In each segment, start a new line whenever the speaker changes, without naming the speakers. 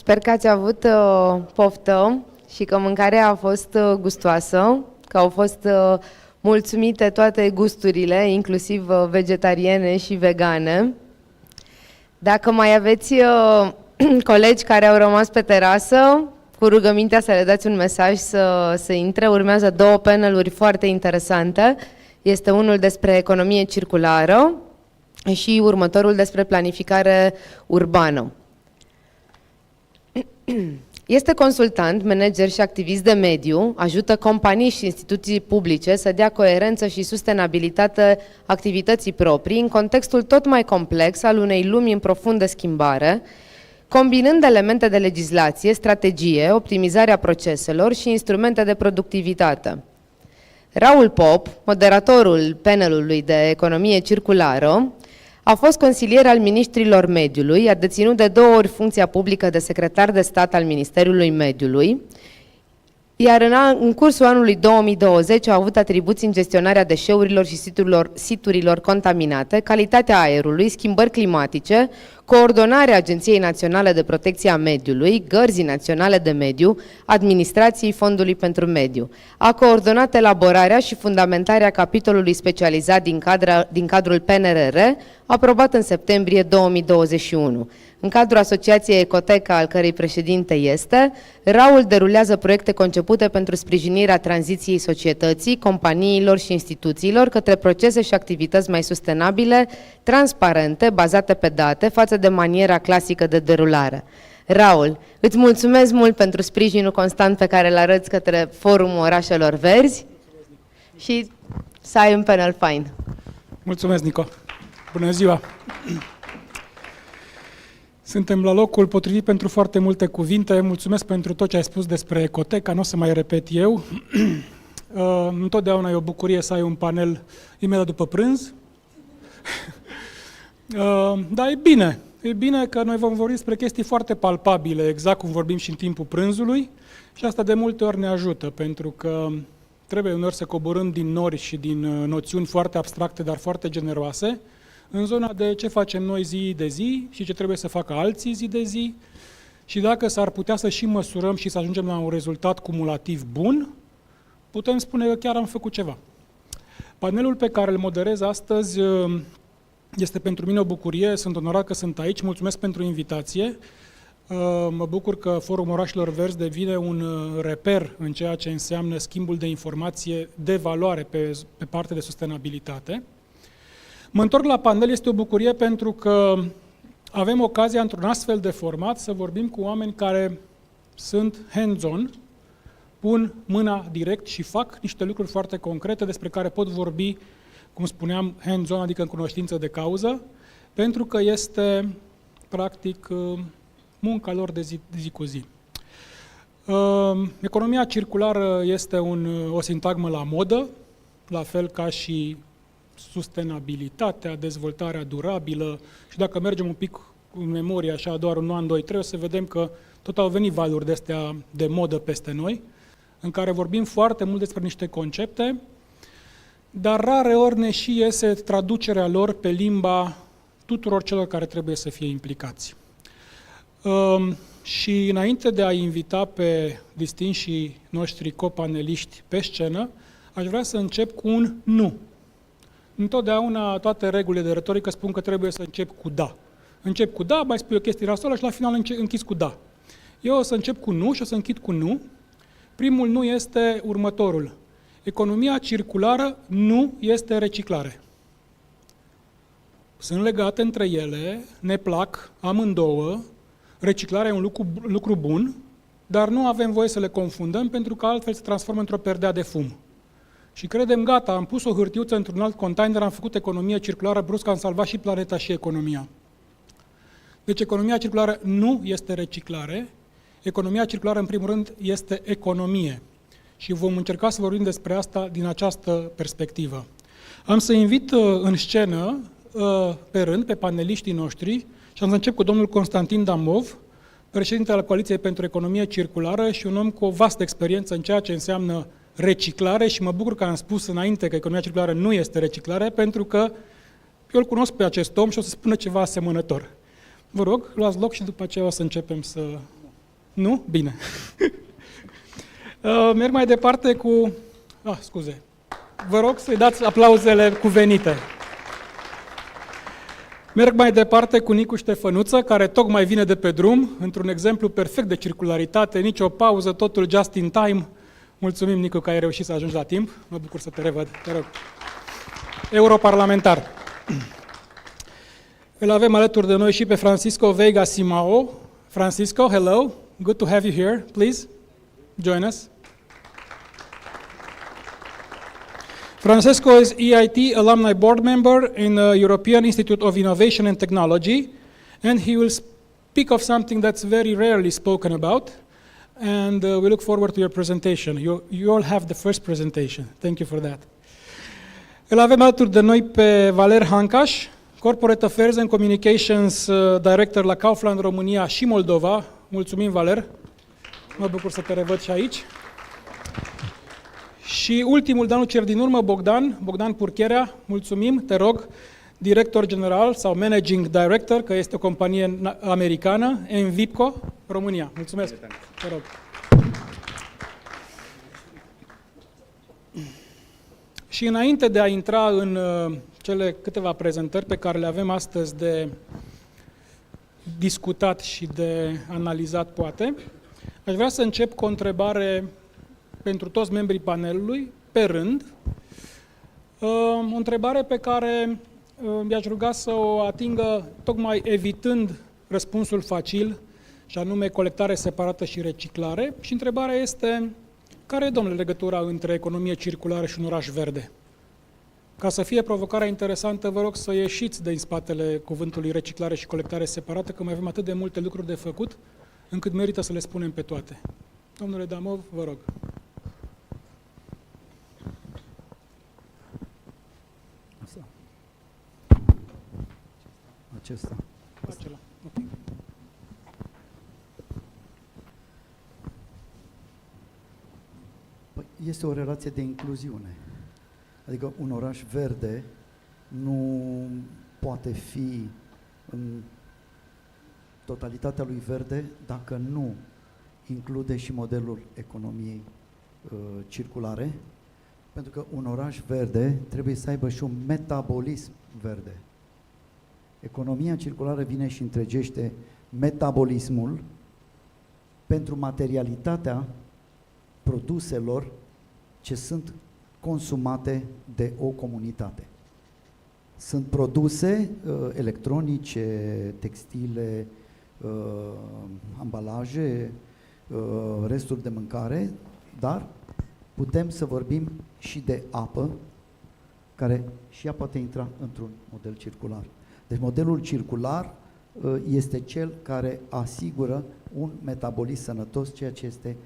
Sper că ați avut poftă și că mâncarea a fost gustoasă, că au fost mulțumite toate gusturile, inclusiv vegetariene și vegane. Dacă mai aveți colegi care au rămas pe terasă, cu rugămintea să le dați un mesaj să intre, urmează două paneluri foarte interesante. Este unul despre economie circulară și următorul despre planificare urbană. Este consultant, manager și activist de mediu, ajută companii și instituții publice să dea coerență și sustenabilitate activității proprii în contextul tot mai complex al unei lumi în profundă schimbare, combinând elemente de legislație, strategie, optimizarea proceselor și instrumente de productivitate. Raul Pop, moderatorul panelului de economie circulară, a fost consilier al ministrilor mediului, a deținut de 2 ori funcția publică de secretar de stat al Ministerului Mediului, iar în cursul anului 2020 a avut atribuții în gestionarea deșeurilor și siturilor contaminate, calitatea aerului, schimbări climatice, coordonarea Agenției Naționale de Protecție a Mediului, Gărzii Naționale de Mediu, Administrației Fondului pentru Mediu. A coordonat elaborarea și fundamentarea capitolului specializat din cadrul PNRR, aprobat în septembrie 2021. În cadrul Asociației Ecoteca, al cărei președinte este, Raul derulează proiecte concepute pentru sprijinirea tranziției societății, companiilor și instituțiilor către procese și activități mai sustenabile, transparente, bazate pe date, față de maniera clasică de derulare. Raul, îți mulțumesc mult pentru sprijinul constant pe care îl arăți către Forumul Orașelor Verzi și să ai un panel fain.
Mulțumesc, Nico. Bună ziua! Suntem la locul potrivit pentru foarte multe cuvinte. Mulțumesc pentru tot ce ai spus despre Ecoteca, nu o să mai repet eu. Întotdeauna e o bucurie să ai un panel imediat după prânz. Dar e bine. E bine că noi vom vorbi despre chestii foarte palpabile, exact cum vorbim și în timpul prânzului, și asta de multe ori ne ajută, pentru că trebuie uneori să coborâm din nori și din noțiuni foarte abstracte, dar foarte generoase, în zona de ce facem noi zi de zi și ce trebuie să facă alții zi de zi, și dacă s-ar putea să și măsurăm și să ajungem la un rezultat cumulativ bun, putem spune că chiar am făcut ceva. Panelul pe care îl moderez astăzi este pentru mine o bucurie, sunt onorat că sunt aici, mulțumesc pentru invitație. Mă bucur că Forumul Orașelor Verzi devine un reper în ceea ce înseamnă schimbul de informație de valoare pe partea de sustenabilitate. Mă întorc la panel, este o bucurie pentru că avem ocazia într-un astfel de format să vorbim cu oameni care sunt hands-on, pun mâna direct și fac niște lucruri foarte concrete despre care pot vorbi, cum spuneam, hands-on, adică în cunoștință de cauză, pentru că este, practic, munca lor de zi cu zi. Economia circulară este o sintagmă la modă, la fel ca și sustenabilitatea, dezvoltarea durabilă, și dacă mergem un pic în memorie, așa doar un an, 2, 3, o să vedem că tot au venit valuri de astea de modă peste noi, în care vorbim foarte mult despre niște concepte, dar rare ori ne și iese traducerea lor pe limba tuturor celor care trebuie să fie implicați. Și înainte de a invita pe distinșii noștri copaneliști pe scenă, aș vrea să încep cu un nu. Întotdeauna toate regulile de retorică spun că trebuie să încep cu da. Încep cu da, mai spui o chestie nasoală și la final închizi cu da. Eu o să încep cu nu și o să închid cu nu. Primul nu este următorul. Economia circulară nu este reciclare. Sunt legate între ele, ne plac amândouă, reciclarea e un lucru bun, dar nu avem voie să le confundăm pentru că altfel se transformă într-o perdea de fum. Și credem, gata, am pus o hârtiuță într-un alt container, am făcut economie circulară, brusc am salvat și planeta și economia. Deci economia circulară nu este reciclare, economia circulară în primul rând este economie. Și vom încerca să vorbim despre asta din această perspectivă. Am să invit în scenă, pe rând, pe paneliștii noștri, și am să încep cu domnul Constantin Damov, președinte al Coaliției pentru Economie Circulară și un om cu o vastă experiență în ceea ce înseamnă reciclare, și mă bucur că am spus înainte că economia circulară nu este reciclare, pentru că eu îl cunosc pe acest om și o să spună ceva asemănător. Vă rog, luați loc și după aceea o să începem să Nu? Bine. Merg mai departe cu... scuze. Vă rog să-i dați aplauzele cuvenite. Merg mai departe cu Nicu Ștefănuță, care tocmai vine de pe drum, într-un exemplu perfect de circularitate, nicio pauză, totul just in time. Mulțumim, Nicu, că ai reușit să ajungi la timp. Mă bucur să te revăd. Te rog. Europarlamentar. Îl avem alături de noi și pe Francisco Veiga Simao. Francisco, hello. Good to have you here. Please, join us. Francesco is EIT Alumni Board Member in the European Institute of Innovation and Technology, and he will speak of something that's very rarely spoken about, and we look forward to your presentation. You all have the first presentation. Thank you for that. Îl avem alături de noi pe Valer Hancaș, Corporate Affairs and Communications Director la Kaufland România și Moldova. Mulțumim, Valer. Mă bucur să te revăd și aici. Și ultimul, dar nu cer din urmă, Bogdan Purcherea, mulțumim, te rog, director general sau managing director, că este o companie americană, Envipco, România. Mulțumesc, te rog. Și înainte de a intra în cele câteva prezentări pe care le avem astăzi de discutat și de analizat, poate, aș vrea să încep cu o întrebare pentru toți membrii panelului, pe rând, o întrebare pe care i-aș ruga să o atingă tocmai evitând răspunsul facil, și anume colectare separată și reciclare. Și întrebarea este, care e, domnule, legătura între economie circulară și un oraș verde? Ca să fie provocarea interesantă, vă rog să ieșiți din spatele cuvântului reciclare și colectare separată, că mai avem atât de multe lucruri de făcut, încât merită să le spunem pe toate. Domnule Damov, vă rog.
Acesta.
Acela. Okay.
Păi, este o relație de incluziune. Adică un oraș verde nu poate fi în totalitatea lui verde dacă nu include și modelul economiei circulare, pentru că un oraș verde trebuie să aibă și un metabolism verde. Economia circulară vine și întregește metabolismul pentru materialitatea produselor ce sunt consumate de o comunitate. Sunt produse electronice, textile, ambalaje, resturi de mâncare, dar putem să vorbim și de apă, care și ea poate intra într-un model circular. Deci modelul circular este cel care asigură un metabolism sănătos, ceea ce este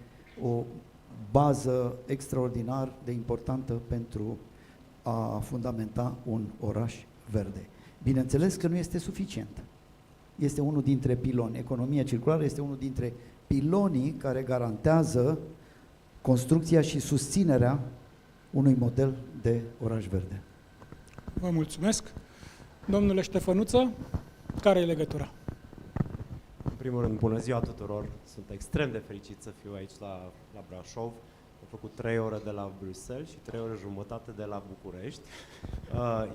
o bază extraordinar de importantă pentru a fundamenta un oraș verde. Bineînțeles că nu este suficient. Este unul dintre piloni. Economia circulară este unul dintre pilonii care garantează construcția și susținerea unui model de oraș verde.
Vă mulțumesc. Domnule Ștefănuță, care e legătura?
În primul rând, bună ziua tuturor! Sunt extrem de fericit să fiu aici la Brașov. Am făcut 3 ore de la Bruxelles și 3 ore jumătate de la București.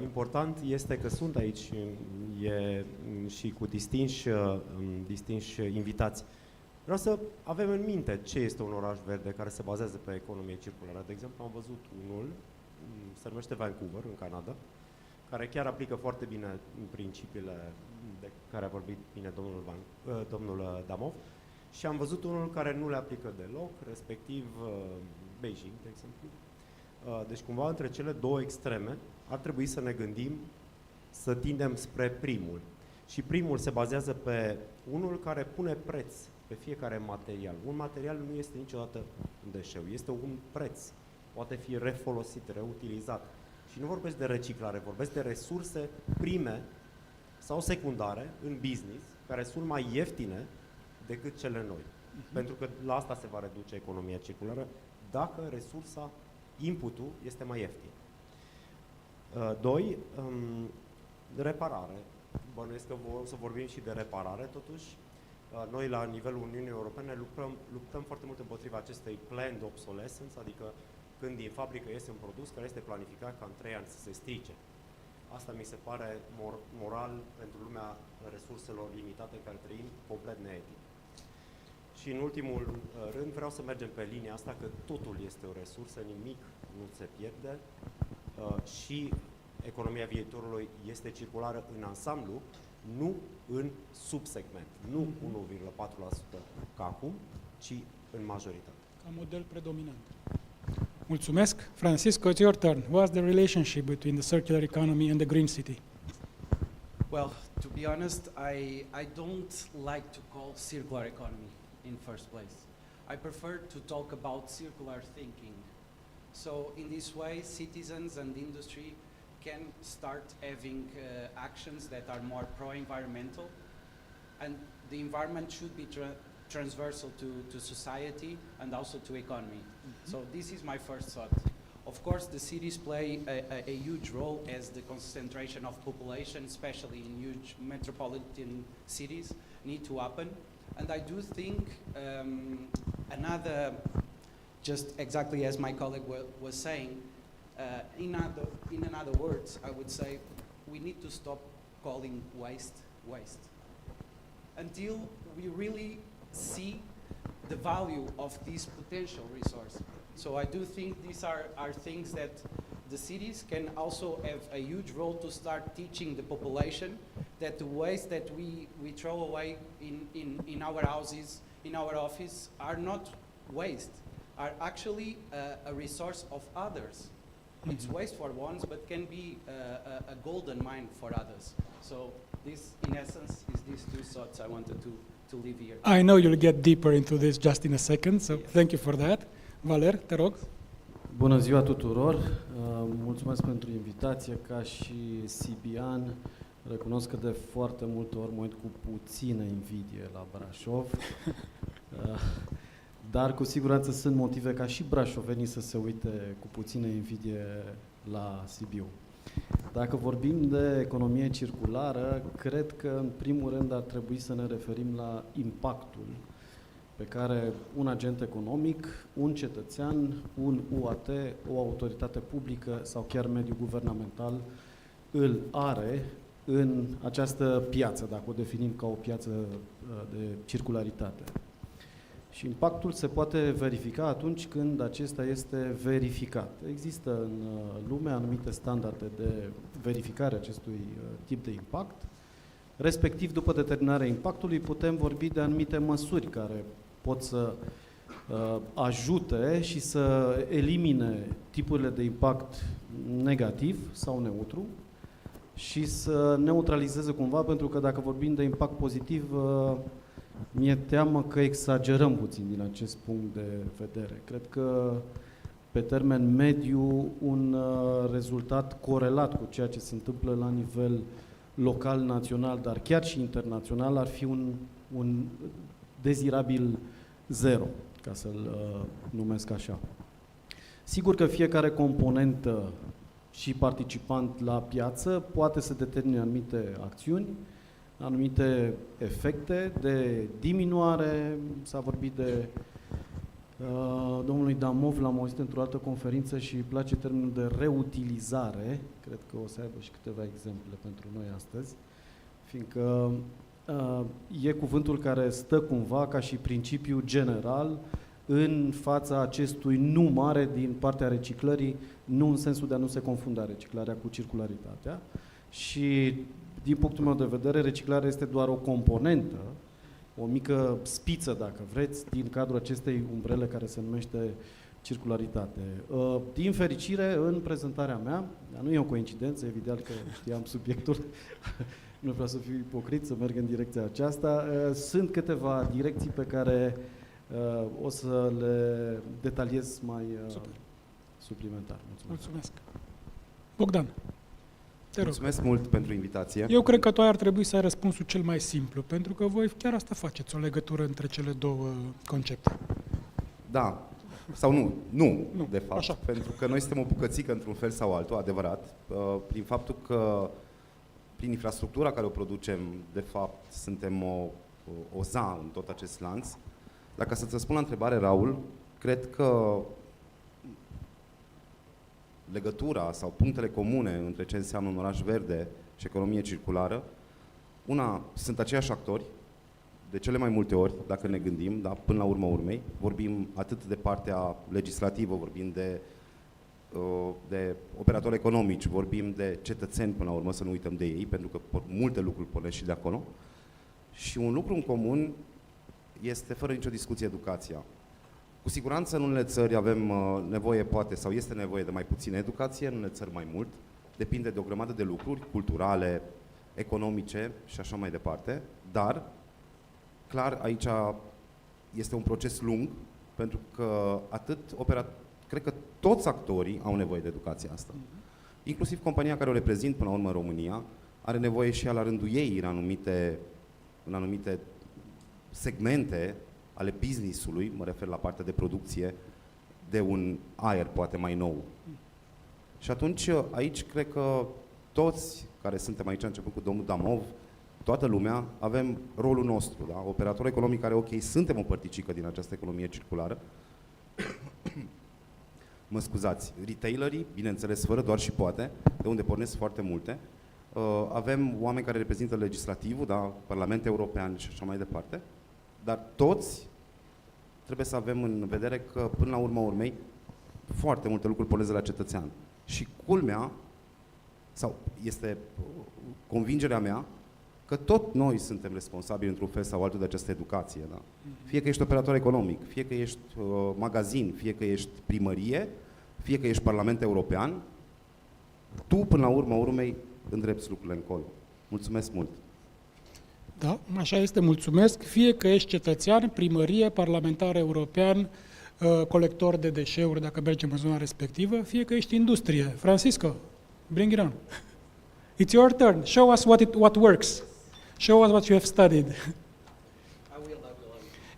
Important este că sunt aici și cu distinși invitați. Vreau să avem în minte ce este un oraș verde care se bazează pe economie circulară. De exemplu, am văzut unul, se numește Vancouver, în Canada, care chiar aplică foarte bine principiile de care a vorbit bine domnul Damov, și am văzut unul care nu le aplică deloc, respectiv Beijing, de exemplu. Deci cumva între cele două extreme ar trebui să ne gândim să tindem spre primul. Și primul se bazează pe unul care pune preț pe fiecare material. Un material nu este niciodată un deșeu, este un preț. Poate fi refolosit, reutilizat. Și nu vorbesc de reciclare, vorbesc de resurse prime sau secundare în business, care sunt mai ieftine decât cele noi. Pentru că la asta se va reduce economia circulară, dacă resursa, inputul, este mai ieftin. 2. Reparare. Bănuiesc că o să vorbim și de reparare, totuși. Noi, la nivelul Uniunii Europene, luptăm foarte mult împotriva acestei planned obsolescence, adică când din fabrică iese un produs care este planificat ca în 3 ani să se strice. Asta mi se pare moral pentru lumea resurselor limitate în care trăim, complet neetic. Și în ultimul rând vreau să mergem pe linia asta că totul este o resursă, nimic nu se pierde și economia viitorului este circulară în ansamblu, nu în subsegment, nu 1,4% ca acum, ci în majoritate.
Ca model predominant. Mulțumesc. Francisco, it's your turn. What's the relationship between the circular economy and the green city?
Well, to be honest, I don't like to call circular economy in first place. I prefer to talk about circular thinking. So in this way, citizens and industry can start having actions that are more pro-environmental, and the environment should be transversal to society and also to economy. So this is my first thought. Of course, the cities play a huge role as the concentration of population, especially in huge metropolitan cities, need to happen. And I do think just exactly as my colleague was saying, in other words, I would say we need to stop calling waste waste until we really see the value of this potential resource. So I do think these are things that the cities can also have a huge role to start teaching the population that the waste that we throw away in our houses, in our office, are not waste, are actually a resource of others. It's waste for ones, but can be a golden mine for others. So this, in essence, is these two thoughts I wanted to leave here.
I know you'll get deeper into this just in a second, so thank you for that. Valer, te rog.
Bună ziua tuturor! Mulțumesc pentru invitație. Ca și sibian, recunosc că de foarte multe ori mă uit cu puțină invidie la Brașov, dar cu siguranță sunt motive ca și brașovenii să se uite cu puțină invidie la Sibiu. Dacă vorbim de economie circulară, cred că în primul rând ar trebui să ne referim la impactul pe care un agent economic, un cetățean, un UAT, o autoritate publică sau chiar mediul guvernamental îl are în această piață, dacă o definim ca o piață de circularitate. Și impactul se poate verifica atunci când acesta este verificat. Există în lume anumite standarde de verificare acestui tip de impact. Respectiv, după determinarea impactului, putem vorbi de anumite măsuri care pot să ajute și să elimine tipurile de impact negativ sau neutru și să neutralizeze cumva, pentru că dacă vorbim de impact pozitiv, mi-e teamă că exagerăm puțin din acest punct de vedere. Cred că pe termen mediu un rezultat corelat cu ceea ce se întâmplă la nivel local, național, dar chiar și internațional ar fi un dezirabil zero, ca să-l numesc așa. Sigur că fiecare componentă și participant la piață poate să determine anumite acțiuni, anumite efecte de diminuare. S-a vorbit de domnului Damov, l-am auzit într-o altă conferință și îi place termenul de reutilizare. Cred că o să aibă și câteva exemple pentru noi astăzi, fiindcă e cuvântul care stă cumva ca și principiu general în fața acestui nu mare din partea reciclării, nu în sensul de a nu se confunda reciclarea cu circularitatea. Și din punctul meu de vedere, reciclarea este doar o componentă, o mică spiță, dacă vreți, din cadrul acestei umbrele care se numește circularitate. Din fericire, în prezentarea mea, dar nu e o coincidență, evident că știam subiectul, nu vreau să fiu ipocrit, să merg în direcția aceasta, sunt câteva direcții pe care o să le detaliez mai suplimentar.
Mulțumesc. Bogdan, te rog.
Mulțumesc mult pentru invitație.
Eu cred că tu ar trebui să ai răspunsul cel mai simplu, pentru că voi chiar asta faceți, o legătură între cele două concepte.
Da. Sau nu, nu, de fapt,
așa.
pentru că noi suntem o bucățică într-un fel sau altul, adevărat, prin faptul că prin infrastructura care o producem, de fapt, suntem o oza în tot acest lanț. Dar ca să-ți răspund la întrebare, Raul, cred că legătura sau punctele comune între ce înseamnă un oraș verde și economie circulară, una, sunt aceiași actori, de cele mai multe ori, dacă ne gândim, da, până la urma urmei, vorbim atât de partea legislativă, vorbim de operatori economici, vorbim de cetățeni până la urmă, să nu uităm de ei, pentru că multe lucruri pornesc și de acolo. Și un lucru în comun este, fără nicio discuție, educația. Cu siguranță în unele țări avem nevoie, poate, sau este nevoie de mai puțină educație, în unele țări mai mult, depinde de o grămadă de lucruri, culturale, economice și așa mai departe, dar, clar, aici este un proces lung, pentru că cred că toți actorii au nevoie de educația asta. Inclusiv compania care o reprezint până la urmă în România, are nevoie și ea la rândul ei în anumite segmente ale business-ului, mă refer la partea de producție, de un aer poate mai nou. Și atunci, aici, cred că toți care suntem aici, începând cu domnul Damov, toată lumea, avem rolul nostru, da? Operator economic care, ok, suntem o părticică din această economie circulară, mă scuzați, retailerii, bineînțeles, fără doar și poate, de unde pornesc foarte multe, avem oameni care reprezintă legislativul, da? Parlamentul European și așa mai departe, dar toți trebuie să avem în vedere că, până la urma urmei, foarte multe lucruri pornesc de la cetățean. Și culmea, sau este convingerea mea, că tot noi suntem responsabili într-un fel sau altul de această educație. Da? Fie că ești operator economic, fie că ești magazin, fie că ești primărie, fie că ești Parlament European, tu, până la urma urmei, îndrepți lucrurile încolo. Mulțumesc mult!
Da, așa este, mulțumesc. Fie că ești cetățean, primărie, parlamentar european, colector de deșeuri, dacă mergem în zona respectivă, fie că ești industrie. Francisco, bring it on. It's your turn. Show us what works. Show us what you have studied.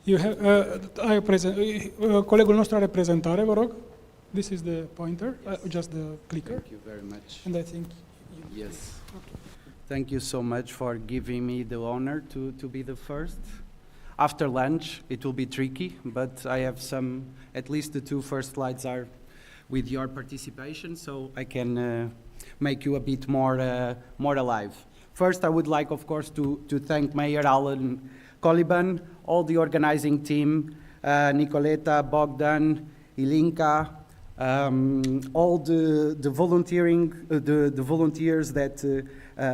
You have, colegul nostru are prezentare, vă rog. This is the pointer, just the clicker.
Thank you very much.
And I think
Yes. Thank you so much for giving me the honor to be the first. After lunch, it will be tricky, but I have at least the two first slides are with your participation, so I can make you a bit more alive. First, I would like, of course, to thank Mayor Alan Coliban, all the organizing team, Nicoleta, Bogdan, Ilinka, all the volunteers that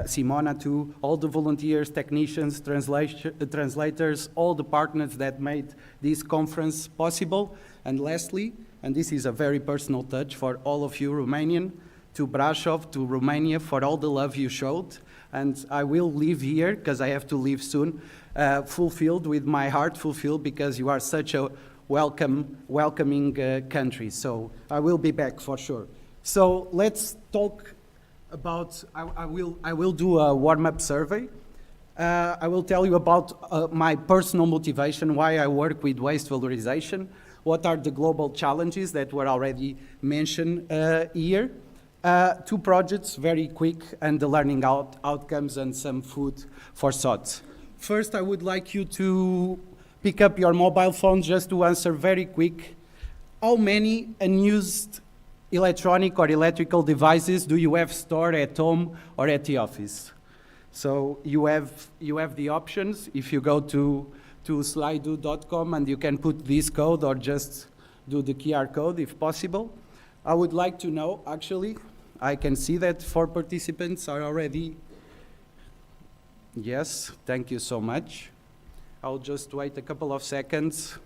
Simona too, all the volunteers, technicians, translators, all the partners that made this conference possible. And lastly, and this is a very personal touch for all of you Romanian, to Brașov, to Romania, for all the love you showed. And I will leave here, because I have to leave soon, fulfilled, with my heart fulfilled, because you are such a welcoming country. So I will be back for sure. So let's talk about, I will do a warm-up survey. I will tell you about my personal motivation, why I work with waste valorization, what are the global challenges that were already mentioned here. Two projects, very quick, and the learning outcomes and some food for thought. First, I would like you to pick up your mobile phone just to answer very quick. How many unused electronic or electrical devices do you have stored at home or at the office? So you have the options if you go to slido.com, and you can put this code or just do the QR code if possible. I would like to know, actually, I can see that 4 participants are already. Yes, thank you so much. I'll just wait a couple of seconds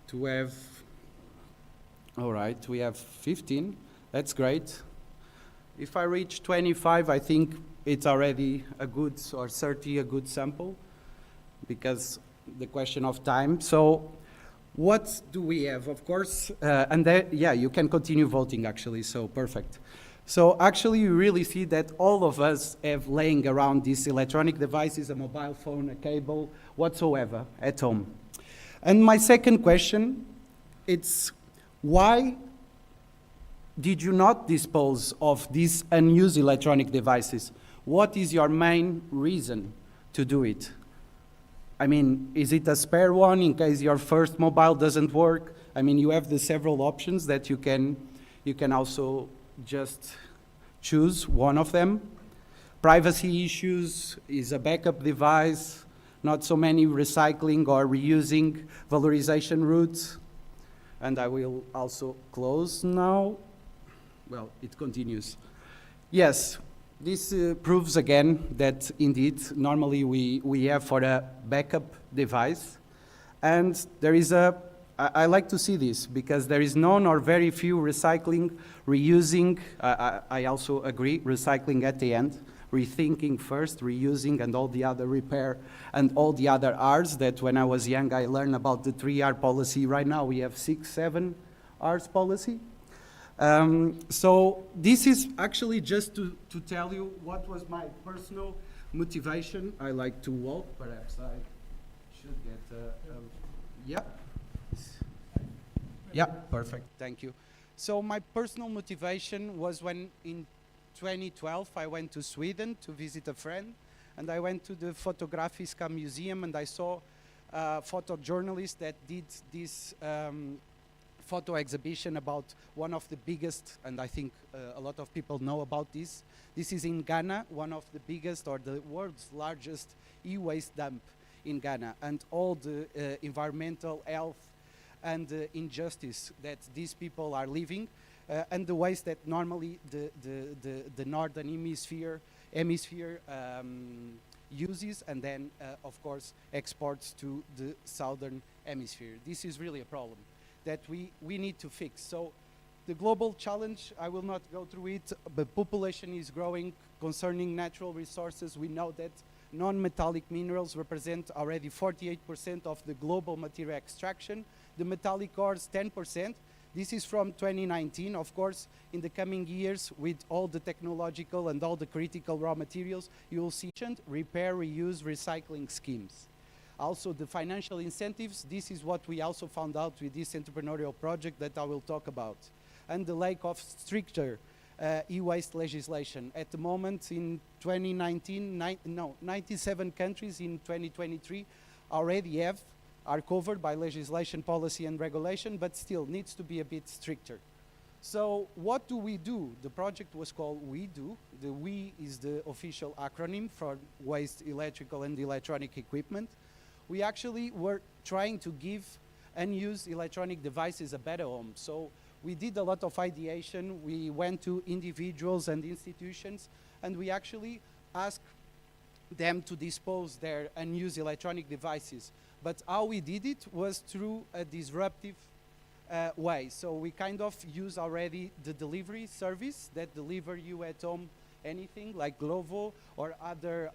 to have. All right, we have 15. That's great. If I reach 25, I think it's already a good, or 30, a good sample, because the question of time. So what do we have? Of course, and there, yeah, you can continue voting actually, so perfect. So actually you really see that all of us have laying around these electronic devices, a mobile phone, a cable, whatsoever at home. And my second question, it's why did you not dispose of these unused electronic devices? What is your main reason to do it? I mean, is it a spare one in case your first mobile doesn't work? I mean, you have the several options that you can also just choose one of them. Privacy issues, is a backup device, not so many recycling or reusing valorization routes. And I will also close now. Well, it continues. Yes, this proves again that indeed, normally we have for a backup device. And there is I like to see this because there is none or very few recycling, reusing. I also agree, recycling at the end. Rethinking first, reusing, and all the other repair, and all the other R's that when I was young I learned about the 3R policy. Right now we have 6, 7 R's policy. So this is actually just to tell you what was my personal motivation. I like to walk, perhaps I should get, yeah. Yeah, perfect, thank you. So my personal motivation was when in 2012, I went to Sweden to visit a friend, and I went to the Fotografiska Museum, and I saw a photojournalist that did this photo exhibition about one of the biggest, and I think a lot of people know about this. This is in Ghana, one of the biggest or the world's largest e-waste dump in Ghana, and all the environmental health and injustice that these people are living. And the waste that normally the northern hemisphere uses, and then of course exports to the southern hemisphere. This is really a problem that we need to fix. So the global challenge, I will not go through it, but population is growing. Concerning natural resources, we know that non-metallic minerals represent already 48% of the global material extraction. The metallic ores, 10%. This is from 2019. Of course, in the coming years, with all the technological and all the critical raw materials, you will see repair, reuse, recycling schemes. Also, the financial incentives, this is what we also found out with this entrepreneurial project that I will talk about. And the lack of stricter e-waste legislation. At the moment, in 2019, 97 countries in 2023 already are covered by legislation, policy, and regulation, but still needs to be a bit stricter. So what do we do? The project was called We Do. The We is the official acronym for Waste Electrical and Electronic Equipment. We actually were trying to give unused electronic devices a better home. So we did a lot of ideation. We went to individuals and institutions, and we actually asked them to dispose their unused electronic devices. But how we did it was through a disruptive way. So we kind of use already the delivery service that deliver you at home anything like Glovo or other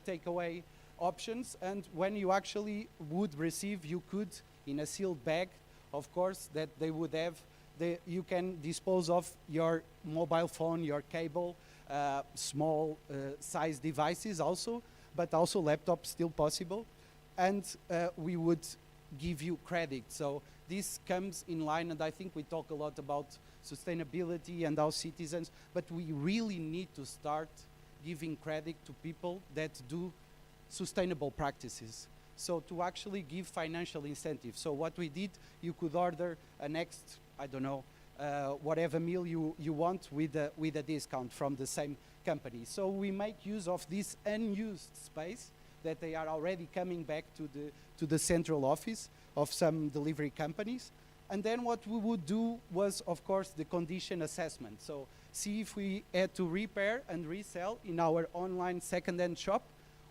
takeaway options. And when you actually would receive, you could, in a sealed bag, of course, that they would have, you can dispose of your mobile phone, your cable, small size devices also, but also laptops still possible. And we would give you credit. So this comes in line, and I think we talk a lot about sustainability and our citizens, but we really need to start giving credit to people that do sustainable practices. So to actually give financial incentives. So what we did, you could order a next, I don't know, whatever meal you want with a discount from the same company. So we make use of this unused space that they are already coming back to the central office of some delivery companies. And then what we would do was, of course, the condition assessment. So see if we had to repair and resell in our online second-hand shop,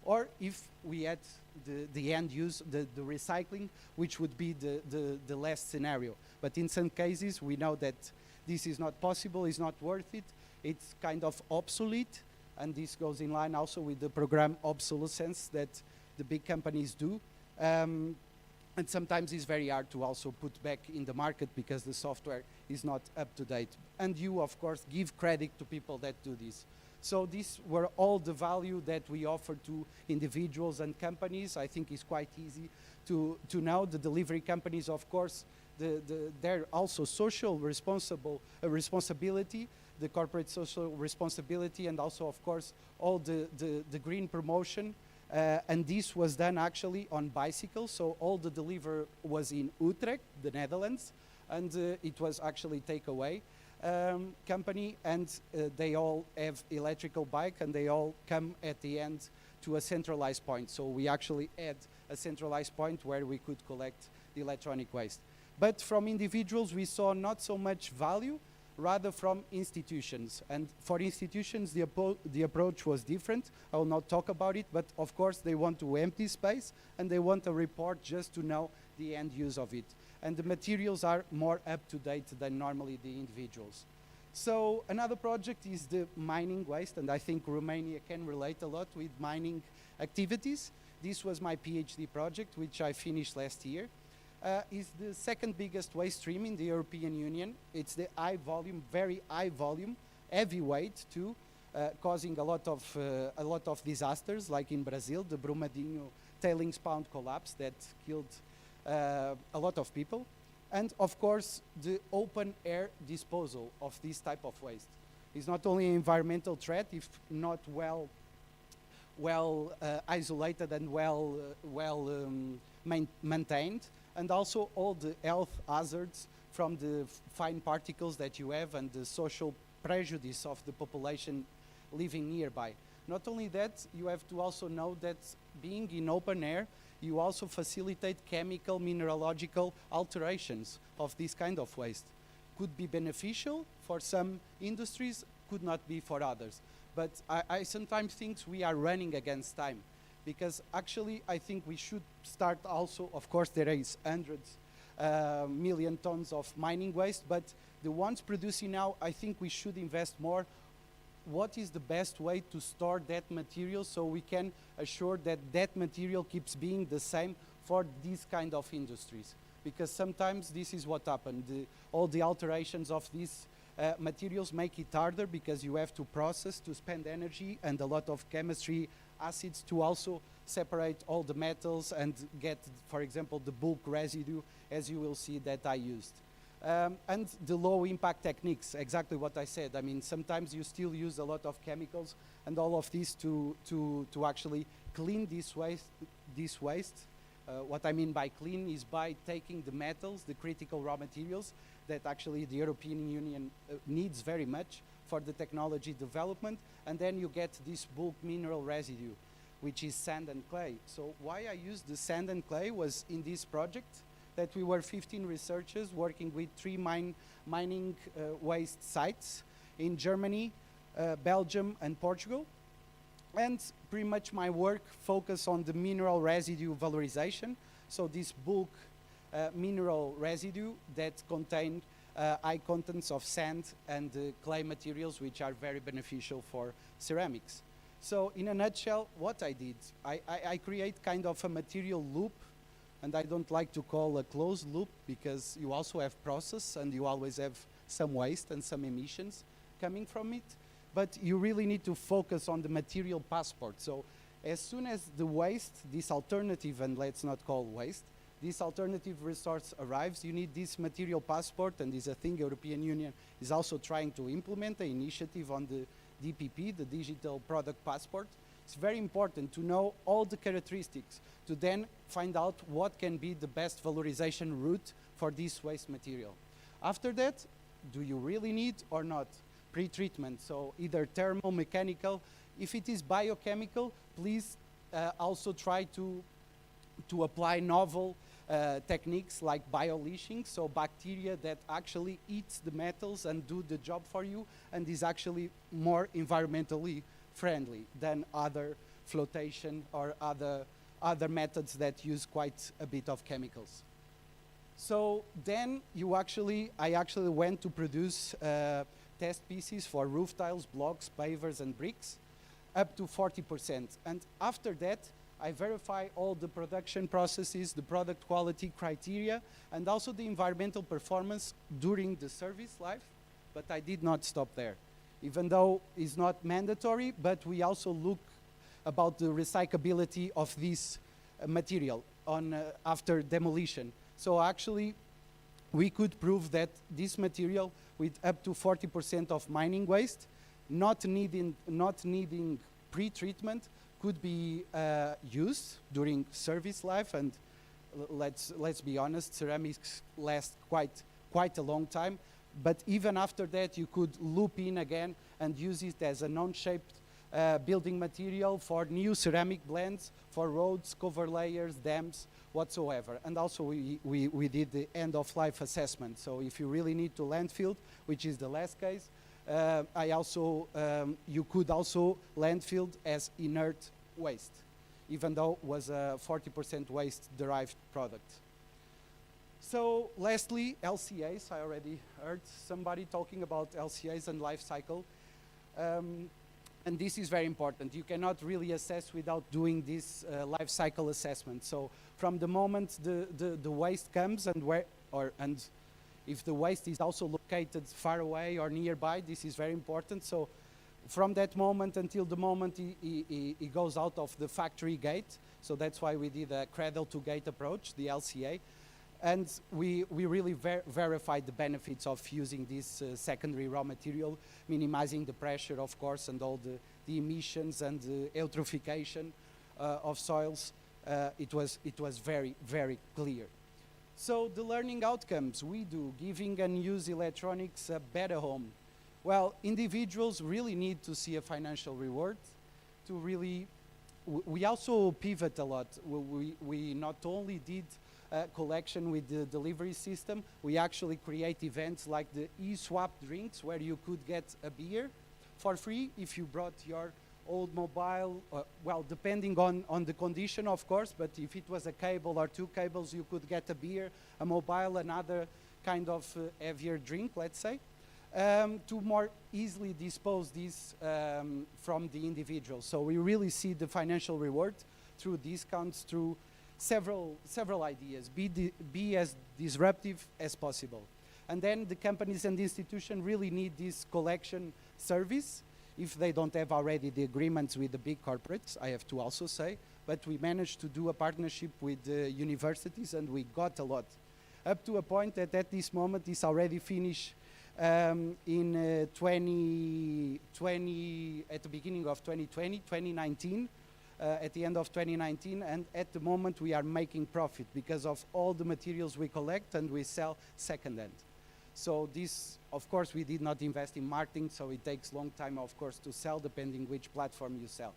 or if we had the end use, the recycling, which would be the last scenario. But in some cases, we know that this is not possible, it's not worth it, it's kind of obsolete, and this goes in line also with the program obsolescence that the big companies do. And sometimes it's very hard to also put back in the market because the software is not up to date. And you, of course, give credit to people that do this. So these were all the value that we offer to individuals and companies. I think it's quite easy to know. The delivery companies, of course, they're also social responsibility, the corporate social responsibility, and also, of course, all the green promotion And this was done actually on bicycles. So all the delivery was in Utrecht, the Netherlands, and it was actually takeaway company, and they all have electrical bike, and they all come at the end to a centralized point. So we actually had a centralized point where we could collect the electronic waste. But from individuals, we saw not so much value, rather from institutions. And for institutions, the approach was different. I will not talk about it, but of course they want to empty space and they want a report just to know the end use of it. And the materials are more up to date than normally the individuals. So another project is the mining waste, and I think Romania can relate a lot with mining activities. This was my PhD project, which I finished last year. Is the second biggest waste stream in the European Union. It's the high volume, very high volume, heavy weight too, causing a lot of disasters, like in Brazil, the Brumadinho tailings pond collapse that killed a lot of people. And of course, the open air disposal of this type of waste is not only an environmental threat, if not well isolated and maintained, and also all the health hazards from the fine particles that you have and the social prejudice of the population living nearby. Not only that, you have to also know that being in open air, you also facilitate chemical, mineralogical alterations of this kind of waste. Could be beneficial for some industries, could not be for others. But I sometimes think we are running against time, because actually I think we should start also, of course there is hundreds million tons of mining waste, but the ones producing now, I think we should invest more. What is the best way to store that material so we can assure that that material keeps being the same for these kind of industries? Because sometimes this is what happened. All the alterations of these materials make it harder, because you have to process, to spend energy and a lot of chemistry acids to also separate all the metals and get, for example, the bulk residue, as you will see that I used. And the low impact techniques, exactly what I said. I mean, sometimes you still use a lot of chemicals and all of this to actually clean this waste. What I mean by clean is by taking the metals, the critical raw materials that actually the European Union needs very much for the technology development, and then you get this bulk mineral residue, which is sand and clay. So why I used the sand and clay was in this project that we were 15 researchers working with 3 mining waste sites in Germany, Belgium, and Portugal. And pretty much my work focused on the mineral residue valorization. So this bulk mineral residue that contained high contents of sand and clay materials, which are very beneficial for ceramics. So in a nutshell, what I did, I create kind of a material loop, and I don't like to call a closed loop, because you also have process and you always have some waste and some emissions coming from it. But you really need to focus on the material passport. So as soon as the waste, this alternative, and let's not call waste, this alternative resource arrives, you need this material passport, and this is a thing European Union is also trying to implement, an initiative on the DPP, the Digital Product Passport. It's very important to know all the characteristics to then find out what can be the best valorization route for this waste material. After that, do you really need or not pre-treatment? So either thermal, mechanical. If it is biochemical, please also try to apply novel techniques like bioleaching, so bacteria that actually eats the metals and do the job for you, and is actually more environmentally friendly than other flotation or other methods that use quite a bit of chemicals. So then I actually went to produce test pieces for roof tiles, blocks, pavers, and bricks, up to 40%. And after that, I verify all the production processes, the product quality criteria, and also the environmental performance during the service life. But I did not stop there. Even though it's not mandatory, but we also look about the recyclability of this material after demolition. So actually, we could prove that this material with up to 40% of mining waste, not needing pre-treatment, could be used during service life, and let's be honest, ceramics last quite a long time. But even after that, you could loop in again and use it as a non-shaped building material for new ceramic blends, for roads, cover layers, dams, whatsoever. And also we did the end-of-life assessment. So if you really need to landfill, which is the last case, you could also landfill as inert waste, even though it was a 40% waste-derived product. So lastly, LCAs. I already heard somebody talking about LCAs and life cycle. And this is very important. You cannot really assess without doing this life cycle assessment. So from the moment the waste comes and if the waste is also located far away or nearby, this is very important. So from that moment until the moment he goes out of the factory gate, so that's why we did a cradle-to-gate approach, the LCA. And we really verified the benefits of using this secondary raw material, minimizing the pressure, of course, and all the emissions and the eutrophication of soils. It was very, very clear. So the learning outcomes we do, giving unused electronics a better home. Well, individuals really need to see a financial reward to really, we also pivot a lot. We not only did collection with the delivery system, we actually create events like the e-swap drinks, where you could get a beer for free if you brought your old mobile, well, depending on the condition, of course, but if it was a cable or two cables, you could get a beer, a mobile, another kind of heavier drink, let's say, to more easily dispose this from the individual. So we really see the financial reward through discounts, through several ideas, be as disruptive as possible. And then the companies and the institutions really need this collection service if they don't have already the agreements with the big corporates, I have to also say. But we managed to do a partnership with the universities, and we got a lot. Up to a point that at this moment is already finished in 2020, at the beginning of 2019, at the end of 2019, and at the moment we are making profit because of all the materials we collect and we sell second-hand. So this, of course, we did not invest in marketing, so it takes long time, of course, to sell, depending which platform you sell.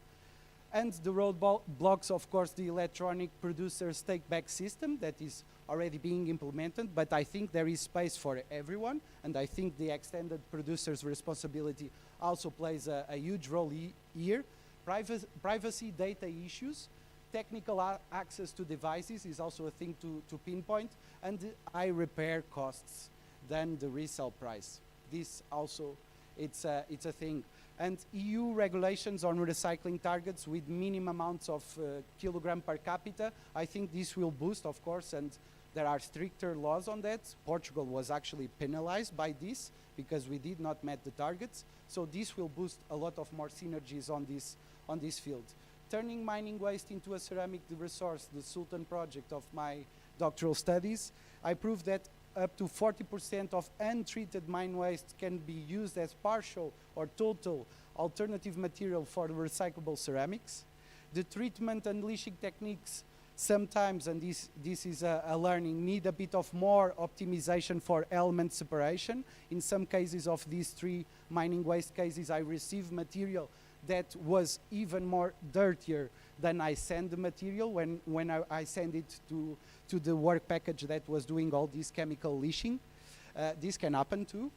And the roadblocks, of course, the electronic producers take-back system that is already being implemented, but I think there is space for everyone, and I think the extended producer's responsibility also plays a huge role here. Privacy data issues, technical access to devices is also a thing to pinpoint, and the high repair costs than the resale price. This also, it's a thing. And EU regulations on recycling targets with minimum amounts of kilogram per capita, I think this will boost, of course, and there are stricter laws on that. Portugal was actually penalized by this because we did not meet the targets. So this will boost a lot of more synergies on this field. Turning mining waste into a ceramic resource, the Sultan project of my doctoral studies, I proved that up to 40% of untreated mine waste can be used as partial or total alternative material for recyclable ceramics. The treatment and leaching techniques sometimes, and this is a learning, need a bit of more optimization for element separation. In some cases of these three mining waste cases, I received material that was even more dirtier than I send the material when I send it to the work package that was doing all this chemical leaching. This can happen too.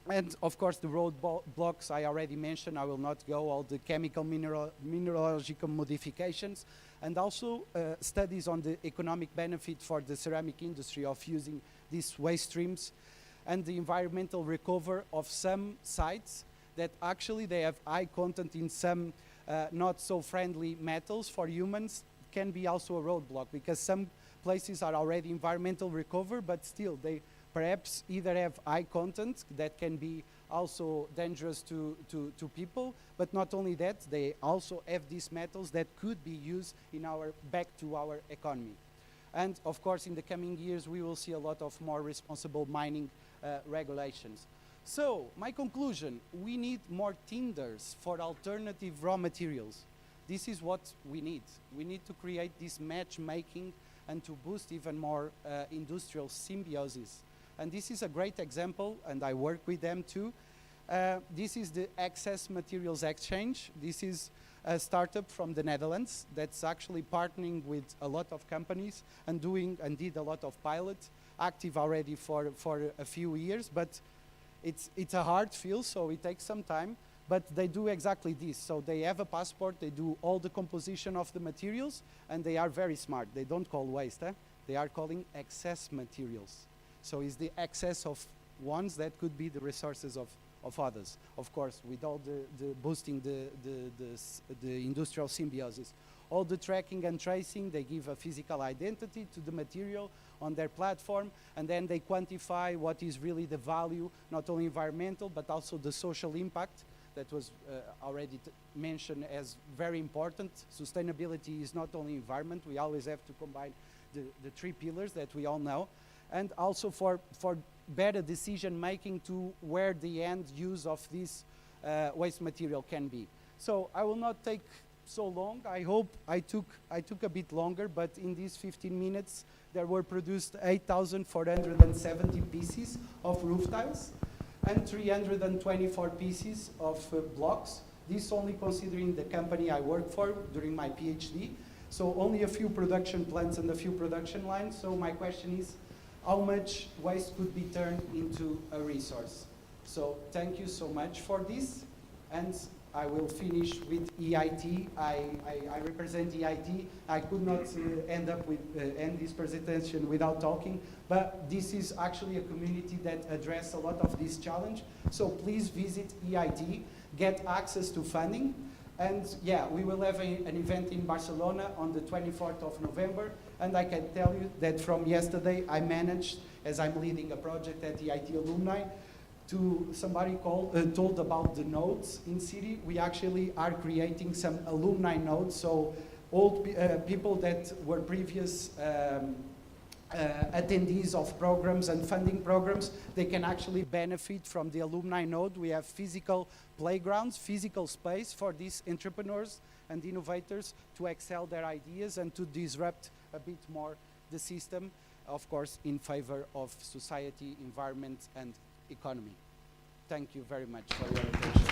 And of course the road blocks I already mentioned, I will not go, all the chemical mineralogical modifications, and also studies on the economic benefit for the ceramic industry of using these waste streams, and the environmental recovery of some sites that actually they have high content in some not so friendly metals for humans, can be also a roadblock, because some places are already environmental recovery, but still they perhaps either have high content that can be also dangerous to people, but not only that, they also have these metals that could be used in back to our economy. And of course, in the coming years, we will see a lot of more responsible mining regulations. So, my conclusion, we need more tenders for alternative raw materials. this is what we need. We need to create this matchmaking and to boost even more industrial symbiosis. And this is a great example, and I work with them too. This is the Access Materials Exchange. This is a startup from the Netherlands that's actually partnering with a lot of companies and did a lot of pilots, active already for a few years, but it's a hard field, so it takes some time. But they do exactly this. So they have a passport, they do all the composition of the materials, and they are very smart. They don't call waste, they are calling excess materials. So it's the excess of ones that could be the resources of others. Of course, with all the boosting the industrial symbiosis. All the tracking and tracing, they give a physical identity to the material on their platform, and then they quantify what is really the value, not only environmental, but also the social impact that was already mentioned as very important. Sustainability is not only environment, we always have to combine the three pillars that we all know, and also for better decision making to where the end use of this waste material can be. So I will not take so long. I hope I took a bit longer, but in these 15 minutes there were produced 8,470 pieces of roof tiles and 324 pieces of blocks. This only considering the company I work for during my PhD. So only a few production plants and a few production lines. So my question is, how much waste could be turned into a resource? So thank you so much for this. And I will finish with EIT. I represent EIT. I could not end this presentation without talking, but this is actually a community that address a lot of this challenge. So please visit EIT, get access to funding, and yeah, we will have an event in Barcelona on the 24th of November, and I can tell you that from yesterday I managed, as I'm leading a project at EIT Alumni, to somebody told about the nodes in city. We actually are creating some alumni nodes, so old people that were previous attendees of programs and funding programs, they can actually benefit from the alumni node. We have physical playgrounds, physical space for these entrepreneurs and innovators to excel their ideas and to disrupt a bit more the system, of course, in favor of society, environment, and economy. Thank you very much for your attention.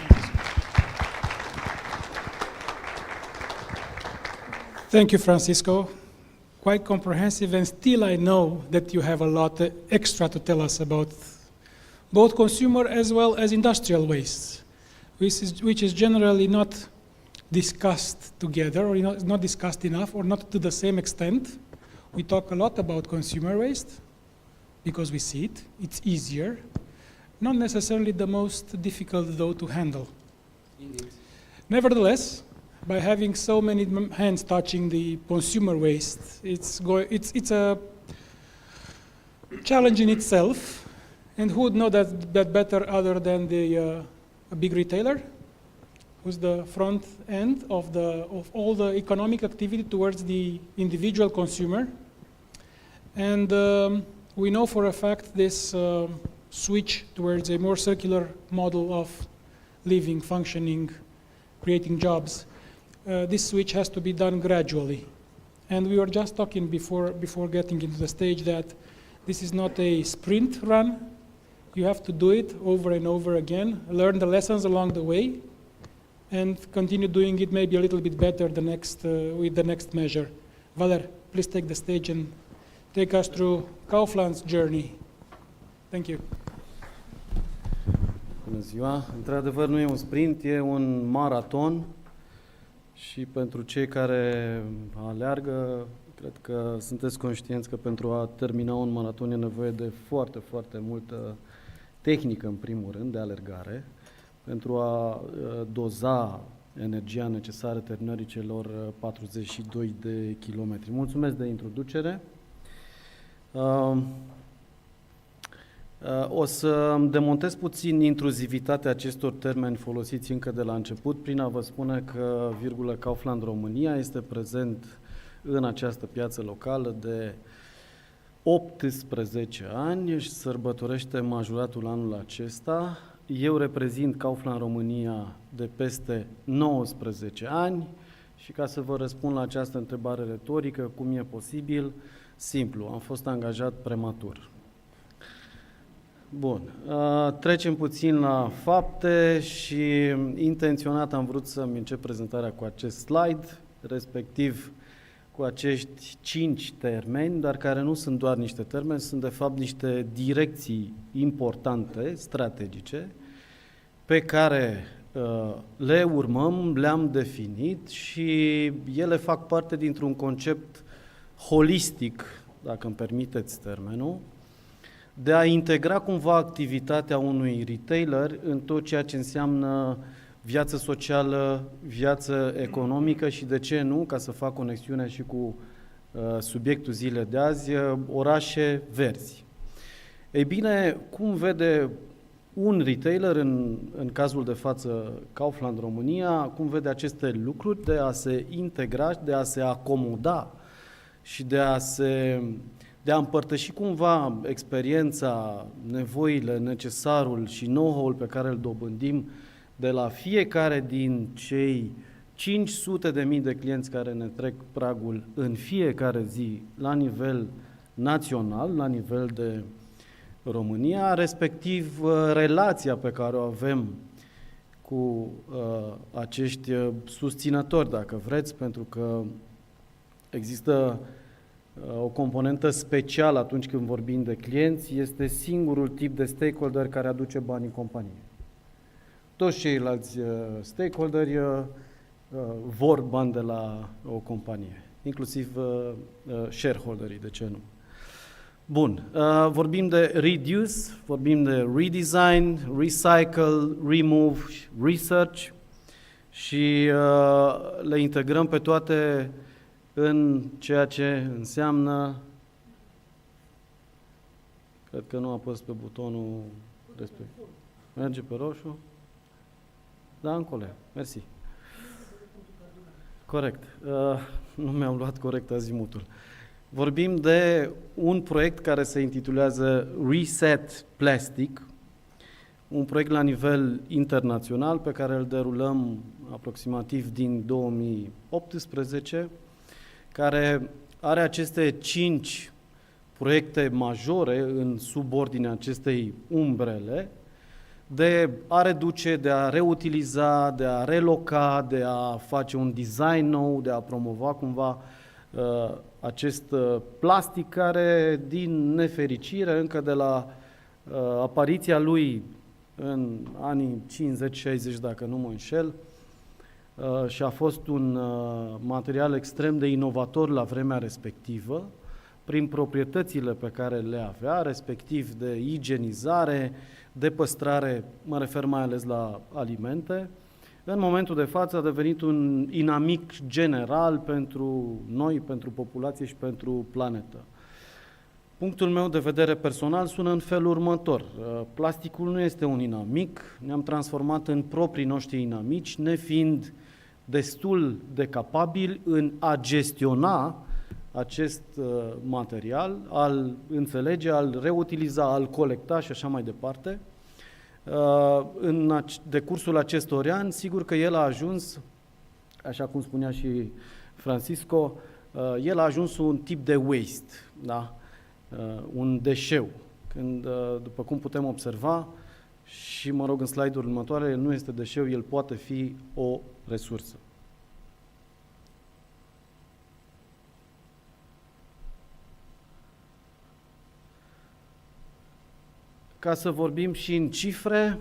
Thank you, Francisco. Quite comprehensive, and still I know that you have a lot extra to tell us about both consumer as well as industrial waste, which is generally not discussed together, or not discussed enough, or not to the same extent. We talk a lot about consumer waste because we see it, it's easier. Not necessarily the most difficult, though, to handle.
Indeed.
Nevertheless, by having so many hands touching the consumer waste, it's a challenge in itself. And who would know that better other than a big retailer, who's the front end of all the economic activity towards the individual consumer. And we know for a fact this switch towards a more circular model of living, functioning, creating jobs. This switch has to be done gradually. And we were just talking before getting into the stage that this is not a sprint run. You have to do it over and over again, learn the lessons along the way, and continue doing it maybe a little bit better with the next measure. Valer, please take the stage and take us through Kaufland's journey. Thank you.
Bună ziua! Într-adevăr nu e un sprint, e un maraton și pentru cei care aleargă, cred că sunteți conștienți că pentru a termina un maraton e nevoie de foarte, foarte multă tehnică, în primul rând, de alergare, pentru a doza energia necesară terminării celor 42 de kilometri. Mulțumesc de introducere. O să îmi demontez puțin intruzivitatea acestor termeni folosiți încă de la început prin a vă spune că Kaufland România este prezent în această piață locală de 18 ani și sărbătorește majoratul anul acesta. Eu reprezint Kaufland România de peste 19 ani Și ca să vă răspund la această întrebare retorică, cum e posibil? Simplu, am fost angajat prematur. Bun, trecem puțin la fapte și intenționat am vrut să-mi încep prezentarea cu acest slide, respectiv cu acești 5 termeni, dar care nu sunt doar niște termeni, sunt de fapt niște direcții importante, strategice, pe care le urmăm, le-am definit și ele fac parte dintr-un concept holistic, dacă îmi permiteți termenul, de a integra cumva activitatea unui retailer în tot ceea ce înseamnă viață socială, viață economică și, de ce nu, ca să fac conexiunea și cu subiectul zilei de azi, orașe verzi. Ei bine, cum vede un retailer, în cazul de față Kaufland România, cum vede aceste lucruri de a se integra, de a se acomoda și de a împărtăși cumva experiența, nevoile, necesarul și know-how-ul pe care îl dobândim de la fiecare din cei 500.000 de clienți care ne trec pragul în fiecare zi la nivel național, la nivel de România, respectiv relația pe care o avem cu acești susținători, dacă vreți, pentru că există o componentă specială atunci când vorbim de clienți, este singurul tip de stakeholder care aduce bani în companie. Toți ceilalți stakeholderi vor bani de la o companie, inclusiv shareholderii, de ce nu. Bun, vorbim de reduce, vorbim de redesign, recycle, remove, research și le integrăm pe toate în ceea ce înseamnă, cred că nu apăs pe butonul respectiv. Merge pe roșu? Da, încolo. Mersi. Corect. Nu mi-am luat corect azimutul. Vorbim de un proiect care se intitulează Reset Plastic, un proiect la nivel internațional pe care îl derulăm aproximativ din 2018, care are aceste 5 proiecte majore în subordinea acestei umbrele, de a reduce, de a reutiliza, de a reloca, de a face un design nou, de a promova cumva acest plastic care, din nefericire, încă de la apariția lui în anii 50-60, dacă nu mă înșel, și a fost un material extrem de inovator la vremea respectivă, prin proprietățile pe care le avea, respectiv de igienizare, de păstrare, mă refer mai ales la alimente. În momentul de față a devenit un inamic general pentru noi, pentru populație și pentru planetă. Punctul meu de vedere personal sună în felul următor. Plasticul nu este un inamic, ne-am transformat în proprii noștri inamici, nefiind destul de capabili în a gestiona acest material, a-l înțelege, a-l reutiliza, a-l colecta și așa mai departe. În decursul acestor ani, sigur că el a ajuns, așa cum spunea și Francisco, el a ajuns un tip de waste, da? Un deșeu. Când, după cum putem observa, și mă rog în slide-ul următoare, el nu este deșeu, el poate fi o resursă. Ca să vorbim și în cifre,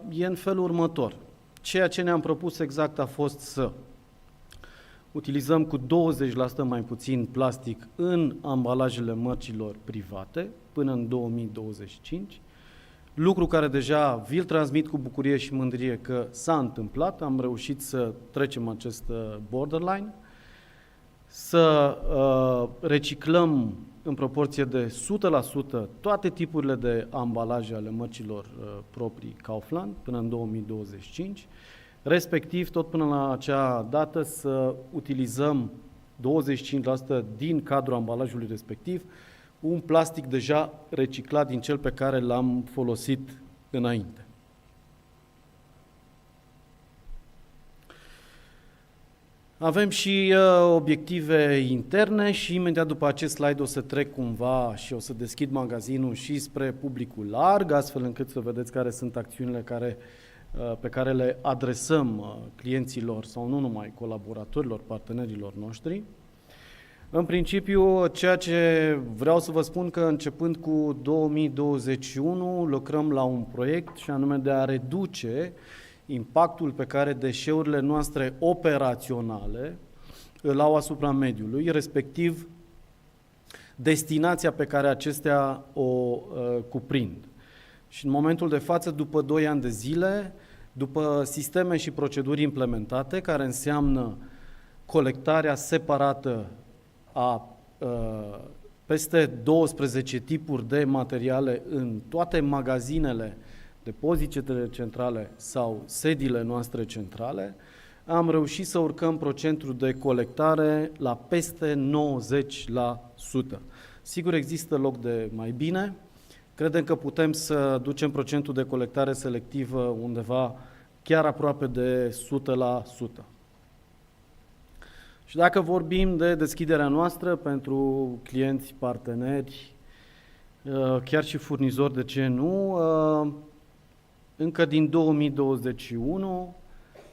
e în felul următor. Ceea ce ne-am propus exact a fost să utilizăm cu 20% mai puțin plastic în ambalajele mărcilor private până în 2025, lucru care deja vi-l transmit cu bucurie și mândrie că s-a întâmplat, am reușit să trecem acest borderline, să reciclăm în proporție de 100% toate tipurile de ambalaje ale mărcilor proprii Kaufland până în 2025, respectiv tot până la acea dată să utilizăm 25% din cadrul ambalajului respectiv un plastic deja reciclat din cel pe care l-am folosit Avem și obiective interne și imediat după acest slide o să trec cumva și o să deschid magazinul și spre publicul larg, astfel încât să vedeți care sunt acțiunile pe care le adresăm clienților sau nu numai colaboratorilor, partenerilor noștri. În principiu, ceea ce vreau să vă spun că începând cu 2021 lucrăm la un proiect și anume de a reduce impactul pe care deșeurile noastre operaționale îl au asupra mediului, respectiv destinația pe care acestea o cuprind. Și în momentul de față, după 2 ani de zile, după sisteme și proceduri implementate, care înseamnă colectarea separată a peste 12 tipuri de materiale în toate magazinele, depozitele centrale sau sediile noastre centrale, am reușit să urcăm procentul de colectare la peste 90%. Sigur, există loc de mai bine. Credem că putem să ducem procentul de colectare selectivă undeva chiar aproape de 100%. Și dacă vorbim de deschiderea noastră pentru clienți, parteneri, chiar și furnizori, de ce nu, încă din 2021,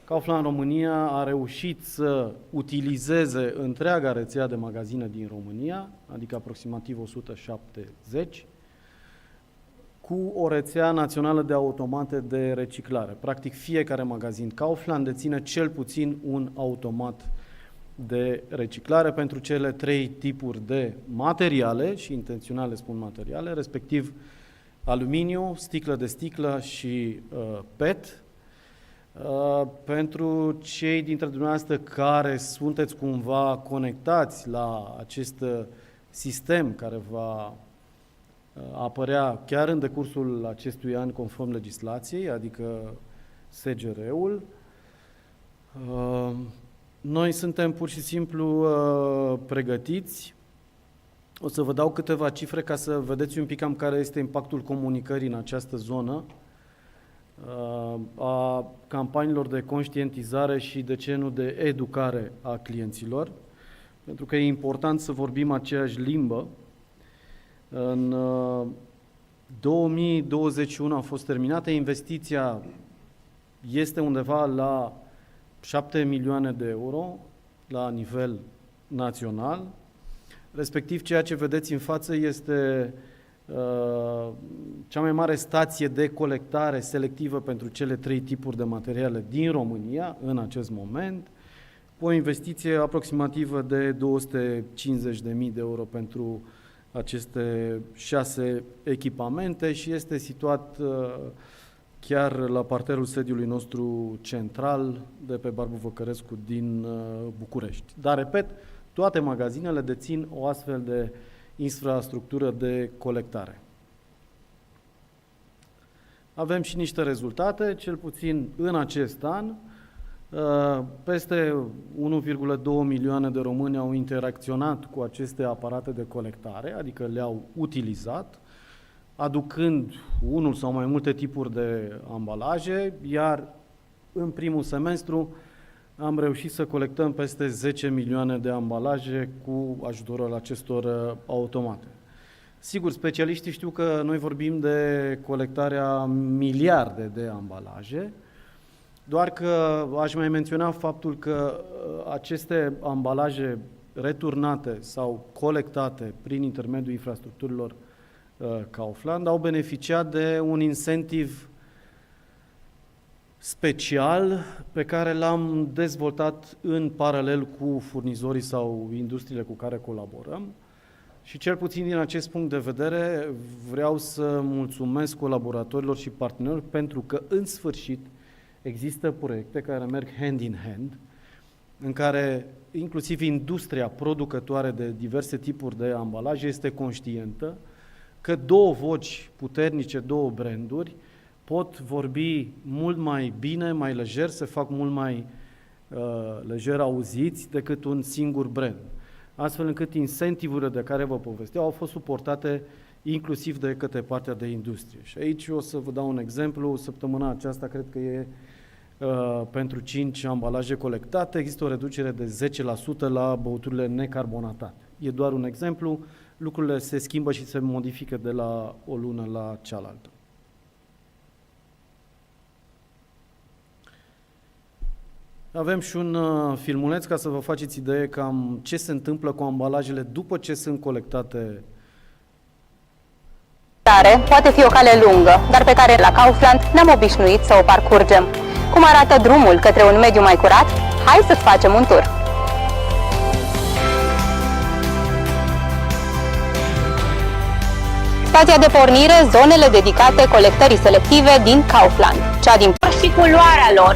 Kaufland România a reușit să utilizeze întreaga rețea de magazine din România, adică aproximativ 170, cu o rețea națională de automate de reciclare. Practic, fiecare magazin Kaufland deține cel puțin un automat de reciclare pentru cele 3 tipuri de materiale, și intenționale spun materiale, respectiv aluminiu, sticlă de sticlă și PET. Pentru cei dintre dumneavoastră care sunteți cumva conectați la acest sistem care va apărea chiar în decursul acestui an conform legislației, adică SGR-ul, noi suntem pur și simplu pregătiți. O să vă dau câteva cifre ca să vedeți un pic cam care este impactul comunicării în această zonă, a campaniilor de conștientizare și, de ce nu, de educare a clienților, pentru că e important să vorbim aceeași limbă. În 2021 a fost terminată, investiția este undeva la 7 milioane de euro la nivel național, respectiv ceea ce vedeți în față este cea mai mare stație de colectare selectivă pentru cele 3 tipuri de materiale din România în acest moment, cu o investiție aproximativă de 250.000 de euro pentru aceste 6 echipamente și este situat chiar la parterul sediului nostru central de pe Barbu Văcărescu din București. Dar, repet, toate magazinele dețin o astfel de infrastructură de colectare. Avem și niște rezultate, cel puțin în acest an. Peste 1,2 milioane de români au interacționat cu aceste aparate de colectare, adică le-au utilizat, aducând unul sau mai multe tipuri de ambalaje, iar în primul semestru am reușit să colectăm peste 10 milioane de ambalaje cu ajutorul acestor automate. Sigur, specialiștii știu că noi vorbim de colectarea miliarde de ambalaje, doar că aș mai menționa faptul că aceste ambalaje returnate sau colectate prin intermediul infrastructurilor Kaufland au beneficiat de un incentiv special pe care l-am dezvoltat în paralel cu furnizorii sau industriile cu care colaborăm. Și cel puțin din acest punct de vedere vreau să mulțumesc colaboratorilor și partenerilor pentru că în sfârșit există proiecte care merg hand in hand, în care inclusiv industria producătoare de diverse tipuri de ambalaje este conștientă că 2 voci puternice, 2 branduri pot vorbi mult mai bine, mai lejer, se fac mult mai lejer auziți decât un singur brand. Astfel încât incentivurile de care vă povesteau au fost suportate inclusiv de către partea de industrie. Și aici o să vă dau un exemplu. Săptămâna aceasta cred că e pentru 5 ambalaje colectate, există o reducere de 10% la băuturile necarbonatate. E doar un exemplu, lucrurile se schimbă și se modifică de la o lună la cealaltă. Avem și un filmuleț ca să vă faceți idee cam ce se întâmplă cu ambalajele după ce sunt colectate.
Poate fi o cale lungă, dar pe care la Kaufland ne-am obișnuit să o parcurgem. Cum arată drumul către un mediu mai curat? Hai să-ți facem un tur! Stația de pornire, zonele dedicate colectării selective din Kaufland. Cea din și culoarea lor.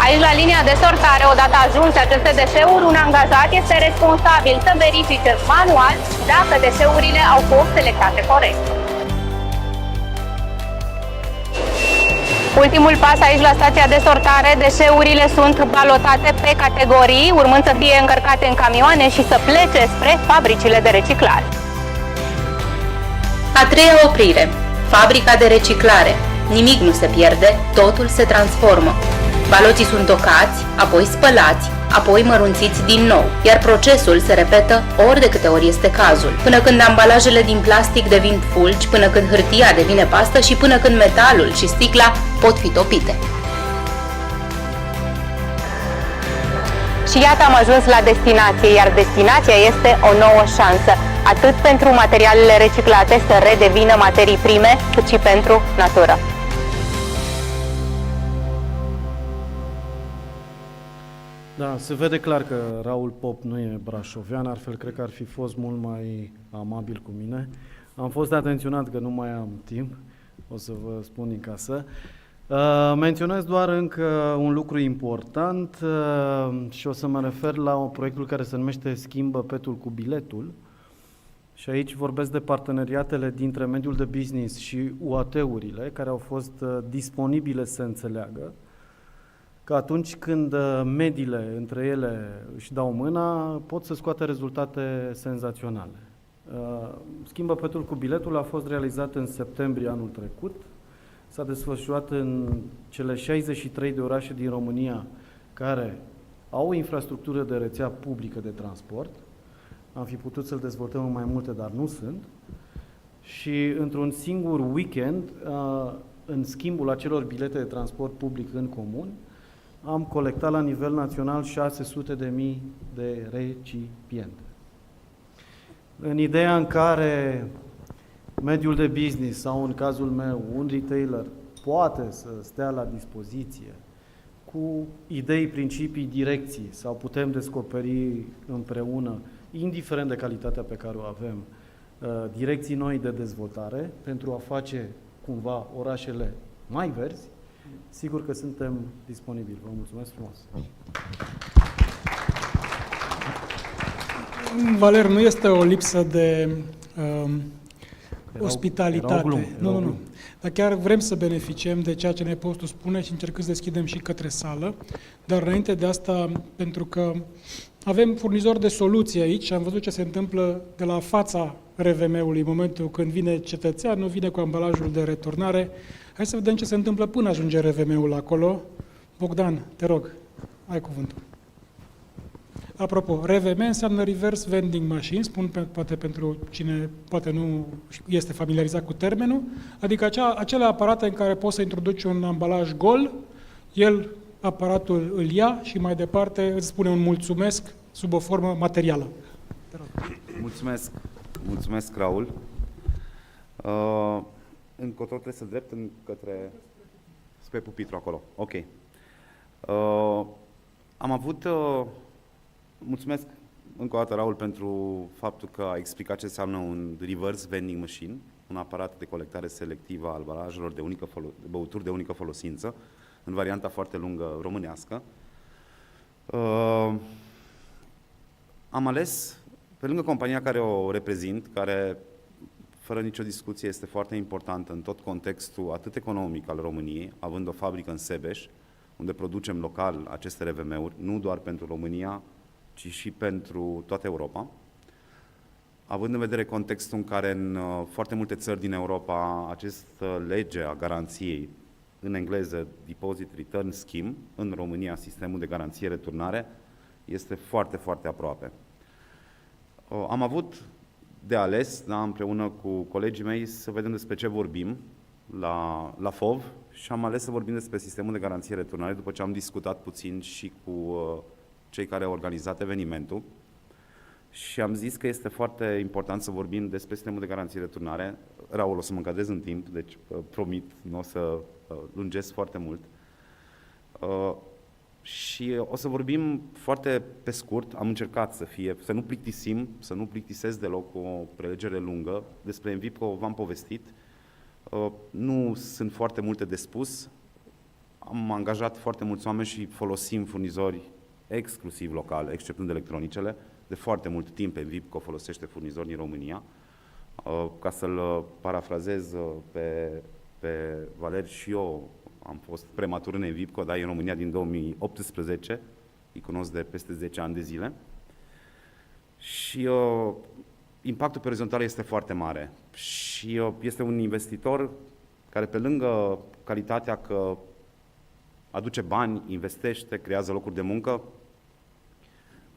Aici, la linia de sortare, odată ajunse aceste deșeuri, un angajat este responsabil să verifice manual dacă deșeurile au fost selectate corect. Ultimul pas aici la stația de sortare, deșeurile sunt balotate pe categorii, urmând să fie încărcate în camioane și să plece spre fabricile de reciclare. A treia oprire, fabrica de reciclare. Nimic nu se pierde, totul se transformă. Baloții sunt tocați, apoi spălați, apoi mărunțiți din nou, iar procesul se repetă ori de câte ori este cazul, până când ambalajele din plastic devin fulgi, până când hârtia devine pastă și până când metalul și sticla pot fi topite. Și iată am ajuns la destinație, iar destinația este o nouă șansă, atât pentru materialele reciclate să redevină materii prime, cât și pentru natură.
Da, se vede clar că Raul Pop nu e brașovean, altfel cred că ar fi fost mult mai amabil cu mine. Am fost atenționat că nu mai am timp, o să vă spun din casă. Menționez doar încă un lucru important și o să mă refer la un proiectul care se numește Schimbă petul cu biletul. Și aici vorbesc de parteneriatele dintre mediul de business și UAT-urile care au fost disponibile să înțeleagă că atunci când mediile între ele își dau mâna, pot să scoată rezultate senzaționale. Schimbă petul cu biletul a fost realizat în septembrie anul trecut. S-a desfășurat în cele 63 de orașe din România care au o infrastructură de rețea publică de transport. Am fi putut să-l dezvoltăm în mai multe, dar nu sunt. Și într-un singur weekend, în schimbul acelor bilete de transport public în comun, am colectat la nivel național 600.000 de recipiente. În ideea în care mediul de business sau, în cazul meu, un retailer poate să stea la dispoziție cu idei, principii, direcții sau putem descoperi împreună, indiferent de calitatea pe care o avem, direcții noi de dezvoltare pentru a face cumva orașele mai verzi, sigur că suntem disponibili. Vă mulțumesc frumos!
Valer, nu este o lipsă de ospitalitate. Nu. Dar chiar vrem să beneficiem de ceea ce ne poți tu spune și încercăm să deschidem și către sală. Dar înainte de asta, pentru că avem furnizori de soluții aici și am văzut ce se întâmplă de la fața RVM-ului în momentul când vine cetățeanul, vine cu ambalajul de returnare. Hai să vedem ce se întâmplă până ajunge RVM-ul acolo. Bogdan, te rog, ai cuvântul. Apropo, RVM înseamnă Reverse Vending Machine, spun poate pentru cine poate nu este familiarizat cu termenul, adică acele aparate în care poți să introduci un ambalaj gol, aparatul îl ia și mai departe îți spune un mulțumesc sub o formă materială.
Mulțumesc, Raul. Încotro trebuie să drept spre pupitru acolo. Ok. Am avut... mulțumesc încă o dată, Raul, pentru faptul că a explicat ce înseamnă un reverse vending machine, un aparat de colectare selectivă a ambalajelor de băuturi de unică folosință, în varianta foarte lungă românească. Am ales, pe lângă compania care o reprezint, care fără nicio discuție este foarte importantă în tot contextul atât economic al României, având o fabrică în Sebeș, unde producem local aceste RVM-uri, nu doar pentru România, ci și pentru toată Europa. având în vedere contextul în care în foarte multe țări din Europa această lege a garanției, în engleză Deposit Return Scheme, în România sistemul de garanție-returnare, este foarte, foarte aproape. Am avut de ales, da, împreună cu colegii mei, să vedem despre ce vorbim la FOV și am ales să vorbim despre sistemul de garanție-returnare după ce am discutat puțin și cu cei care au organizat evenimentul. Și am zis că este foarte important să vorbim despre sistemul de garanție-returnare. Raul, o să mă încadrez în timp, deci promit, nu o să lungesc foarte mult. Și o să vorbim foarte pe scurt, am încercat să nu plictisim, să nu plictisesc deloc cu o prelegere lungă. Despre Envipco v-am povestit. Nu sunt foarte multe de spus. Am angajat foarte mulți oameni și folosim furnizori exclusiv locali, exceptând electronicele. De foarte mult timp Envipco folosește furnizori din România. Ca să-l parafrazez pe Valer, și eu am fost prematur în Envipco, dar e în România din 2018, îi cunosc de peste 10 ani de zile. Și impactul pe orizontal este foarte mare. Și este un investitor care, pe lângă calitatea că aduce bani, investește, creează locuri de muncă,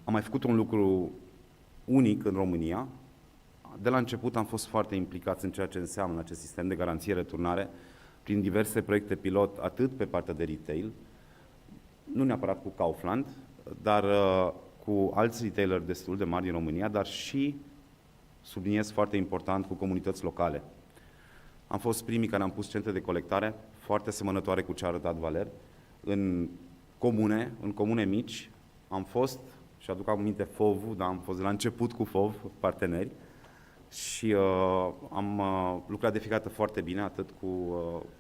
a mai făcut un lucru unic în România. De la început am fost foarte implicați în ceea ce înseamnă acest sistem de garanție-returnare, prin diverse proiecte pilot, atât pe partea de retail, nu neapărat cu Kaufland, dar cu alți retaileri destul de mari din România, dar și, subliniez foarte important, cu comunități locale. Am fost primii care am pus centre de colectare, foarte asemănătoare cu ce a arătat Valer, în comune mici. Am fost, și aduc aminte FOV-ul, dar am fost la început cu FOV, parteneri, și am lucrat de fiecare dată foarte bine, atât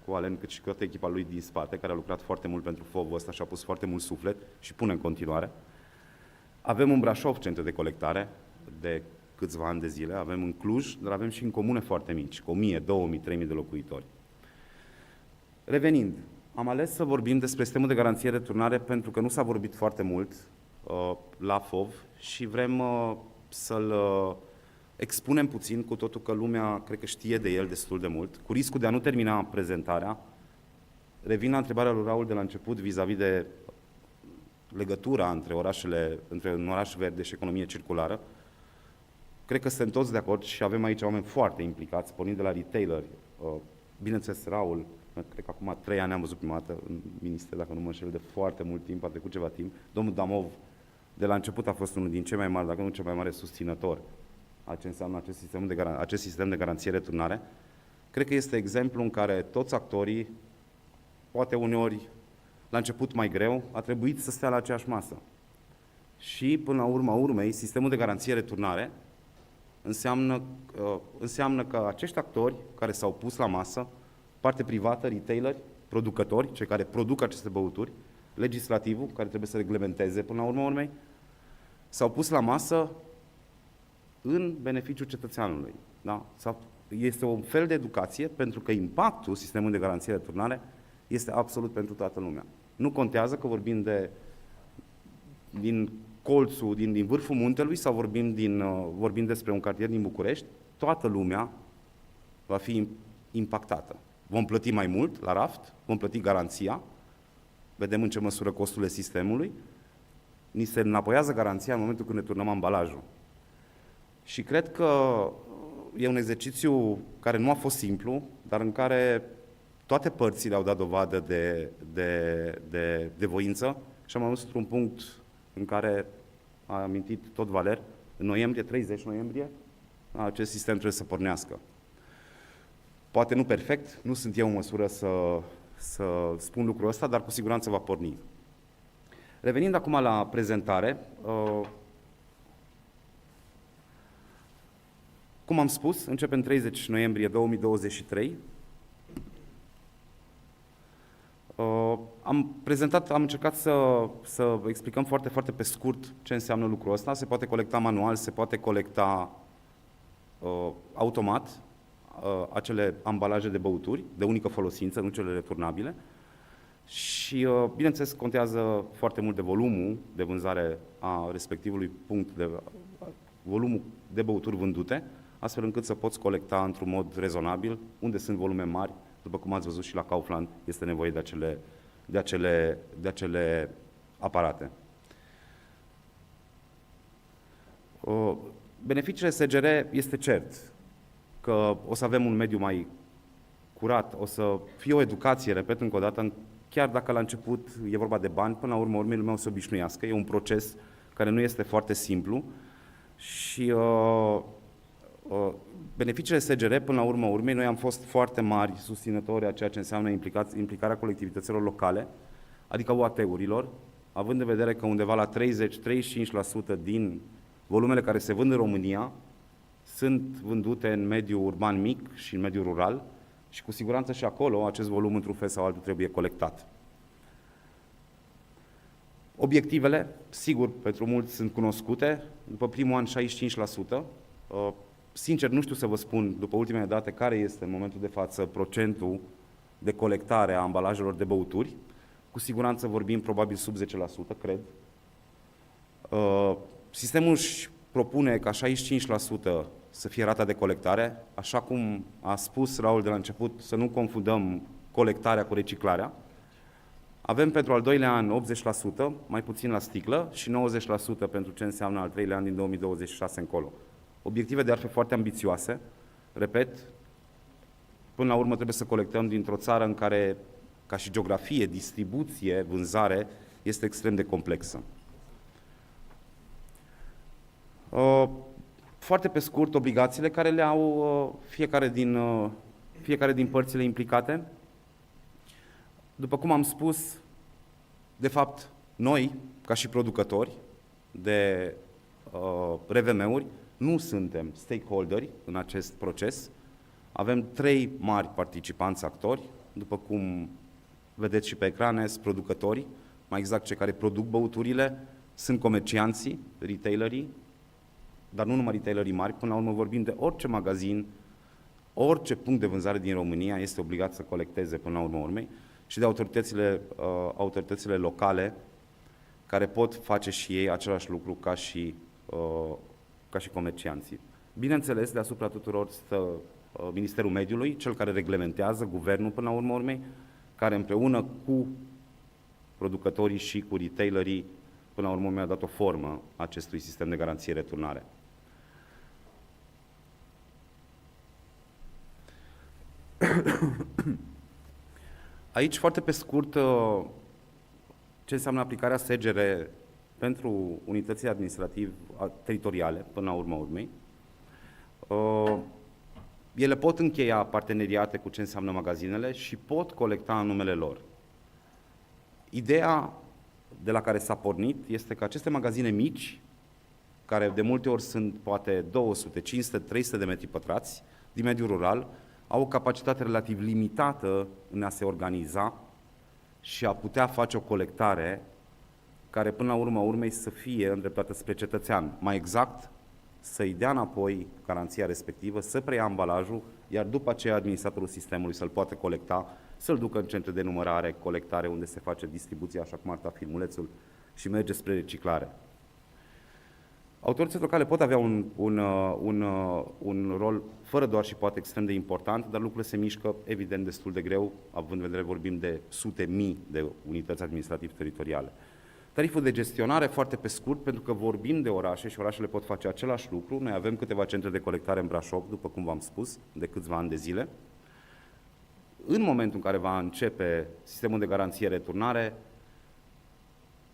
cu Alen, cât și cu toată echipa lui din spate, care a lucrat foarte mult pentru FOV-ul ăsta și a pus foarte mult suflet și pune în continuare. Avem în Brașov centre de colectare de câțiva ani de zile, avem în Cluj, dar avem și în comune foarte mici, cu 1000, 2000, 3000 de locuitori. Revenind, am ales să vorbim despre sistemul de garanție-returnare pentru că nu s-a vorbit foarte mult la FOV și vrem să-l expunem puțin, cu totul că lumea cred că știe de el destul de mult, cu riscul de a nu termina prezentarea. Revin la întrebarea lui Raul de la început vis-a-vis de legătura între un oraș verde și economie circulară. Cred că suntem toți de acord și avem aici oameni foarte implicați, pornind de la retaileri. Bineînțeles, Raul, cred că acum 3 ani am văzut prima dată în minister, dacă nu mă înșel, de foarte mult timp, a trecut ceva timp. Domnul Damov, de la început, a fost unul din cei mai mari, dacă nu cel mai mare susținător a ce înseamnă acest sistem de garanție-returnare. Cred că este exemplu în care toți actorii, poate uneori, la început mai greu, a trebuit să stea la aceeași masă. Și, până la urma urmei, sistemul de garanție-returnare înseamnă că acești actori care s-au pus la masă, parte privată, retaileri, producători, cei care produc aceste băuturi, legislativul, care trebuie să reglementeze până la urma urmei, s-au pus la masă în beneficiul cetățeanului. Da? Este un fel de educație, pentru că impactul sistemului de garanție-returnare este absolut pentru toată lumea. Nu contează că vorbim din colțul, din vârful muntelui sau vorbim despre un cartier din București, toată lumea va fi impactată. Vom plăti mai mult la raft, vom plăti garanția, vedem în ce măsură costurile sistemului, ni se înapoiază garanția în momentul când ne turnăm ambalajul. Și cred că e un exercițiu care nu a fost simplu, dar în care toate părțile au dat dovadă de voință și am ajuns într-un punct în care a amintit tot Valer, în noiembrie, 30 noiembrie, acest sistem trebuie să pornească. Poate nu perfect, nu sunt eu în măsură să spun lucrul ăsta, dar cu siguranță va porni. Revenind acum la prezentare, cum am spus, începem 30 noiembrie 2023. Am încercat să explicăm foarte, foarte pe scurt ce înseamnă lucrul ăsta. Se poate colecta manual, se poate colecta automat acele ambalaje de băuturi de unică folosință, nu cele returnabile. Și, bineînțeles, contează foarte mult de volumul de vânzare a respectivului punct de volumul de băuturi vândute, astfel încât să poți colecta într-un mod rezonabil, unde sunt volume mari, după cum ați văzut și la Kaufland, este nevoie de acele aparate. Beneficiile SGR este cert că o să avem un mediu mai curat, o să fie o educație, repet încă o dată, chiar dacă la început e vorba de bani, până la urmă urmei lumea o să obișnuiască, e un proces care nu este foarte simplu și beneficiile SGR, până la urmă urmei, noi am fost foarte mari susținători a ceea ce înseamnă implicarea colectivităților locale, adică UAT-urilor, având în vedere că undeva la 30-35% din volumele care se vând în România sunt vândute în mediul urban mic și în mediul rural și cu siguranță și acolo acest volum într-un fel sau altul trebuie colectat. Obiectivele, sigur, pentru mulți sunt cunoscute, după primul an 65%. Sincer, nu știu să vă spun, după ultimele date, care este în momentul de față procentul de colectare a ambalajelor de băuturi. Cu siguranță vorbim probabil sub 10%, cred. Sistemul își propune ca 65% să fie rata de colectare, așa cum a spus Raul de la început, să nu confundăm colectarea cu reciclarea. Avem pentru al doilea an 80%, mai puțin la sticlă, și 90% pentru ce înseamnă al treilea an din 2026 încolo. Obiective de altfel foarte ambițioase. Repet, până la urmă trebuie să colectăm dintr-o țară în care, ca și geografie, distribuție, vânzare, este extrem de complexă. Foarte pe scurt, obligațiile care le au fiecare din părțile implicate. După cum am spus, de fapt, noi, ca și producători de RVM-uri, nu suntem stakeholderi în acest proces. Avem 3 mari participanți actori, după cum vedeți și pe ecrane, sunt producătorii, mai exact cei care produc băuturile, sunt comercianții, retailerii, dar nu numai retailerii mari, până la urmă vorbim de orice magazin, orice punct de vânzare din România este obligat să colecteze până la urmă urmei și de autoritățile locale care pot face și ei același lucru ca și comercianții. Bineînțeles, deasupra tuturor stă Ministerul Mediului, cel care reglementează, guvernul până la urmă urmei, care împreună cu producătorii și cu retailerii până la urmă mi-a dat o formă acestui sistem de garanție-returnare. Aici, foarte pe scurt, ce înseamnă aplicarea SGR pentru unitățile administrativ-teritoriale, până la urmă urmei. Ele pot încheia parteneriate cu ce înseamnă magazinele și pot colecta în numele lor. Ideea de la care s-a pornit este că aceste magazine mici, care de multe ori sunt poate 200, 500, 300 de metri pătrați din mediul rural, au o capacitate relativ limitată în a se organiza și a putea face o colectare care până la urma urmei să fie îndreptată spre cetățean. Mai exact, să-i dea înapoi garanția respectivă, să preia ambalajul, iar după aceea administratorul sistemului să-l poată colecta, să-l ducă în centre de numărare, colectare, unde se face distribuția, așa cum arăta filmulețul, și merge spre reciclare. Autoritățile locale pot avea un rol, fără doar și poate extrem de important, dar lucrurile se mișcă evident destul de greu, având în vedere vorbim de sute mii de unități administrativ-teritoriale. Tariful de gestionare, foarte pe scurt, pentru că vorbim de orașe și orașele pot face același lucru. Noi avem câteva centre de colectare în Brașov, după cum v-am spus, de câțiva ani de zile. În momentul în care va începe sistemul de garanție-returnare,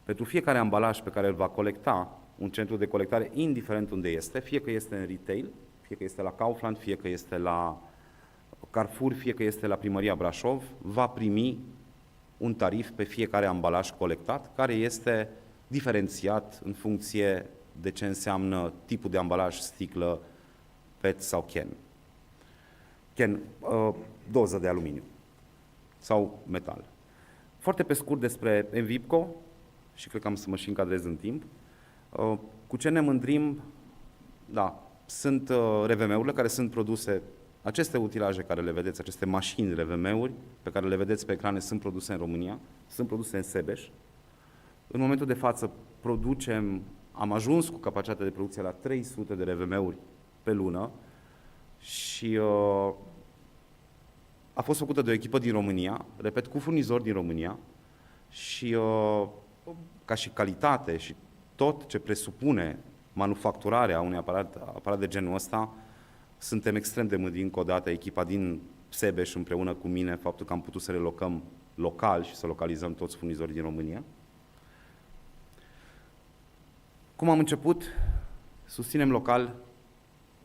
pentru fiecare ambalaj pe care îl va colecta un centru de colectare, indiferent unde este, fie că este în retail, fie că este la Kaufland, fie că este la Carrefour, fie că este la Primăria Brașov, va primi un tarif pe fiecare ambalaj colectat, care este diferențiat în funcție de ce înseamnă tipul de ambalaj, sticlă, PET sau can. Can, doză de aluminiu sau metal. Foarte pe scurt despre Envipco, și cred că am să mă și încadrez în timp. Cu ce ne mândrim? Da, sunt RVM-urile care sunt produse, aceste utilaje care le vedeți, aceste mașini RVM-uri pe care le vedeți pe ecrane sunt produse în România, sunt produse în Sebeș. În momentul de față producem am ajuns cu capacitatea de producție la 300 de RVM-uri pe lună și a fost făcută de o echipă din România, repet, cu furnizori din România și ca și calitate și tot ce presupune manufacturarea unui aparat de genul ăsta, suntem extrem de mândri încă o dată, echipa din Sebeș împreună cu mine, faptul că am putut să relocăm local și să localizăm toți furnizorii din România. Cum am început, susținem local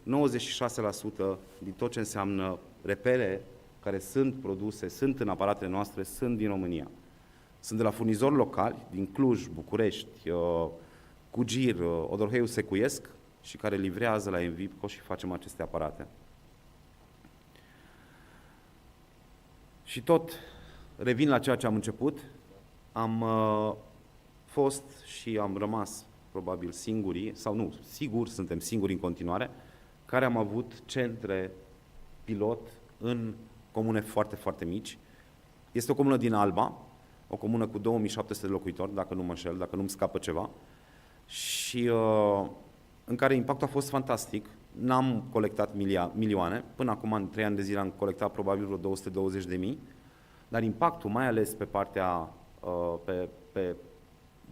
96% din tot ce înseamnă repere care sunt produse, sunt în aparatele noastre, sunt din România. Sunt de la furnizori locali, din Cluj, București, Cugir, Odorheiu Secuiesc și care livrează la Envipco și facem aceste aparate. Și tot revin la ceea ce am început, am fost și am rămas probabil singurii, sau nu, sigur, suntem singuri în continuare, care am avut centre pilot în comune foarte, foarte mici. Este o comună din Alba, o comună cu 2700 de locuitori, dacă nu mă înșel, dacă nu-mi scapă ceva, și în care impactul a fost fantastic. N-am colectat milioane, până acum în 3 ani de zile am colectat probabil vreo 220.000, dar impactul, mai ales pe partea,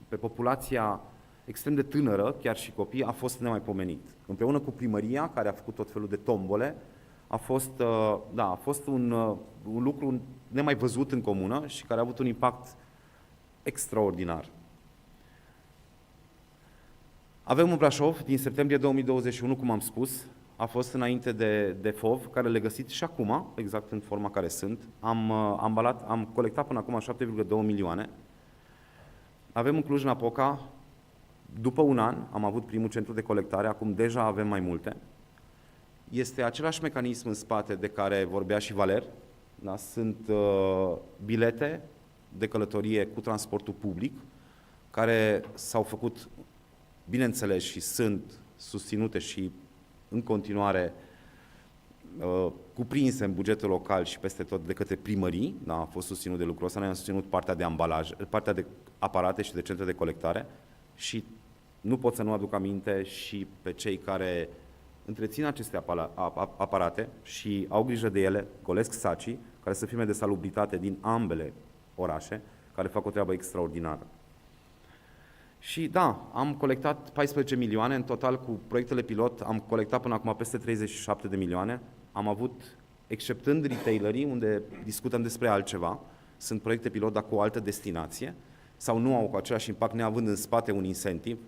pe populația extrem de tânără, chiar și copii, a fost nemaipomenit. Împreună cu primăria, care a făcut tot felul de tombole, a fost un lucru nemai văzut în comună și care a avut un impact extraordinar. Avem un Brașov din septembrie 2021, cum am spus, a fost înainte de FOV, care le găsiți și acum, exact în forma care sunt. Am colectat până acum 7,2 milioane. Avem în Cluj-Napoca, după un an, am avut primul centru de colectare, acum deja avem mai multe. Este același mecanism în spate de care vorbea și Valer. Da? Sunt bilete de călătorie cu transportul public, care s-au făcut, bineînțeles, și sunt susținute și în continuare cuprinse în bugetul local și peste tot de către primării. Da? A fost susținut de lucrul ăsta. Noi am susținut partea de ambalaje, partea de aparate și de centre de colectare și nu pot să nu aduc aminte și pe cei care întrețin aceste aparate și au grijă de ele, golesc sacii, care sunt firme de salubritate din ambele orașe, care fac o treabă extraordinară. Și da, am colectat 14 milioane, în total cu proiectele pilot am colectat până acum peste 37 de milioane. Am avut, exceptând retailerii, unde discutăm despre altceva, sunt proiecte pilot, dar cu o altă destinație, sau nu au cu același impact, neavând în spate un incentiv,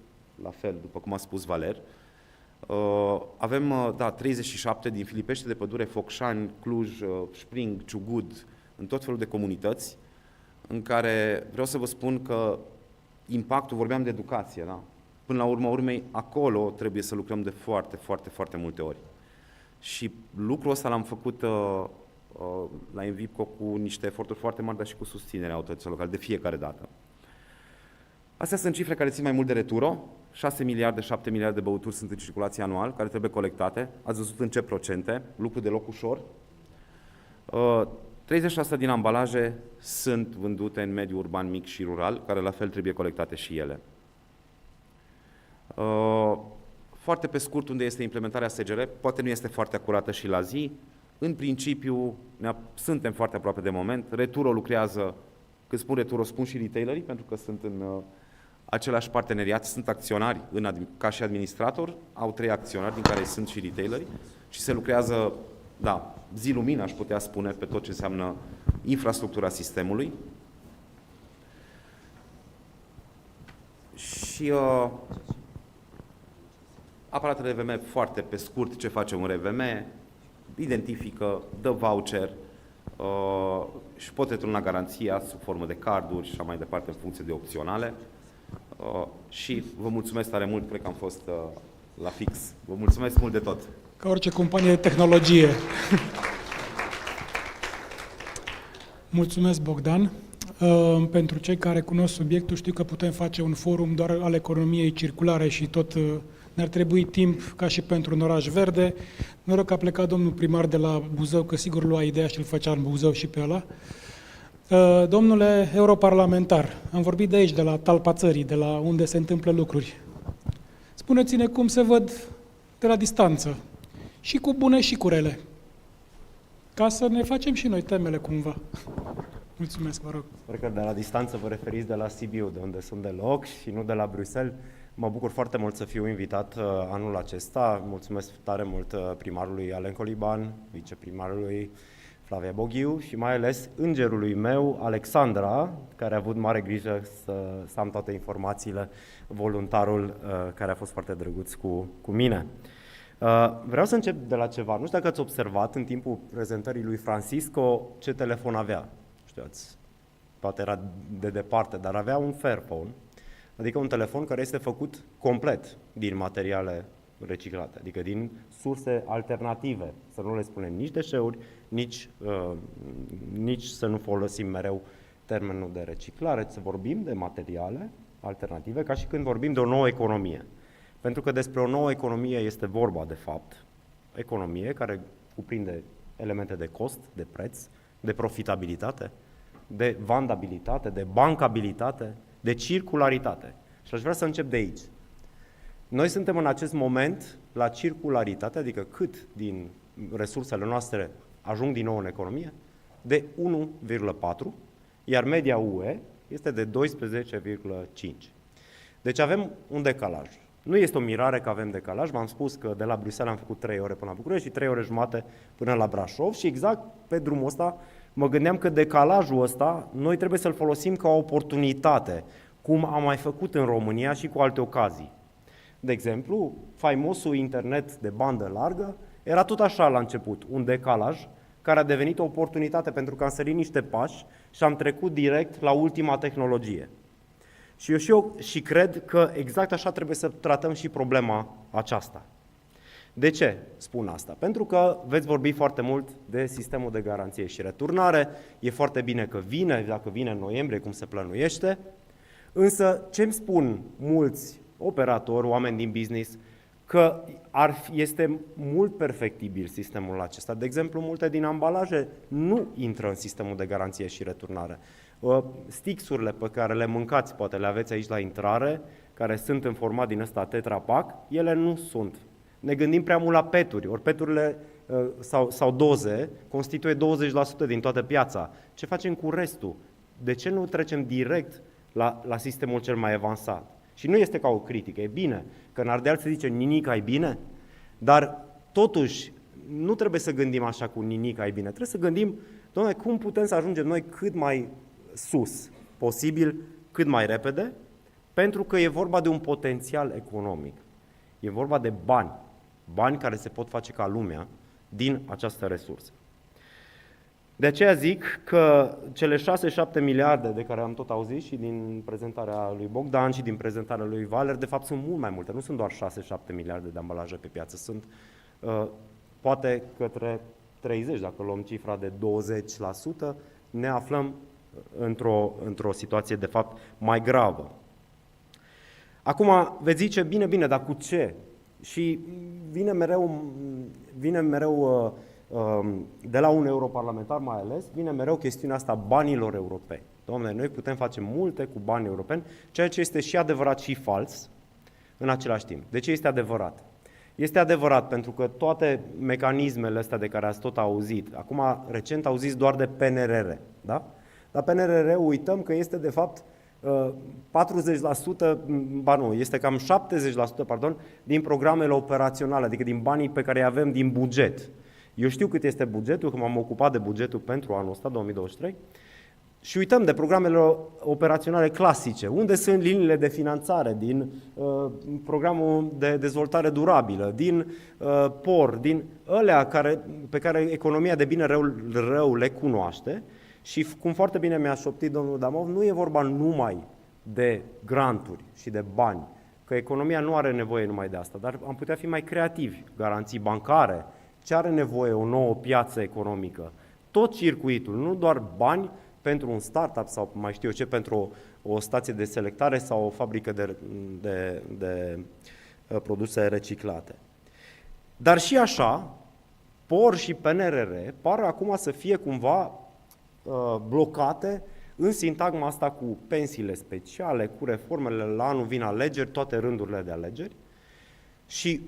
la fel, după cum a spus Valer. Avem, 37 din Filipește de Pădure, Focșani, Cluj, Spring, Ciugud, în tot felul de comunități, în care vreau să vă spun că impactul, vorbeam de educație, da? Până la urma urmei, acolo trebuie să lucrăm de foarte, foarte, foarte multe ori. Și lucrul ăsta l-am făcut la Envipco cu niște eforturi foarte mari, dar și cu susținerea autorităților locale, de fiecare dată. Astea sunt cifre care țin mai mult de Returo. 6 miliarde, 7 miliarde de băuturi sunt în circulație anual, care trebuie colectate. Ați văzut în ce procente, lucru deloc ușor. 36% din ambalaje sunt vândute în mediul urban mic și rural, care la fel trebuie colectate și ele. Foarte pe scurt, unde este implementarea SGR, poate nu este foarte acurată și la zi. În principiu, suntem foarte aproape de moment. Returo lucrează, când spun Returo, spun și retailerii, pentru că sunt în același parteneriat, sunt acționari ca și administrator, au 3 acționari, din care sunt și retailerii, și se lucrează, da, zi lumină, aș putea spune, pe tot ce înseamnă infrastructura sistemului. Și aparatele RVM, foarte pe scurt, ce face un RVM, identifică, dă voucher și pot returna garanția sub formă de carduri și așa mai departe, în funcție de opționale. Și vă mulțumesc tare mult, cred că am fost la fix. Vă mulțumesc mult de tot.
Ca orice companie de tehnologie. Mulțumesc, Bogdan. Pentru cei care cunosc subiectul, știu că putem face un forum doar al economiei circulare și tot ne-ar trebui timp ca și pentru un oraș verde. Noroc că a plecat domnul primar de la Buzău, că sigur lua ideea și îl făcea în Buzău și pe ăla. Domnule europarlamentar, am vorbit de aici, de la talpa țării, de la unde se întâmplă lucruri. spuneți-ne cum se văd de la distanță, și cu bune și cu rele, ca să ne facem și noi temele cumva. Mulțumesc, vă rog.
Sper că de la distanță vă referiți de la Sibiu, de unde sunt deloc și nu de la Bruxelles. Mă bucur foarte mult să fiu invitat anul acesta. Mulțumesc tare mult primarului Alen Coliban, viceprimarului Flavia Boghiu și mai ales îngerului meu, Alexandra, care a avut mare grijă să am toate informațiile, voluntarul care a fost foarte drăguț cu mine. Vreau să încep de la ceva. Nu știu dacă ați observat în timpul prezentării lui Francisco ce telefon avea. Nu știu, poate era de departe, dar avea un Fairphone, adică un telefon care este făcut complet din materiale reciclate, adică din surse alternative, să nu le spunem nici deșeuri, nici să nu folosim mereu termenul de reciclare, să vorbim de materiale alternative, ca și când vorbim de o nouă economie. Pentru că despre o nouă economie este vorba, de fapt, economie care cuprinde elemente de cost, de preț, de profitabilitate, de vandabilitate, de bancabilitate, de circularitate. Și aș vrea să încep de aici. Noi suntem în acest moment la circularitate, adică cât din resursele noastre ajung din nou în economie, de 1,4, iar media UE este de 12,5. Deci avem un decalaj. Nu este o mirare că avem decalaj, v-am spus că de la Bruxelles am făcut 3 ore până la București și 3 ore jumate până la Brașov și exact pe drumul ăsta mă gândeam că decalajul ăsta noi trebuie să-l folosim ca o oportunitate, cum am mai făcut în România și cu alte ocazii. De exemplu, faimosul internet de bandă largă era tot așa la început, un decalaj care a devenit o oportunitate pentru că am sărit niște pași și am trecut direct la ultima tehnologie. Și eu cred că exact așa trebuie să tratăm și problema aceasta. De ce spun asta? Pentru că veți vorbi foarte mult de sistemul de garanție și returnare, e foarte bine că vine, dacă vine în noiembrie, cum se plănuiește, însă ce îmi spun mulți operatori, oameni din business, că este mult perfectibil sistemul acesta. De exemplu, multe din ambalaje nu intră în sistemul de garanție și returnare. Stixurile pe care le mâncați, poate le aveți aici la intrare, care sunt în format din ăsta Tetra Pak, ele nu sunt. Ne gândim prea mult la peturi, ori peturile sau doze constituie 20% din toată piața. Ce facem cu restul? De ce nu trecem direct la sistemul cel mai avansat? Și nu este ca o critică, e bine, că în Ardeal se zice nimic ai bine, dar totuși nu trebuie să gândim așa cu nimic ai bine, trebuie să gândim, doamne, cum putem să ajungem noi cât mai sus posibil, cât mai repede, pentru că e vorba de un potențial economic, e vorba de bani care se pot face ca lumea din această resursă. De aceea zic că cele 6-7 miliarde de care am tot auzit și din prezentarea lui Bogdan și din prezentarea lui Valer, de fapt sunt mult mai multe, nu sunt doar 6-7 miliarde de ambalaje pe piață, sunt poate către 30, dacă luăm cifra de 20%, ne aflăm într-o situație de fapt mai gravă. Acum veți zice, bine, dar cu ce? Și vine mereu de la un europarlamentar mai ales, vine mereu chestiunea asta banilor europeni. Doamne, noi putem face multe cu bani europeni, ceea ce este și adevărat și fals în același timp. De ce este adevărat? Este adevărat pentru că toate mecanismele astea de care ați tot auzit, acum recent auziți doar de PNRR, da? Dar PNRR uităm că este de fapt 40%, este cam 70%, din programele operaționale, adică din banii pe care îi avem din buget. Eu știu cât este bugetul, că m-am ocupat de bugetul pentru anul ăsta, 2023, și uităm de programele operaționale clasice. Unde sunt liniile de finanțare din programul de dezvoltare durabilă, din POR, din alea pe care economia de bine rău le cunoaște. Și cum foarte bine mi-a șoptit domnul Damov, nu e vorba numai de granturi și de bani, că economia nu are nevoie numai de asta, dar am putea fi mai creativi, garanții bancare, ce are nevoie o nouă piață economică, tot circuitul, nu doar bani pentru un startup sau mai știu eu ce, pentru o stație de selectare sau o fabrică de produse reciclate. Dar și așa, POR și PNRR par acum să fie cumva blocate în sintagma asta cu pensiile speciale, cu reformele, la anul vin alegeri, toate rândurile de alegeri, Și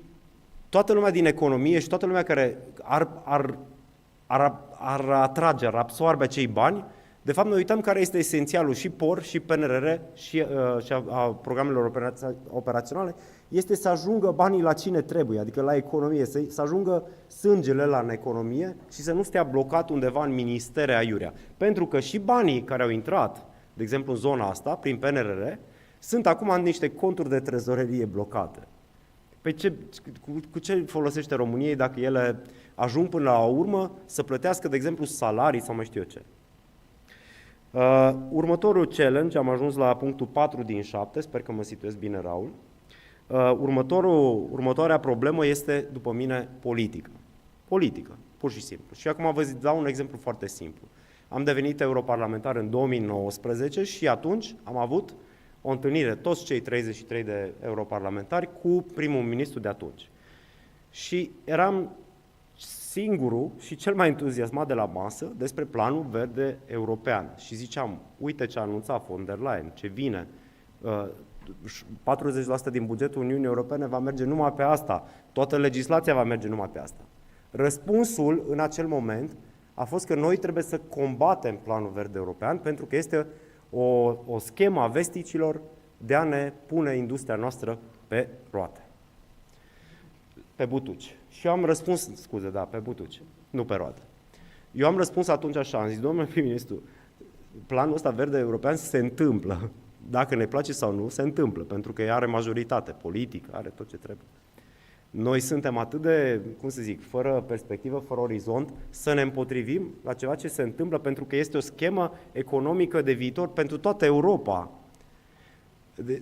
toată lumea din economie și toată lumea care ar atrage, ar absorbe acei bani, de fapt noi uităm care este esențialul și POR, și PNRR, și a programelor operaționale, este să ajungă banii la cine trebuie, adică la economie, să ajungă sângele la în economie și să nu stea blocat undeva în ministere aiurea. Pentru că și banii care au intrat, de exemplu în zona asta, prin PNRR, sunt acum în niște conturi de trezorerie blocate. Păi cu ce folosește României dacă ele ajung până la urmă să plătească, de exemplu, salarii sau mai știu eu ce? Următorul challenge, am ajuns la punctul 4 din 7, sper că mă situez bine, Raul. Următoarea problemă este, după mine, politică. Politică, pur și simplu. Și acum vă dau un exemplu foarte simplu. Am devenit europarlamentar în 2019 și atunci am avut o întâlnire, toți cei 33 de europarlamentari, cu primul ministru de atunci. Și eram singurul și cel mai entuziasmat de la masă despre planul verde european. Și ziceam, uite ce a anunțat von der Leyen, ce vine, 40% din bugetul Uniunii Europene va merge numai pe asta, toată legislația va merge numai pe asta. Răspunsul în acel moment a fost că noi trebuie să combatem planul verde european pentru că este o schemă a vesticilor de a ne pune industria noastră pe roate. Pe butuci. Și eu am răspuns, pe butuci, nu pe roate. Eu am răspuns atunci așa, am zis, domnule prim-ministru, planul ăsta verde european se întâmplă. Dacă ne place sau nu, se întâmplă, pentru că are majoritate politică, are tot ce trebuie. Noi suntem atât de, fără perspectivă, fără orizont, să ne împotrivim la ceva ce se întâmplă, pentru că este o schemă economică de viitor pentru toată Europa.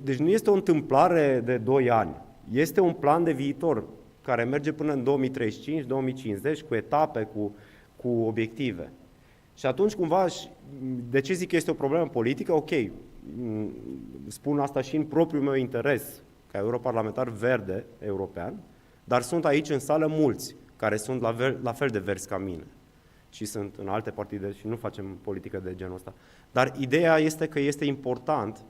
Deci nu este o întâmplare de 2 ani, este un plan de viitor care merge până în 2035-2050, cu etape, cu obiective. Și atunci, cumva, de ce zic că este o problemă politică? Ok, spun asta și în propriul meu interes, ca europarlamentar verde european, dar sunt aici în sală mulți care sunt la fel de verzi ca mine și sunt în alte partide și nu facem politică de genul ăsta. Dar ideea este că este important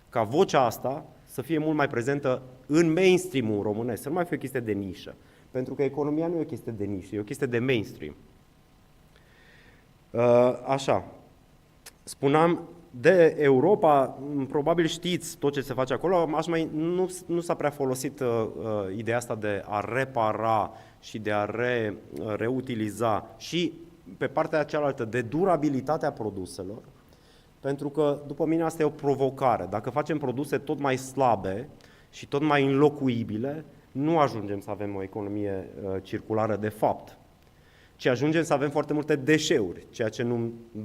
ca vocea asta să fie mult mai prezentă în mainstream-ul românesc, să nu mai fie o chestie de nișă. Pentru că economia nu e o chestie de nișă, e o chestie de mainstream. Așa, spuneam, de Europa, probabil știți tot ce se face acolo, nu s-a prea folosit ideea asta de a repara și de a reutiliza și pe partea cealaltă de durabilitatea produselor, pentru că, după mine, asta e o provocare. Dacă facem produse tot mai slabe și tot mai înlocuibile, nu ajungem să avem o economie circulară de fapt, ci ajungem să avem foarte multe deșeuri, ceea ce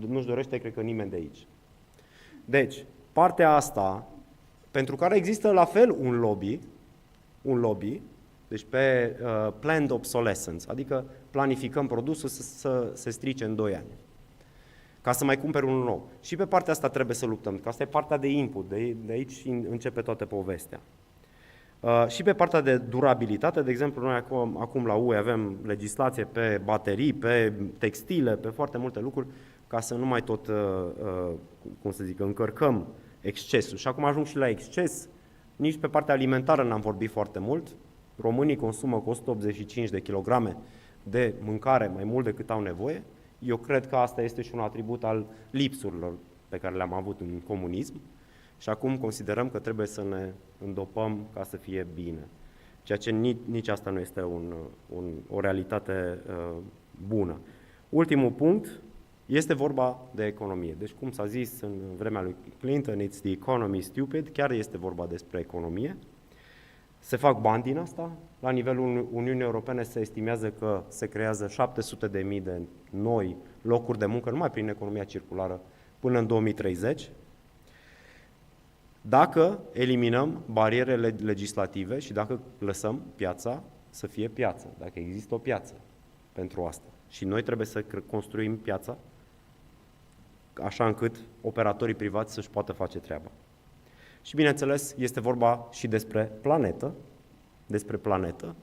nu-și dorește, cred că, nimeni de aici. Deci, partea asta, pentru care există la fel un lobby, deci pe planned obsolescence, adică planificăm produsul să se strice în 2 ani, ca să mai cumperi unul nou. Și pe partea asta trebuie să luptăm, că asta e partea de input, de aici începe toată povestea. Și pe partea de durabilitate, de exemplu, noi acum la UE avem legislație pe baterii, pe textile, pe foarte multe lucruri, ca să nu mai tot, încărcăm excesul. Și acum ajung și la exces, nici pe partea alimentară n-am vorbit foarte mult. Românii consumă cu 185 de kilograme de mâncare mai mult decât au nevoie. Eu cred că asta este și un atribut al lipsurilor pe care le-am avut în comunism și acum considerăm că trebuie să ne îndopăm ca să fie bine. Ceea ce nici asta nu este o realitate bună. Ultimul punct este vorba de economie. Deci, cum s-a zis în vremea lui Clinton, it's the economy stupid, chiar este vorba despre economie. Se fac bani din asta. La nivelul Uniunii Europene se estimează că se creează 700.000 de noi locuri de muncă numai prin economia circulară până în 2030. Dacă eliminăm barierele legislative și dacă lăsăm piața să fie piață, dacă există o piață pentru asta. Și noi trebuie să construim piața așa încât operatorii privați să-și poată face treaba. Și bineînțeles, este vorba și despre planetă,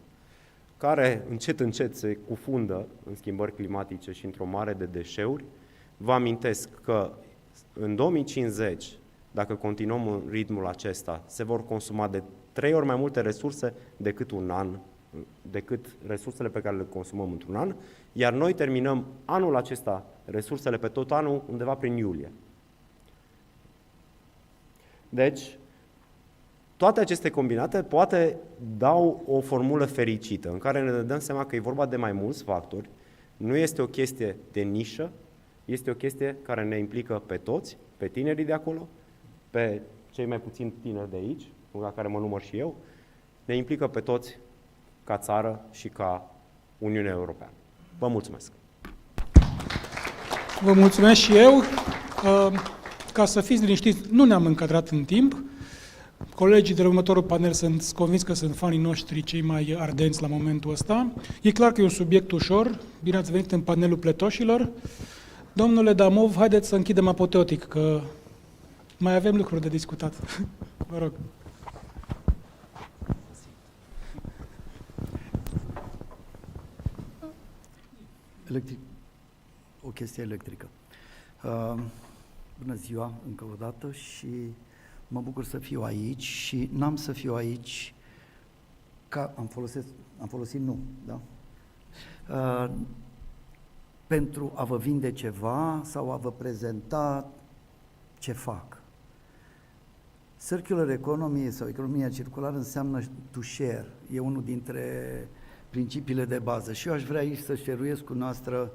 care încet se cufundă în schimbări climatice și într-o mare de deșeuri. Vă amintesc că în 2050, dacă continuăm în ritmul acesta, se vor consuma de 3 ori mai multe resurse decât un an, decât resursele pe care le consumăm într-un an, iar noi terminăm anul acesta resursele pe tot anul undeva prin iulie. Deci, toate aceste combinate poate dau o formulă fericită, în care ne dăm seama că e vorba de mai mulți factori, nu este o chestie de nișă, este o chestie care ne implică pe toți, pe tinerii de acolo, pe cei mai puțin tineri de aici, la care mă număr și eu, ne implică pe toți ca țară și ca Uniunea Europeană. Vă mulțumesc!
Vă mulțumesc și eu. Ca să fiți liniștiți, nu ne-am încadrat în timp. Colegii de la următorul panel sunt convins că sunt fanii noștri cei mai ardenți la momentul ăsta. E clar că e un subiect ușor. Bine ați venit în panelul pletoșilor. Domnule Damov, haideți să închidem apoteotic, că mai avem lucruri de discutat. Vă rog.
O chestie electrică. Bună ziua, încă o dată, și mă bucur să fiu aici și n-am să fiu aici ca am folosit nu, da? Pentru a vă vinde ceva sau a vă prezenta ce fac. Circular economy sau economia circulară înseamnă to share, e unul dintre principiile de bază și eu aș vrea aici să șeruiesc cu noastră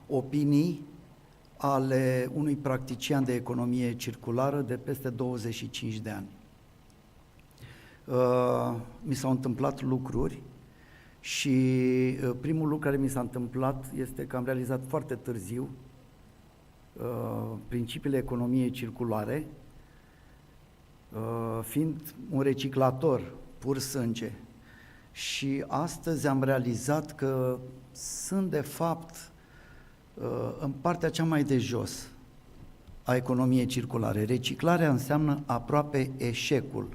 opinii ale unui practician de economie circulară de peste 25 de ani. Mi s-au întâmplat lucruri și primul lucru care mi s-a întâmplat este că am realizat foarte târziu principiile economiei circulare, fiind un reciclator pur sânge. Și astăzi am realizat că sunt de fapt în partea cea mai de jos a economiei circulare. Reciclarea înseamnă aproape eșecul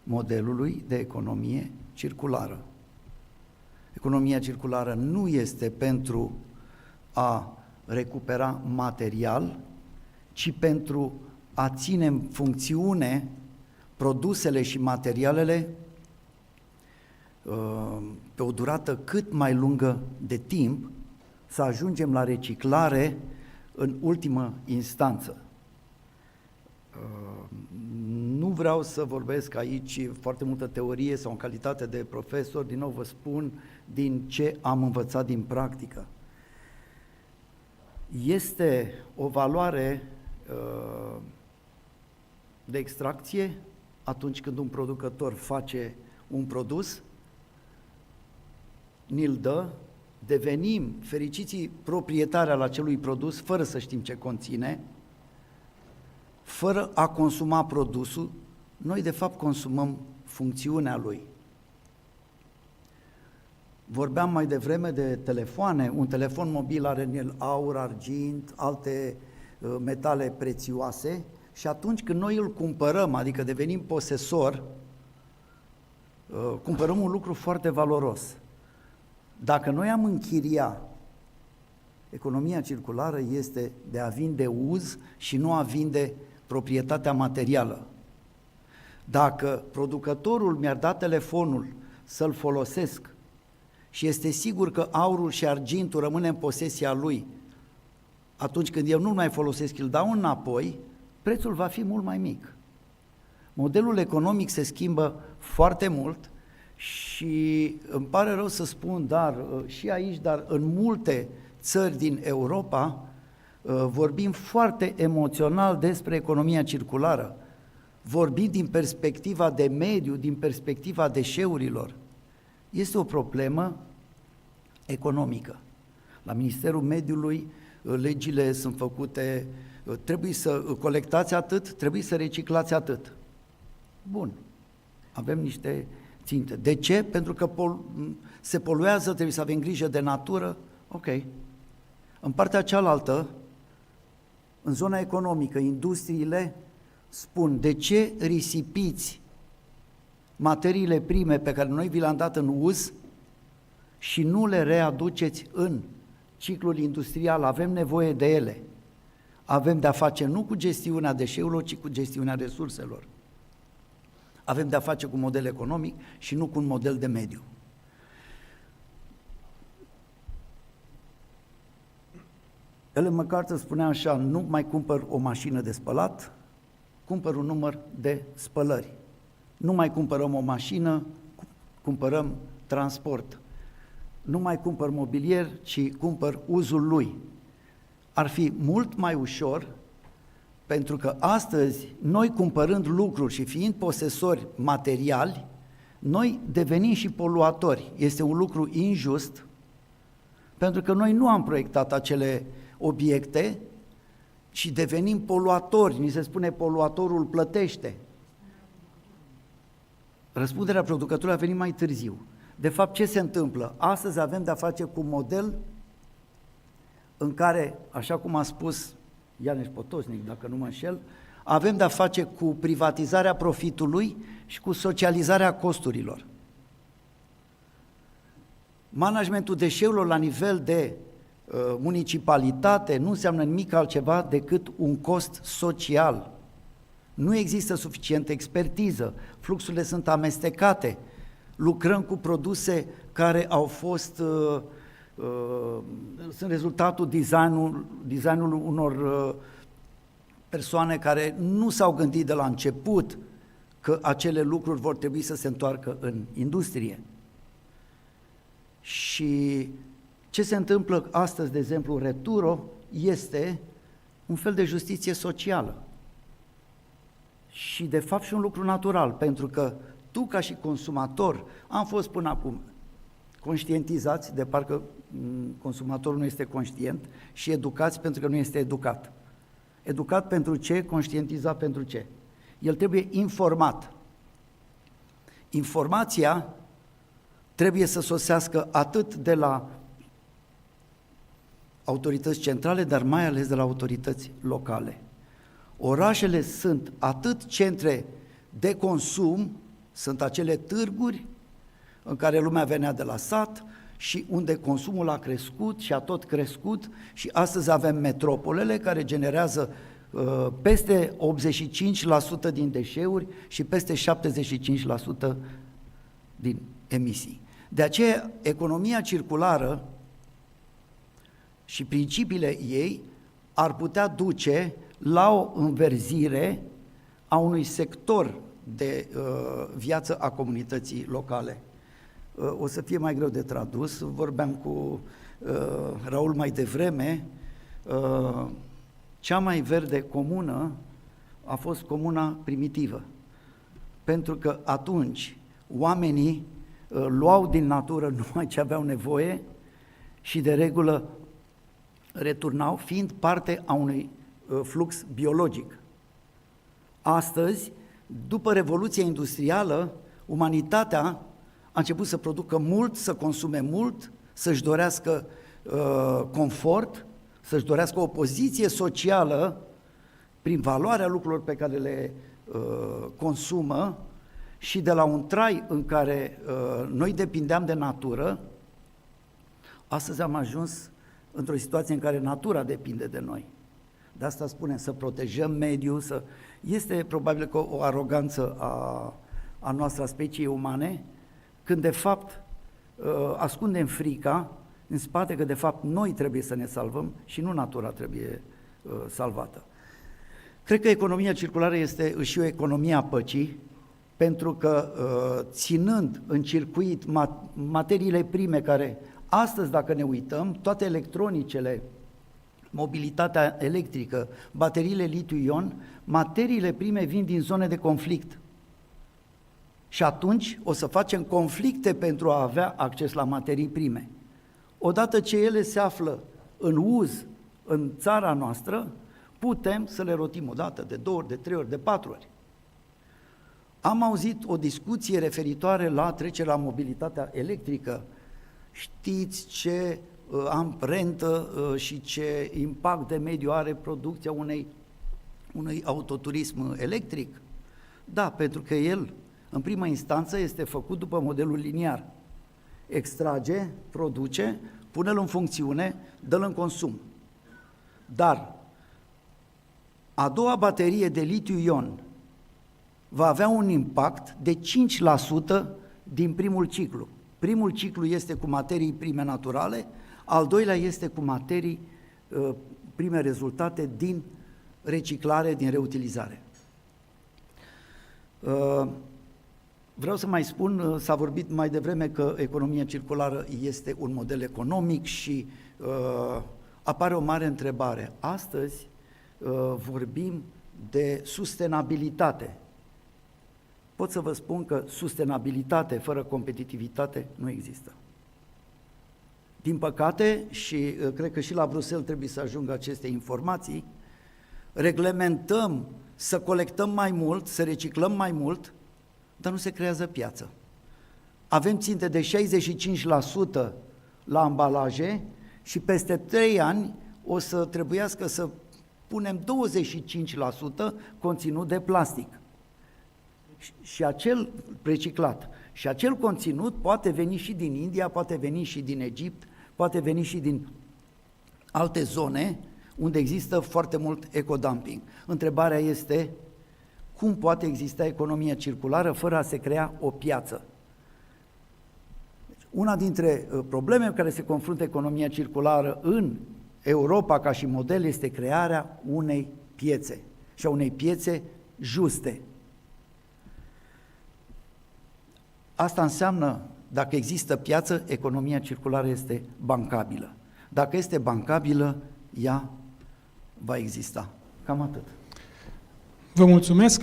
modelului de economie circulară. Economia circulară nu este pentru a recupera material, ci pentru a ține în funcțiune produsele și materialele pe o durată cât mai lungă de timp, să ajungem la reciclare în ultimă instanță. Nu vreau să vorbesc aici foarte multă teorie sau în calitate de profesor, din nou vă spun din ce am învățat din practică. Este o valoare de extracție atunci când un producător face un produs, ni-l dă, devenim fericiții proprietari al acelui produs fără să știm ce conține, fără a consuma produsul, noi de fapt consumăm funcțiunea lui. Vorbeam mai devreme de telefoane, un telefon mobil are în el aur, argint, alte metale prețioase și atunci când noi îl cumpărăm, adică devenim posesor, cumpărăm un lucru foarte valoros. Dacă noi am închiria, economia circulară este de a vinde uz și nu a vinde proprietatea materială. Dacă producătorul mi-ar da telefonul să-l folosesc și este sigur că aurul și argintul rămâne în posesia lui, atunci când eu nu mai folosesc, îl dau înapoi, prețul va fi mult mai mic. Modelul economic se schimbă foarte mult și îmi pare rău să spun, dar și aici, dar în multe țări din Europa, vorbim foarte emoțional despre economia circulară. Vorbim din perspectiva de mediu, din perspectiva deșeurilor. Este o problemă economică. La Ministerul Mediului legile sunt făcute, trebuie să colectați atât, trebuie să reciclați atât. Bun, avem niște ținte. De ce? Pentru că se poluează, trebuie să avem grijă de natură. Ok. În partea cealaltă, în zona economică, industriile spun, de ce risipiți materiile prime pe care noi vi le-am dat în uz și nu le readuceți în ciclul industrial? Avem nevoie de ele. Avem de-a face nu cu gestiunea deșeurilor, ci cu gestiunea resurselor. avem de-a face cu un model economic și nu cu un model de mediu. Ellen MacArthur spunea așa: nu mai cumpăr o mașină de spălat, cumpăr un număr de spălări. Nu mai cumpărăm o mașină, cumpărăm transport. Nu mai cumpăr mobilier, ci cumpăr uzul lui. Ar fi mult mai ușor, pentru că astăzi, noi cumpărând lucruri și fiind posesori materiali, noi devenim și poluatori. Este un lucru injust, pentru că noi nu am proiectat acele obiecte și devenim poluatori. Ni se spune poluatorul plătește. Răspunderea producătorului a venit mai târziu. De fapt, ce se întâmplă? Astăzi avem de-a face cu un model în care, așa cum a spus Ianeș Potocnic, dacă nu mă înșel, avem de-a face cu privatizarea profitului și cu socializarea costurilor. Managementul deșeurilor la nivel de municipalitate nu înseamnă nimic altceva decât un cost social. Nu există suficientă expertiză, fluxurile sunt amestecate, lucrăm cu produse care au fost, sunt rezultatul designului unor persoane care nu s-au gândit de la început că acele lucruri vor trebui să se întoarcă în industrie. Și ce se întâmplă astăzi, de exemplu, Returo, este un fel de justiție socială. Și de fapt și un lucru natural, pentru că tu ca și consumator, am fost până acum conștientizați, de parcă consumatorul nu este conștient, și educați pentru că nu este educat. Educat pentru ce? Conștientizat pentru ce? El trebuie informat. Informația trebuie să sosească atât de la autorități centrale, dar mai ales de la autorități locale. Orașele sunt atât centre de consum, sunt acele târguri în care lumea venea de la sat și unde consumul a crescut și a tot crescut, și astăzi avem metropolele care generează peste 85% din deșeuri și peste 75% din emisii. De aceea, economia circulară și principiile ei ar putea duce la o înverzire a unui sector de viață a comunității locale. O să fie mai greu de tradus, vorbeam cu Raul mai devreme, cea mai verde comună a fost comuna primitivă, pentru că atunci oamenii luau din natură numai ce aveau nevoie și de regulă returnau, fiind parte a unui flux biologic. Astăzi, după Revoluția Industrială, umanitatea a început să producă mult, să consume mult, să-și dorească confort, să-și dorească o poziție socială prin valoarea lucrurilor pe care le consumă, și de la un trai în care noi depindeam de natură, astăzi am ajuns într-o situație în care natura depinde de noi. De asta spunem să protejăm mediul, este probabil că o aroganță a noastră, a speciei umane, când de fapt ascundem frica în spate că de fapt noi trebuie să ne salvăm și nu natura trebuie salvată. Cred că economia circulară este și o economie a păcii, pentru că ținând în circuit materiile prime care astăzi, dacă ne uităm, toate electronicele, mobilitatea electrică, bateriile litiu-ion, materiile prime vin din zone de conflict. Și atunci o să facem conflicte pentru a avea acces la materii prime. Odată ce ele se află în uz în țara noastră, putem să le rotim o dată, de 2 ori, de 3 ori, de 4 ori. Am auzit o discuție referitoare la trecerea la mobilitatea electrică. Știți ce amprentă și ce impact de mediu are producția unui autoturism electric? Da, pentru că el, în prima instanță, este făcut după modelul liniar. Extrage, produce, pune-l în funcțiune, dă-l în consum. Dar a doua baterie de litiu-ion va avea un impact de 5% din primul ciclu. Primul ciclu este cu materii prime naturale, al doilea este cu materii prime rezultate din reciclare, din reutilizare. Vreau să mai spun, s-a vorbit mai devreme că economia circulară este un model economic și apare o mare întrebare. Astăzi vorbim de sustenabilitate. Pot să vă spun că sustenabilitate fără competitivitate nu există. Din păcate, și cred că și la Bruxelles trebuie să ajungă aceste informații, reglementăm să colectăm mai mult, să reciclăm mai mult, dar nu se creează piață. Avem ținte de 65% la ambalaje și peste 3 ani o să trebuiască să punem 25% conținut de plastic. Și acel reciclat. Și acel conținut poate veni și din India, poate veni și din Egipt, poate veni și din alte zone unde există foarte mult ecodumping. Întrebarea este, cum poate exista economia circulară fără a se crea o piață? Una dintre probleme cu care se confruntă economia circulară în Europa ca și model este crearea unei piețe și a unei piețe juste. Asta înseamnă, dacă există piață, economia circulară este bancabilă. Dacă este bancabilă, ea va exista. Cam atât.
Vă mulțumesc.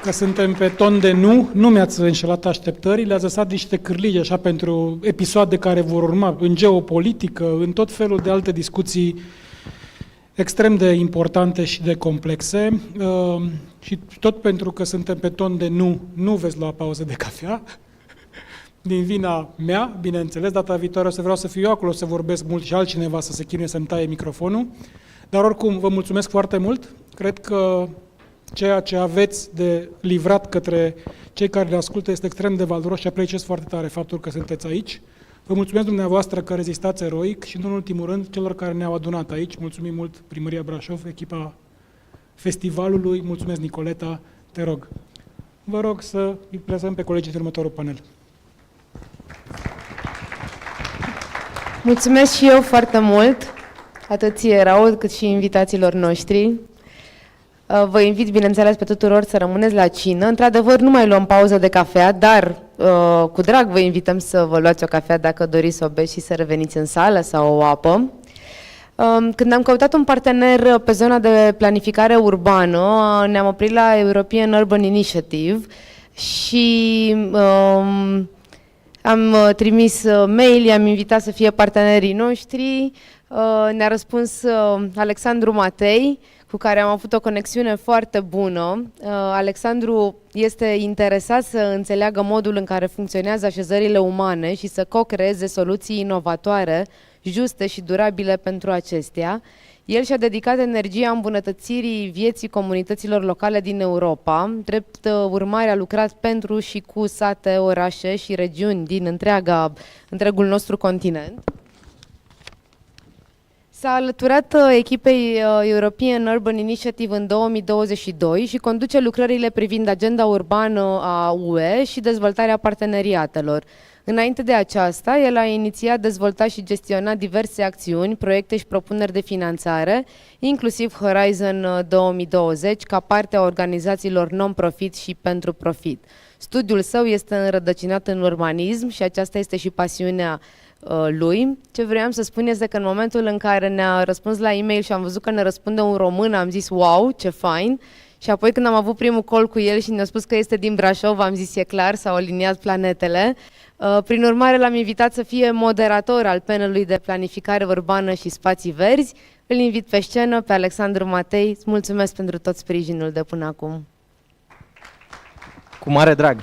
Că suntem pe ton de nu mi-ați înșelat așteptările, ați lăsat niște cârlige așa pentru episoade care vor urma în geopolitică, în tot felul de alte discuții extrem de importante și de complexe. Și tot pentru că suntem pe ton de nu veți lua pauză de cafea, din vina mea, bineînțeles, data viitoare o să vreau să fiu eu acolo, să vorbesc mult și altcineva să se chinuie să-mi taie microfonul, dar oricum vă mulțumesc foarte mult, cred că ceea ce aveți de livrat către cei care le ascultă este extrem de valoros și apreciez foarte tare faptul că sunteți aici. Vă mulțumesc dumneavoastră că rezistați eroic și, în ultimul rând, celor care ne-au adunat aici. Mulțumim mult Primăria Brașov, echipa festivalului. Mulțumesc, Nicoleta, te rog. Vă rog să îi prezentăm pe colegii din următorul panel.
Mulțumesc și eu foarte mult, atât ție, Raul, cât și invitațiilor noștri. Vă invit, bineînțeles, pe tuturor să rămâneți la cină. Într-adevăr, nu mai luăm pauză de cafea, dar cu drag vă invităm să vă luați o cafea dacă doriți să o beți și să reveniți în sală sau o apă. Când am căutat un partener pe zona de planificare urbană, ne-am oprit la European Urban Initiative și am trimis mail, i-am invitat să fie partenerii noștri. Ne-a răspuns Alexandru Matei, cu care am avut o conexiune foarte bună. Alexandru este interesat să înțeleagă modul în care funcționează așezările umane și să co-creeze soluții inovatoare, juste și durabile pentru acestea. El și-a dedicat energia îmbunătățirii vieții comunităților locale din Europa. Drept urmare a lucrat pentru și cu sate, orașe și regiuni din întregul nostru continent. S-a alăturat echipei European Urban Initiative în 2022 și conduce lucrările privind agenda urbană a UE și dezvoltarea parteneriatelor. Înainte de aceasta, el a inițiat, dezvoltat și gestionat diverse acțiuni, proiecte și propuneri de finanțare, inclusiv Horizon 2020, ca parte a organizațiilor non-profit și pentru profit. Studiul său este înrădăcinat în urbanism și aceasta este și pasiunea lui. Ce vreau să spun este că în momentul în care ne-a răspuns la e-mail și am văzut că ne răspunde un român, am zis wow, ce fain. Și apoi când am avut primul call cu el și ne-a spus că este din Brașov, am zis e clar, s-au aliniat planetele. Prin urmare l-am invitat să fie moderator al panelului de planificare urbană și spații verzi. Îl invit pe scenă pe Alexandru Matei. Îți mulțumesc pentru tot sprijinul de până acum.
Cu mare drag.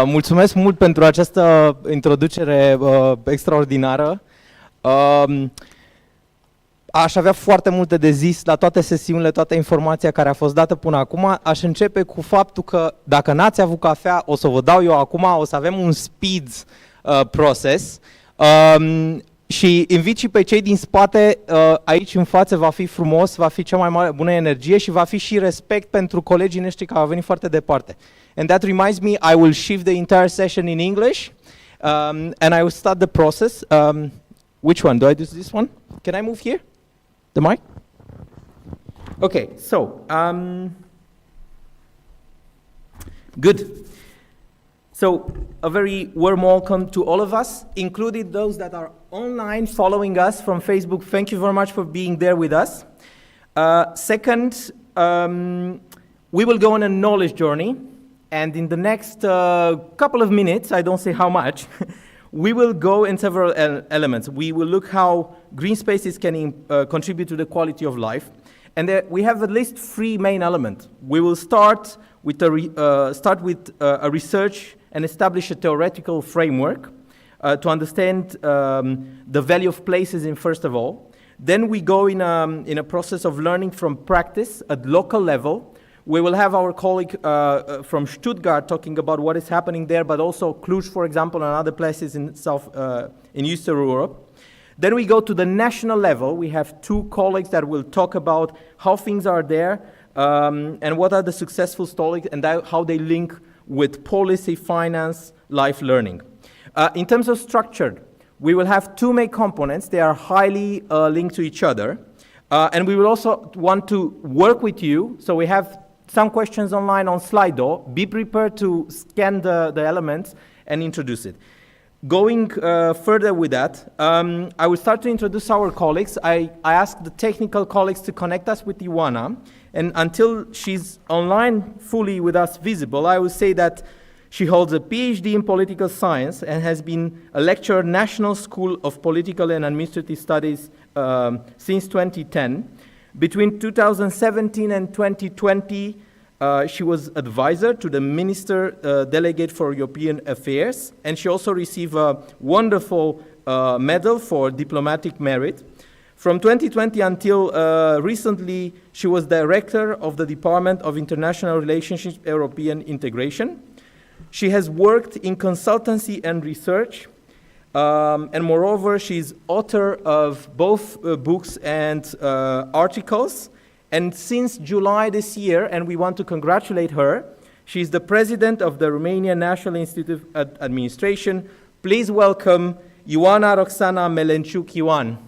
Mulțumesc mult pentru această introducere extraordinară. Aș avea foarte multe de zis la toate sesiunile, toată informația care a fost dată până acum. Aș începe cu faptul că dacă n-ați avut cafea, o să vă dau eu acum, o să avem un speed process. Și invit și pe cei din spate, aici în față va fi frumos, va fi cea mai mare bună energie și va fi și respect pentru colegii noștri care au venit foarte departe. And that reminds me, I will shift the entire session in English, and I will start the process. Which one? Do I do this one? Can I move here? The mic? Okay, so, good. So, a very warm welcome to all of us, including those that are online following us from Facebook. Thank you very much for being there with us. Second, we will go on a knowledge journey, and in the next couple of minutes, I don't say how much, we will go in several elements. We will look how green spaces can contribute to the quality of life, and we have at least three main elements. We will start with a research and establish a theoretical framework to understand the value of places in first of all. Then we go in a process of learning from practice at local level. We will have our colleague from Stuttgart talking about what is happening there, but also Cluj, for example, and other places in in Eastern Europe. Then we go to the national level. We have two colleagues that will talk about how things are there and what are the successful stories and how they link with policy, finance, life learning. In terms of structure, we will have two main components. They are highly linked to each other. And we will also want to work with you. So we have some questions online on Slido. Be prepared to scan the elements and introduce it. Going further with that, I will start to introduce our colleagues. I asked the technical colleagues to connect us with Ioana. And until she's online fully with us visible, I will say that she holds a PhD in political science and has been a lecturer at National School of Political and Administrative Studies since 2010. Between 2017 and 2020, she was advisor to the Minister Delegate for European Affairs, and she also received a wonderful medal for diplomatic merit. From 2020 until recently, she was director of the Department of International Relations, European Integration. She has worked in consultancy and research, and moreover, she's author of both books and articles. And since July this year, and we want to congratulate her, she's the president of the Romanian National Institute of Administration. Please welcome Ioana Roxana Melenciuc-Ioan.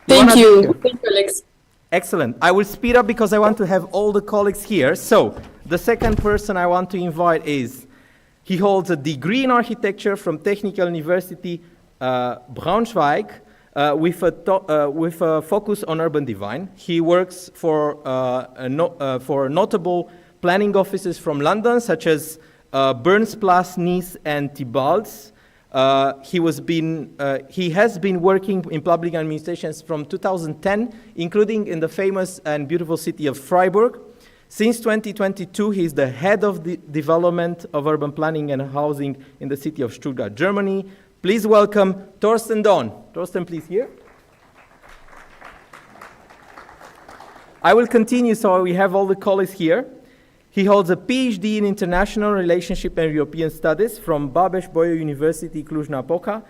Thank you. Thank you, Alex.
Excellent. I will speed up because I want to have all the colleagues here. So, the second person I want to invite is, he holds a degree in architecture from Technical University Braunschweig with a focus on urban design. He works for notable planning offices from London, such as Burnsplas, Nice, and Thibaults. He has been working in public administrations from 2010, including in the famous and beautiful city of Freiburg. Since 2022, he is the head of the development of urban planning and housing in the city of Stuttgart, Germany. Please welcome Thorsten Dohn. Thorsten, please, here. I will continue, so we have all the colleagues here. He holds a PhD in International Relationship and European Studies from Babes-Bolyai University, Cluj-Napoca,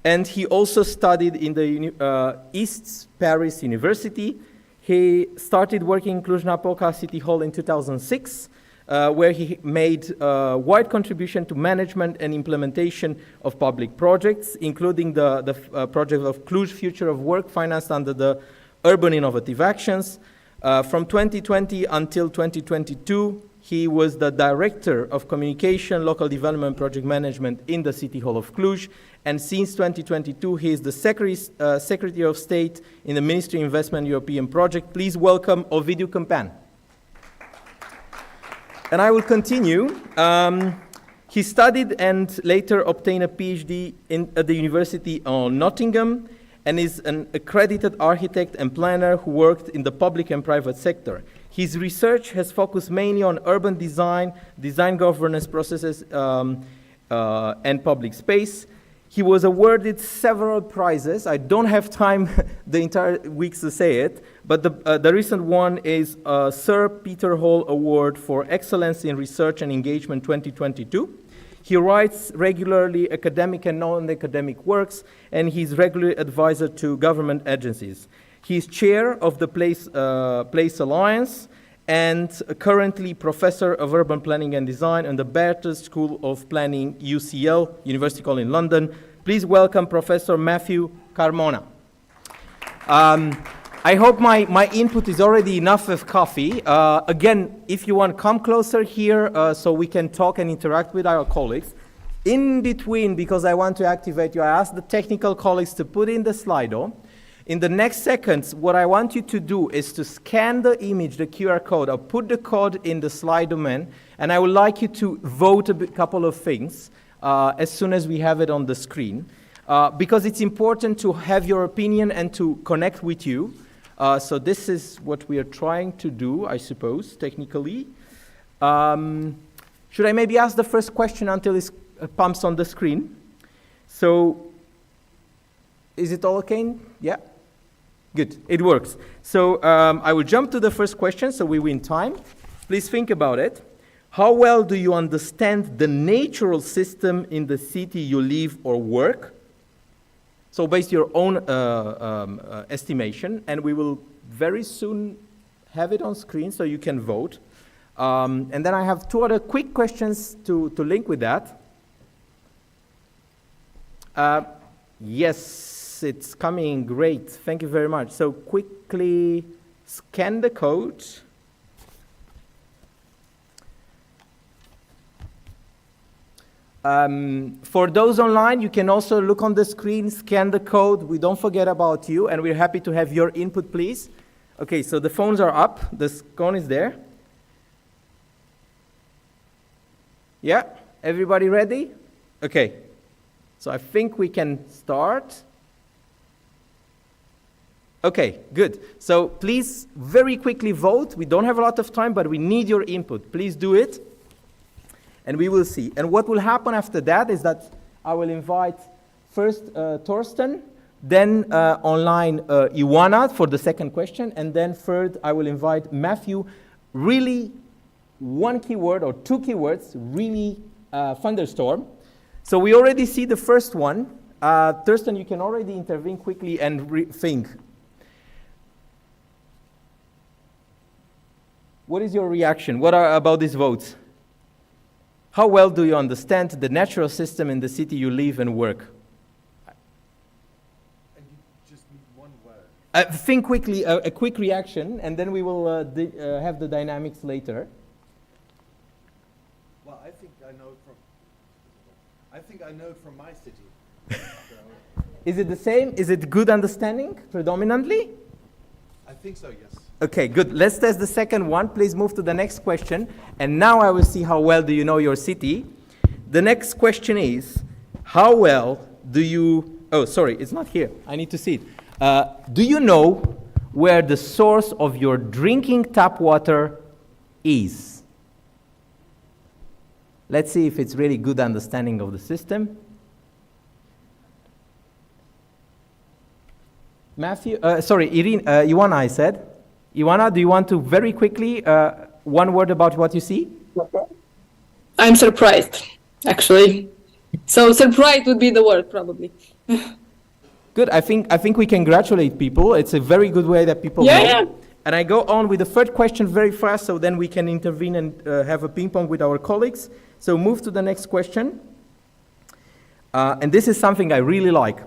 and he also studied in the East Paris University. He started working in Cluj-Napoca City Hall in 2006, where he made a wide contribution to management and implementation of public projects, including the project of Cluj Future of Work, financed under the Urban Innovative Actions. From 2020 until 2022, he was the Director of Communication, Local Development Project Management in the City Hall of Cluj, and since 2022, he is the Secretary of State in the Ministry of Investment European Project. Please welcome Ovidiu Câmpean. And I will continue. He studied and later obtained a PhD at the University of Nottingham and is an accredited architect and planner who worked in the public and private sector. His research has focused mainly on urban design, design governance processes, and public space. He was awarded several prizes. I don't have time the entire weeks to say it, but the recent one is Sir Peter Hall Award for Excellence in Research and Engagement 2022. He writes regularly academic and non-academic works, and he's regular advisor to government agencies. He's chair of the Place Alliance and currently professor of urban planning and design in the Bathurst School of Planning, UCL, University College in London. Please welcome Professor Matthew Carmona. I hope my input is already enough of coffee. Again, if you want, come closer here so we can talk and interact with our colleagues. In between, because I want to activate you, I asked the technical colleagues to put in the Slido. In the next seconds, what I want you to do is to scan the image, the QR code. I'll put the code in the Slido man, and I would like you to vote a couple of things as soon as we have it on the screen, because it's important to have your opinion and to connect with you. So this is what we are trying to do, I suppose, technically. Should I maybe ask the first question until it pumps on the screen? So, is it all okay? Yeah? Good, it works. So I will jump to the first question so we win time. Please think about it. How well do you understand the natural system in the city you live or work? So based your own estimation, and we will very soon have it on screen so you can vote. And then I have two other quick questions to link with that. Yes, it's coming, great, thank you very much. So quickly scan the code. For those online, you can also look on the screen, scan the code. We don't forget about you, and we're happy to have your input, please. Okay, so the phones are up. The scone is there. Yeah, everybody ready? Okay, so I think we can start. Okay, good. So please very quickly vote. We don't have a lot of time, but we need your input. Please do it. And we will see. And what will happen after that is that I will invite first Torsten, then online Ioana for the second question, and then third I will invite Matthew. Really one keyword or two keywords, really thunderstorm. So we already see the first one. Torsten, you can already intervene quickly and think. What is your reaction? What are about these votes? How well do you understand the natural system in the city you live and work?
And you just need one word.
Think quickly, a quick reaction, and then we will have the dynamics later.
Well, I think I know from my city. So,
Is it the same? Is it good understanding, predominantly?
I think so, yes.
Okay, good. Let's test the second one. Please move to the next question. And now I will see how well do you know your city. The next question is, how well do you... Oh, sorry, it's not here. I need to see it. Do you know where the source of your drinking tap water is? Let's see if it's really good understanding of the system. Matthew, Ioana, I said. Ioana, do you want to very quickly, one word about what you see?
I'm surprised, actually. So surprised would be the word, probably.
Good. I think we congratulate people. It's a very good way that people know.
Yeah.
And I go on with the third question very fast, so then we can intervene and have a ping pong with our colleagues. So move to the next question. And this is something I really like.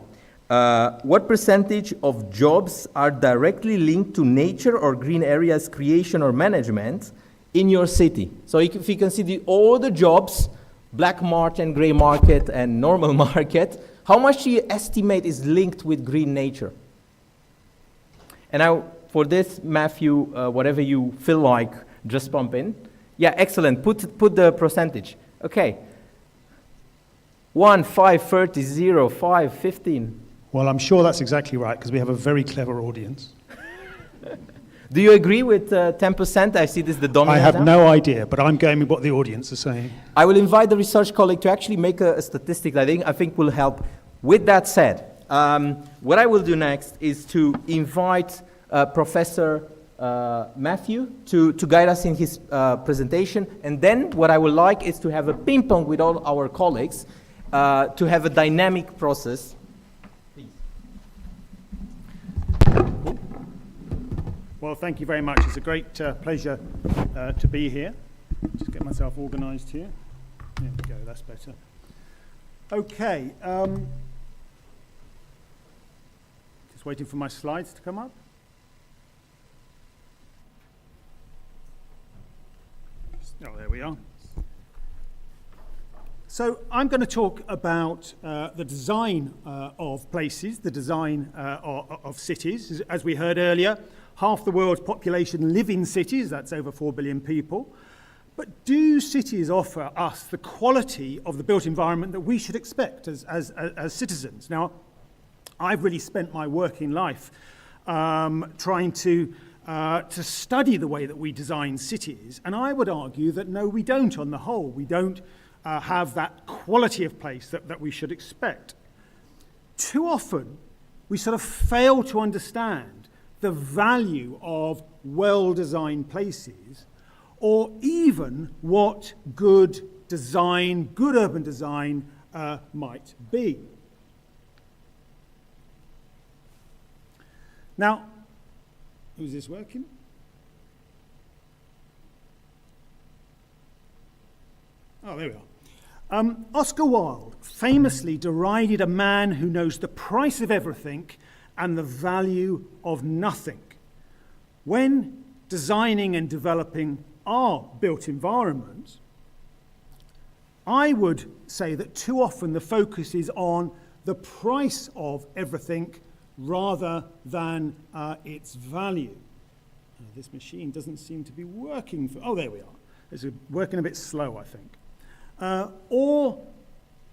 What percentage of jobs are directly linked to nature or green areas creation or management in your city? So if you consider all the jobs, black market, gray market, and normal market, how much do you estimate is linked with green nature? And now, for this, Matthew, whatever you feel like, just pump in. Yeah, excellent. Put the percentage. Okay. 1, 5, 30, 0, 5, 15.
Well, I'm sure that's exactly right, because we have a very clever audience.
Do you agree with 10%? I see this the dominant.
I have
now.
no idea, but I'm going with what the audience is saying.
I will invite the research colleague to actually make a statistic that I think will help. With that said, what I will do next is to invite Professor Matthew to guide us in his presentation. And then what I would like is to have a ping pong with all our colleagues to have a dynamic process.
Well, thank you very much. It's a great pleasure to be here. Just get myself organised here. There we go, that's better. Okay. Just waiting for my slides to come up. Oh, there we are. So I'm going to talk about the design of places, the design of cities. As we heard earlier, half the world's population live in cities, that's over 4 billion people. But do cities offer us the quality of the built environment that we should expect as citizens? Now, I've really spent my working life trying to study the way that we design cities, and I would argue that no, we don't on the whole. We don't have that quality of place that we should expect. Too often, we sort of fail to understand the value of well-designed places, or even what good design, good urban design might be. Now, is this working? Oh, there we are. Oscar Wilde famously derided a man who knows the price of everything and the value of nothing. When designing and developing our built environment, I would say that too often the focus is on the price of everything rather than its value. This machine doesn't seem to be working. Oh, there we are. It's working a bit slow, I think. Or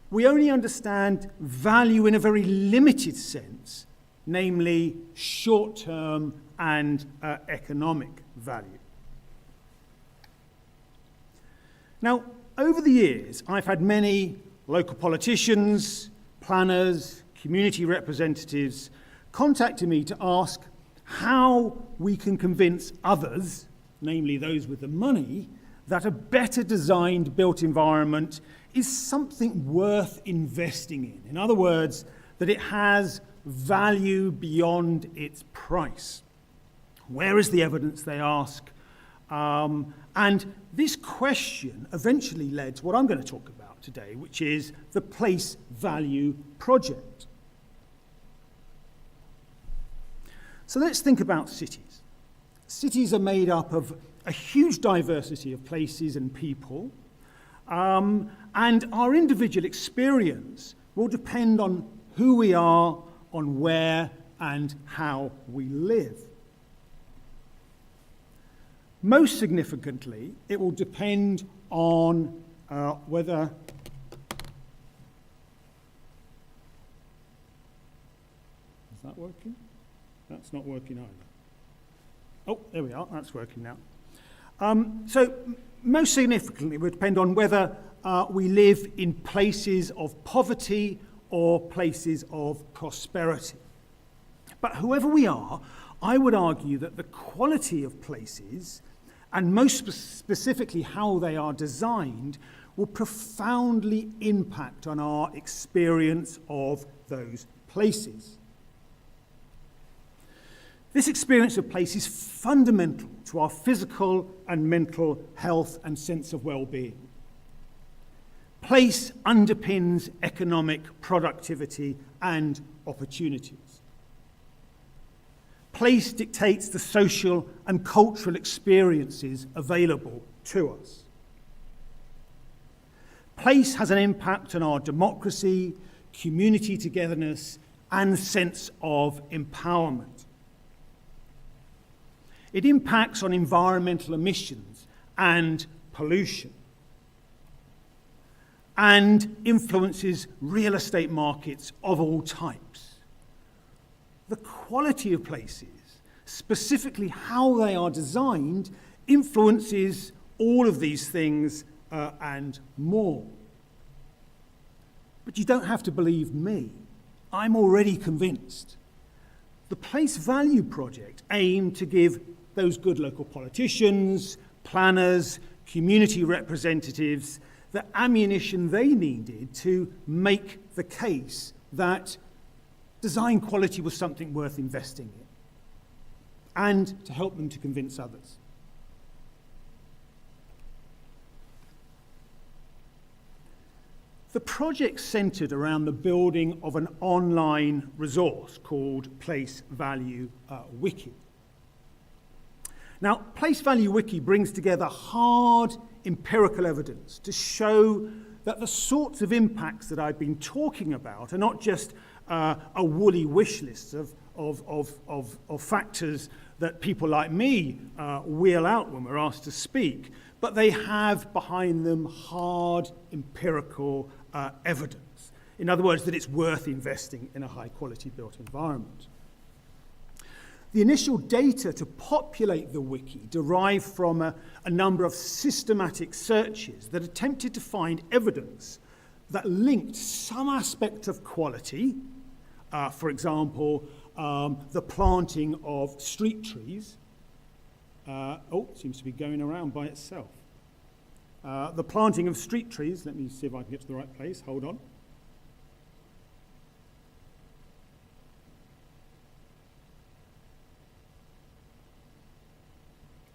we only understand value in a very limited sense, namely short-term and economic value. Now, over the years, I've had many local politicians, planners, community representatives contacting me to ask how we can convince others, namely those with the money, that a better designed built environment is something worth investing in. In other words, that it has value beyond its price. Where is the evidence, they ask? And this question eventually led to what I'm going to talk about today, which is the Place Value Project. So let's think about cities. Cities are made up of a huge diversity of places and people, and our individual experience will depend on who we are, on where and how we live. Most significantly, it will depend on whether is that working? That's not working either. Oh, there we are, that's working now. So most significantly, it will depend on whether we live in places of poverty or places of prosperity. But whoever we are, I would argue that the quality of places, and most specifically how they are designed, will profoundly impact on our experience of those places. This experience of place is fundamental to our physical and mental health and sense of well-being. Place underpins economic productivity and opportunities. Place dictates the social and cultural experiences available to us. Place has an impact on our democracy, community togetherness, and sense of empowerment. It impacts on environmental emissions and pollution, and influences real estate markets of all types. The quality of places, specifically how they are designed, influences all of these things and more. But you don't have to believe me. I'm already convinced. The Place Value Project aimed to give those good local politicians, planners, community representatives, the ammunition they needed to make the case that design quality was something worth investing in, and to help them to convince others. The project centered around the building of an online resource called Place Value Wiki. Now, Place Value Wiki brings together hard empirical evidence to show that the sorts of impacts that I've been talking about are not just a woolly wish list of factors that people like me wheel out when we're asked to speak, but they have behind them hard empirical evidence. In other words, that it's worth investing in a high-quality built environment. The initial data to populate the wiki derived from a number of systematic searches that attempted to find evidence that linked some aspect of quality, for example, the planting of street trees. It seems to be going around by itself. The planting of street trees. Let me see if I can get to the right place. Hold on.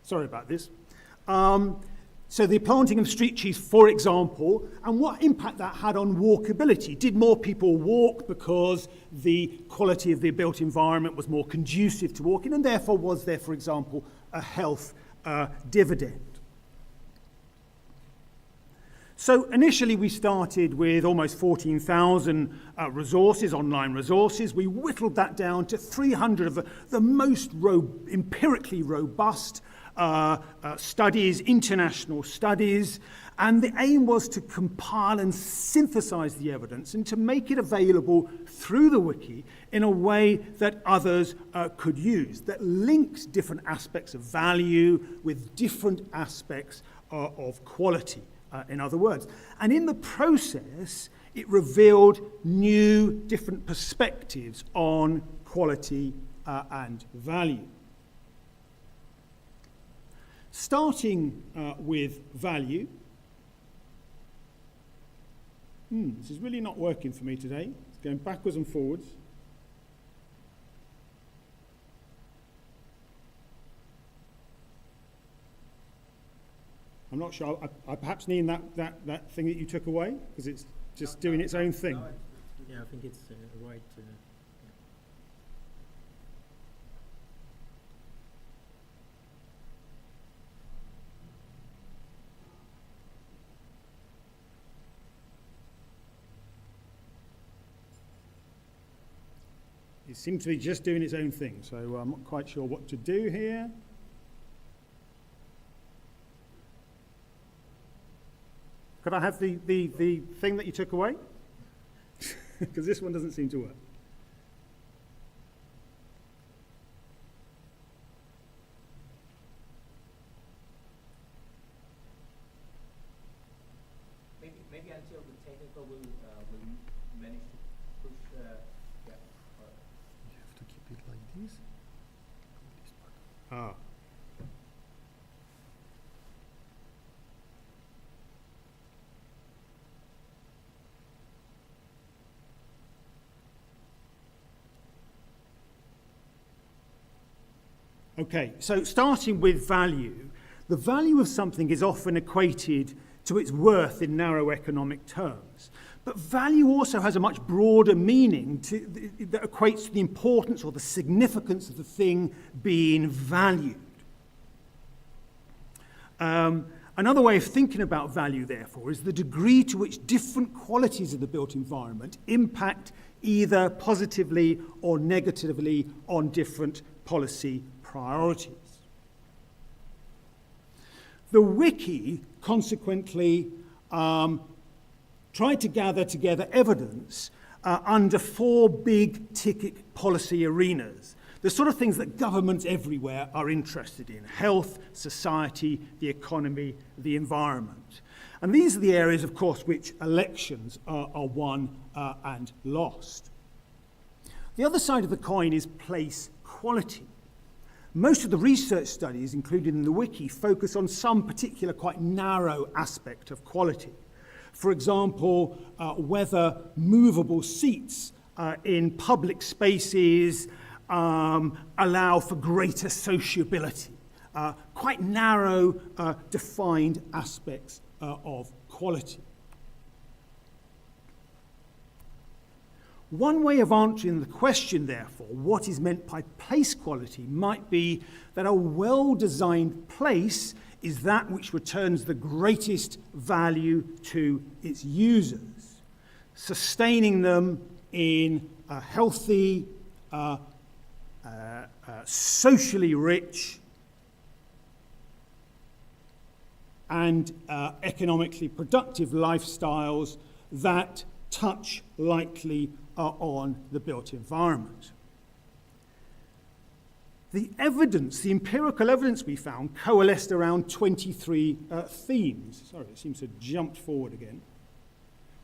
Sorry about this. So the planting of street trees, for example, and what impact that had on walkability. Did more people walk because the quality of the built environment was more conducive to walking, and therefore was there, for example, a health dividend? So initially we started with almost 14,000 resources, online resources. We whittled that down to 300 of the most empirically robust studies, international studies, and the aim was to compile and synthesize the evidence and to make it available through the wiki in a way that others could use, that linked different aspects of value with different aspects of quality, in other words. And in the process, it revealed new, different perspectives on quality and value. Starting with value. This is really not working for me today. It's going backwards and forwards. I'm not sure. I perhaps need that thing that you took away, because it's just doing its own thing.
Yeah, I think it's right.
It seems to be just doing its own thing, so I'm not quite sure what to do here. Could I have the thing that you took away? Because this one doesn't seem to work.
Maybe until the technical will manage to push.
You have to keep it like this.
Ah. Okay, so starting with value, the value of something is often equated to its worth in narrow economic terms. But value also has a much broader meaning that equates to the importance or the significance of the thing being valued. Another way of thinking about value, therefore, is the degree to which different qualities of the built environment impact either positively or negatively on different policy priorities. The wiki, consequently, tried to gather together evidence under 4 big-ticket policy arenas, the sort of things that governments everywhere are interested in: health, society, the economy, the environment. And these are the areas, of course, which elections are won and lost. The other side of the coin is place quality. Most of the research studies included in the wiki focus on some particular quite narrow aspect of quality. For example, whether movable seats in public spaces allow for greater sociability. Quite narrow, defined aspects of quality. One way of answering the question, therefore, what is meant by place quality, might be that a well-designed place is that which returns the greatest value to its users, sustaining them in a healthy, socially rich, and economically productive lifestyles that touch lightly on the built environment. The evidence, the empirical evidence we found, coalesced around 23 themes. Sorry, it seems to have jumped forward again.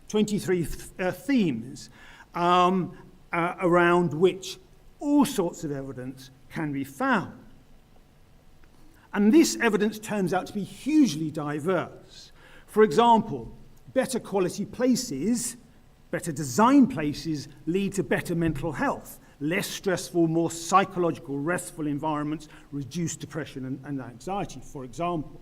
23 themes around which all sorts of evidence can be found. And this evidence turns out to be hugely diverse. For example, better quality places, better design places lead to better mental health. Less stressful, more psychological, restful environments reduce depression and anxiety, for example.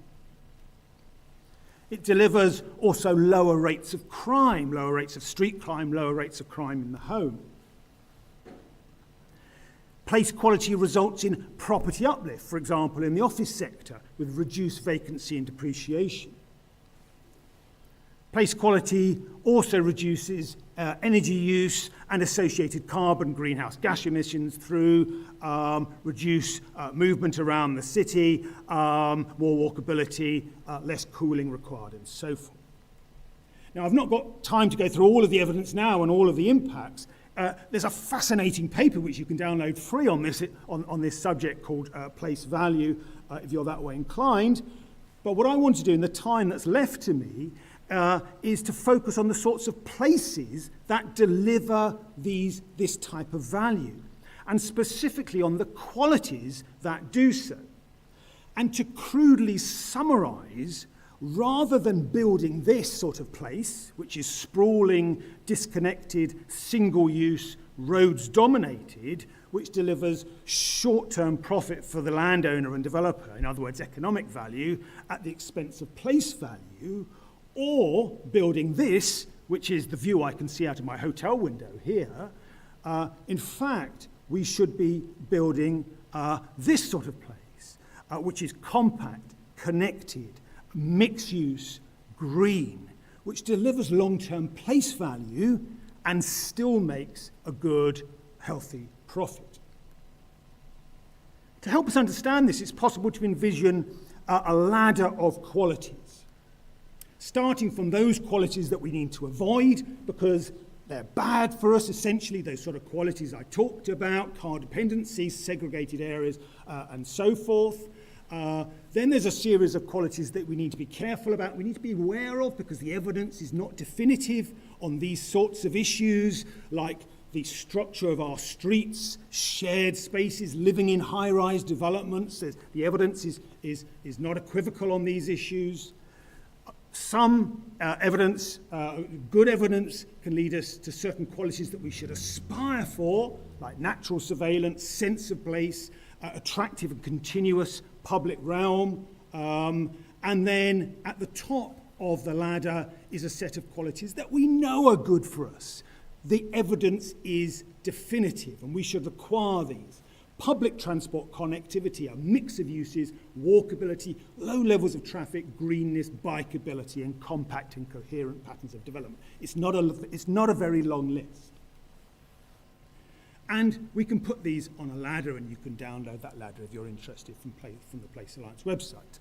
It delivers also lower rates of crime, lower rates of street crime, lower rates of crime in the home. Place quality results in property uplift, for example, in the office sector, with reduced vacancy and depreciation. Place quality also reduces energy use and associated carbon greenhouse gas emissions through reduced movement around the city, more walkability, less cooling required, and so forth. Now, I've not got time to go through all of the evidence now and all of the impacts. There's a fascinating paper which you can download free on this subject called Place Value, if you're that way inclined. But what I want to do in the time that's left to me is to focus on the sorts of places that deliver this type of value, and specifically on the qualities that do so. And to crudely summarize, rather than building this sort of place, which is sprawling, disconnected, single-use, roads-dominated, which delivers short-term profit for the landowner and developer, in other words, economic value, at the expense of place value, or building this, which is the view I can see out of my hotel window here, in fact, we should be building this sort of place, which is compact, connected, mixed use, green, which delivers long-term place value and still makes a good, healthy profit. To help us understand this, it's possible to envision a ladder of qualities, starting from those qualities that we need to avoid because they're bad for us, essentially, those sort of qualities I talked about, car dependencies, segregated areas, and so forth. Then there's a series of qualities that we need to be careful about, we need to be aware of because the evidence is not definitive on these sorts of issues, like the structure of our streets, shared spaces, living in high-rise developments. The evidence is not equivocal on these issues. Some evidence, good evidence, can lead us to certain qualities that we should aspire for, like natural surveillance, sense of place, attractive and continuous public realm. And then at the top of the ladder is a set of qualities that we know are good for us. The evidence is definitive, and we should acquire these. Public transport connectivity, a mix of uses, walkability, low levels of traffic, greenness, bikeability, and compact and coherent patterns of development. It's not a very long list. And we can put these on a ladder, and you can download that ladder if you're interested from the Place Alliance website.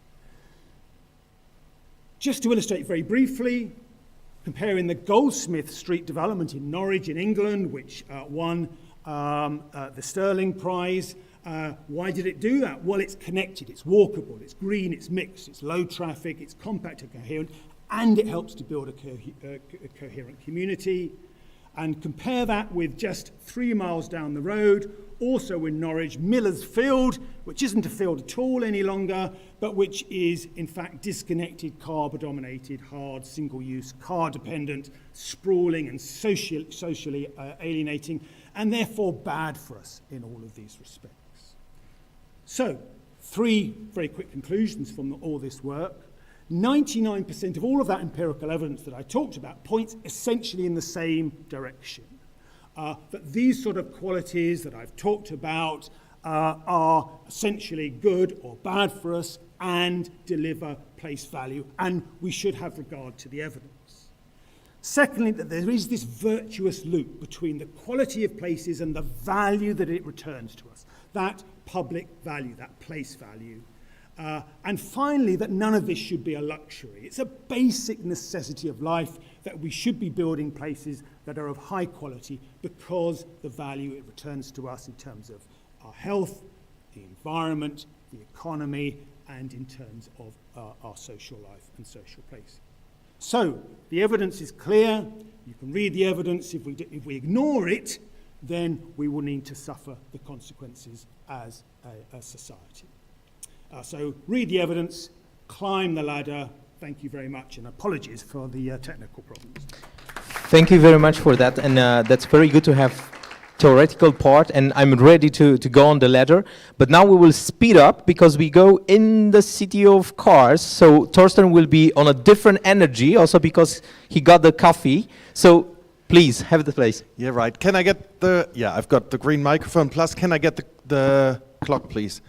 Just to illustrate very briefly, comparing the Goldsmith Street development in Norwich in England, which won the Sterling Prize. Why did it do that? Well, it's connected, it's walkable, it's green, it's mixed, it's low traffic, it's compact and coherent, and it helps to build a coherent community. And compare that with just 3 miles down the road, also in Norwich, Miller's Field, which isn't a field at all any longer, but which is in fact disconnected, carbon-dominated, hard, single-use, car-dependent, sprawling and socially alienating, and therefore bad for us in all of these respects. So, 3 very quick conclusions from all this work. 99% of all of that empirical evidence that I talked about points essentially in the same direction. That these sort of qualities that I've talked about are essentially good or bad for us and deliver place value, and we should have regard to the evidence. Secondly, that there is this virtuous loop between the quality of places and the value that it returns to us, that public value, that place value. And finally, that none of this should be a luxury. It's a basic necessity of life that we should be building places that are of high quality because the value it returns to us in terms of our health, the environment, the economy, and in terms of our social life and social place. So, the evidence is clear. You can read the evidence. If we ignore it, then we will need to suffer the consequences as a society. So read the evidence, climb the ladder. Thank you very much, and apologies for the technical problems.
Thank you very much for that, and that's very good to have theoretical part, and I'm ready to go on the ladder. But now we will speed up because we go in the city of cars. So Torsten will be on a different energy, also because he got the coffee. So please, have the place.
Yeah, right. Can I get the... Yeah, I've got the green microphone. Plus, can I get the clock, please?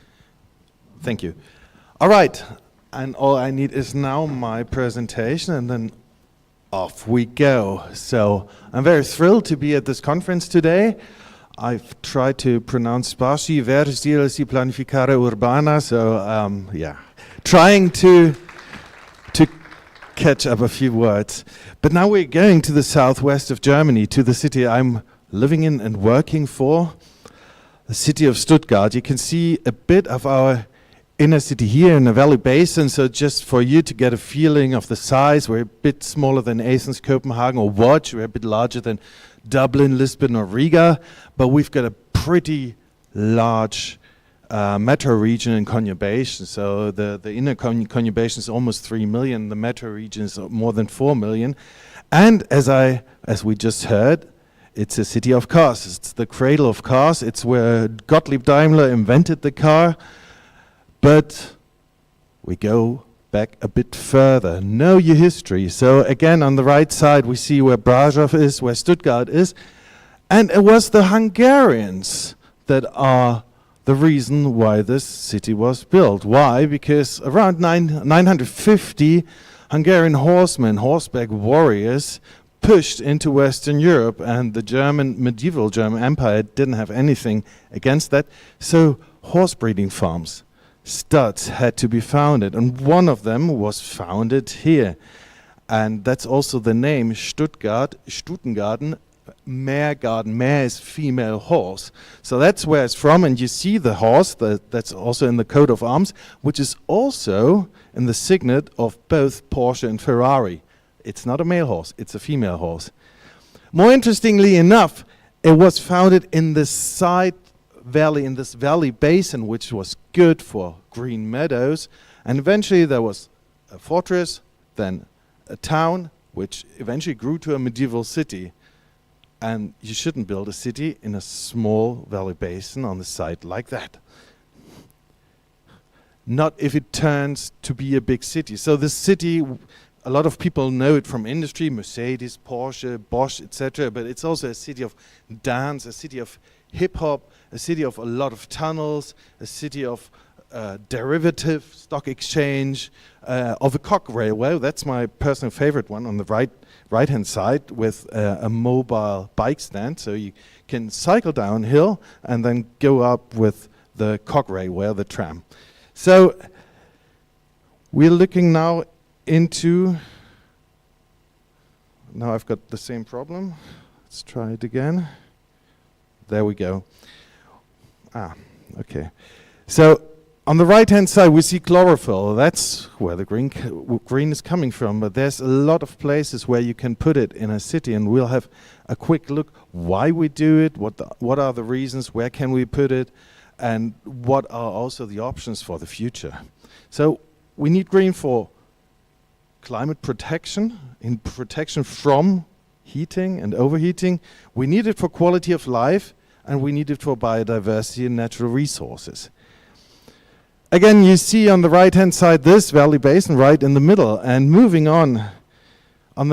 Thank you. All right. And all I need is now my presentation, and then off we go. So I'm very thrilled to be at this conference today. I've tried to pronounce Sparsci, Versilsi Planificare Urbana, so yeah, trying to catch up a few words. But now we're going to the southwest of Germany, to the city I'm living in and working for, the city of Stuttgart. You can see a bit of our inner city here in the Valley Basin, so just for you to get a feeling of the size, we're a bit smaller than Athens, Copenhagen or Łódź. We're a bit larger than Dublin, Lisbon or Riga, but we've got a pretty large metro region in conurbation. So the inner conurbation is almost 3 million, the metro region is more than 4 million. And as we just heard, it's a city of cars. It's the cradle of cars. It's where Gottlieb Daimler invented the car. But we go back a bit further, know your history. So again, on the right side, we see where Brașov is, where Stuttgart is. And it was the Hungarians that are the reason why this city was built. Why? Because around 950, Hungarian horsemen, horseback warriors, pushed into Western Europe, and the medieval German Empire didn't have anything against that. So horse breeding farms, studs had to be founded, and one of them was founded here. And that's also the name Stuttgart, Stuttengarten, Meergarten. Meer is female horse. So that's where it's from, and you see the horse, that's also in the coat of arms, which is also in the signet of both Porsche and Ferrari. It's not a male horse, it's a female horse. More interestingly enough, it was founded in the side valley, in this valley basin, which was good for green meadows, and eventually there was a fortress, then a town, which eventually grew to a medieval city. And you shouldn't build a city in a small valley basin on the side like that. Not if it turns to be a big city. So this city, a lot of people know it from industry, Mercedes, Porsche, Bosch, etc. But it's also a city of dance, a city of hip-hop, a city of a lot of tunnels, a city of derivative stock exchange, of a cock railway. That's my personal favorite one on the right-hand side, with a mobile bike stand, so you can cycle downhill and then go up with the cock railway, the tram. So we're looking now into, now I've got the same problem. Let's try it again. There we go. Okay. So On the right-hand side, we see chlorophyll. That's where the green is coming from. But there's a lot of places where you can put it in a city, and we'll have a quick look why we do it, what are the reasons, where can we put it, and what are also the options for the future. So we need green for climate protection, in protection from heating and overheating. We need it for quality of life, and we need it for biodiversity and natural resources. Again, you see on the right-hand side this valley basin right in the middle, and moving on in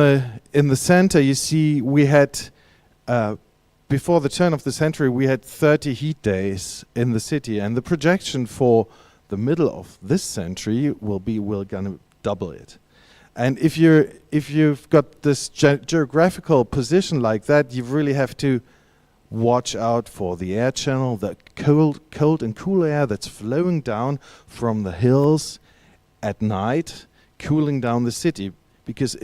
the center, you see we had, before the turn of the century, we had 30 heat days in the city, and the projection for the middle of this century will be we're gonna double it. And if you've got this geographical position like that, you really have to watch out for the air channel, the cold and cool air that's flowing down from the hills at night, cooling down the city. Because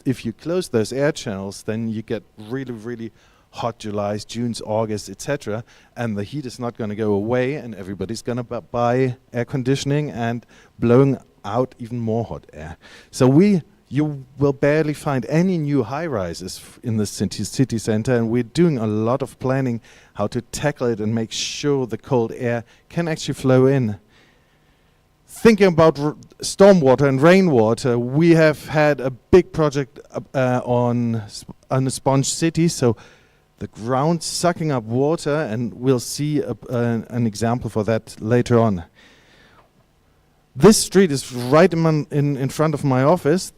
if you close those air channels, then you get really, really hot Julys, Junes, August, etc. And the heat is not going to go away, and everybody's going to buy air conditioning and blowing out even more hot air. So you will barely find any new high-rises in the city center, and we're doing a lot of planning how to tackle it and make sure the cold air can actually flow in. Thinking about stormwater and rainwater, we have had a big project on a sponge city, so the ground sucking up water, and we'll see an example for that later on. This street is right in front of my office.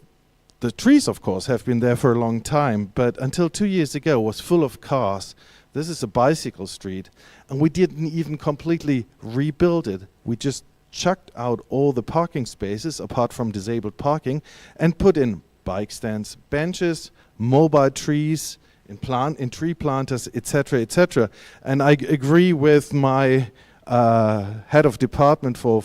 The trees, of course, have been there for a long time, but until 2 years ago was full of cars. This is a bicycle street, and we didn't even completely rebuild it. We just chucked out all the parking spaces, apart from disabled parking, and put in bike stands, benches, mobile trees, in tree planters, etc., etc. And I agree with my head of department for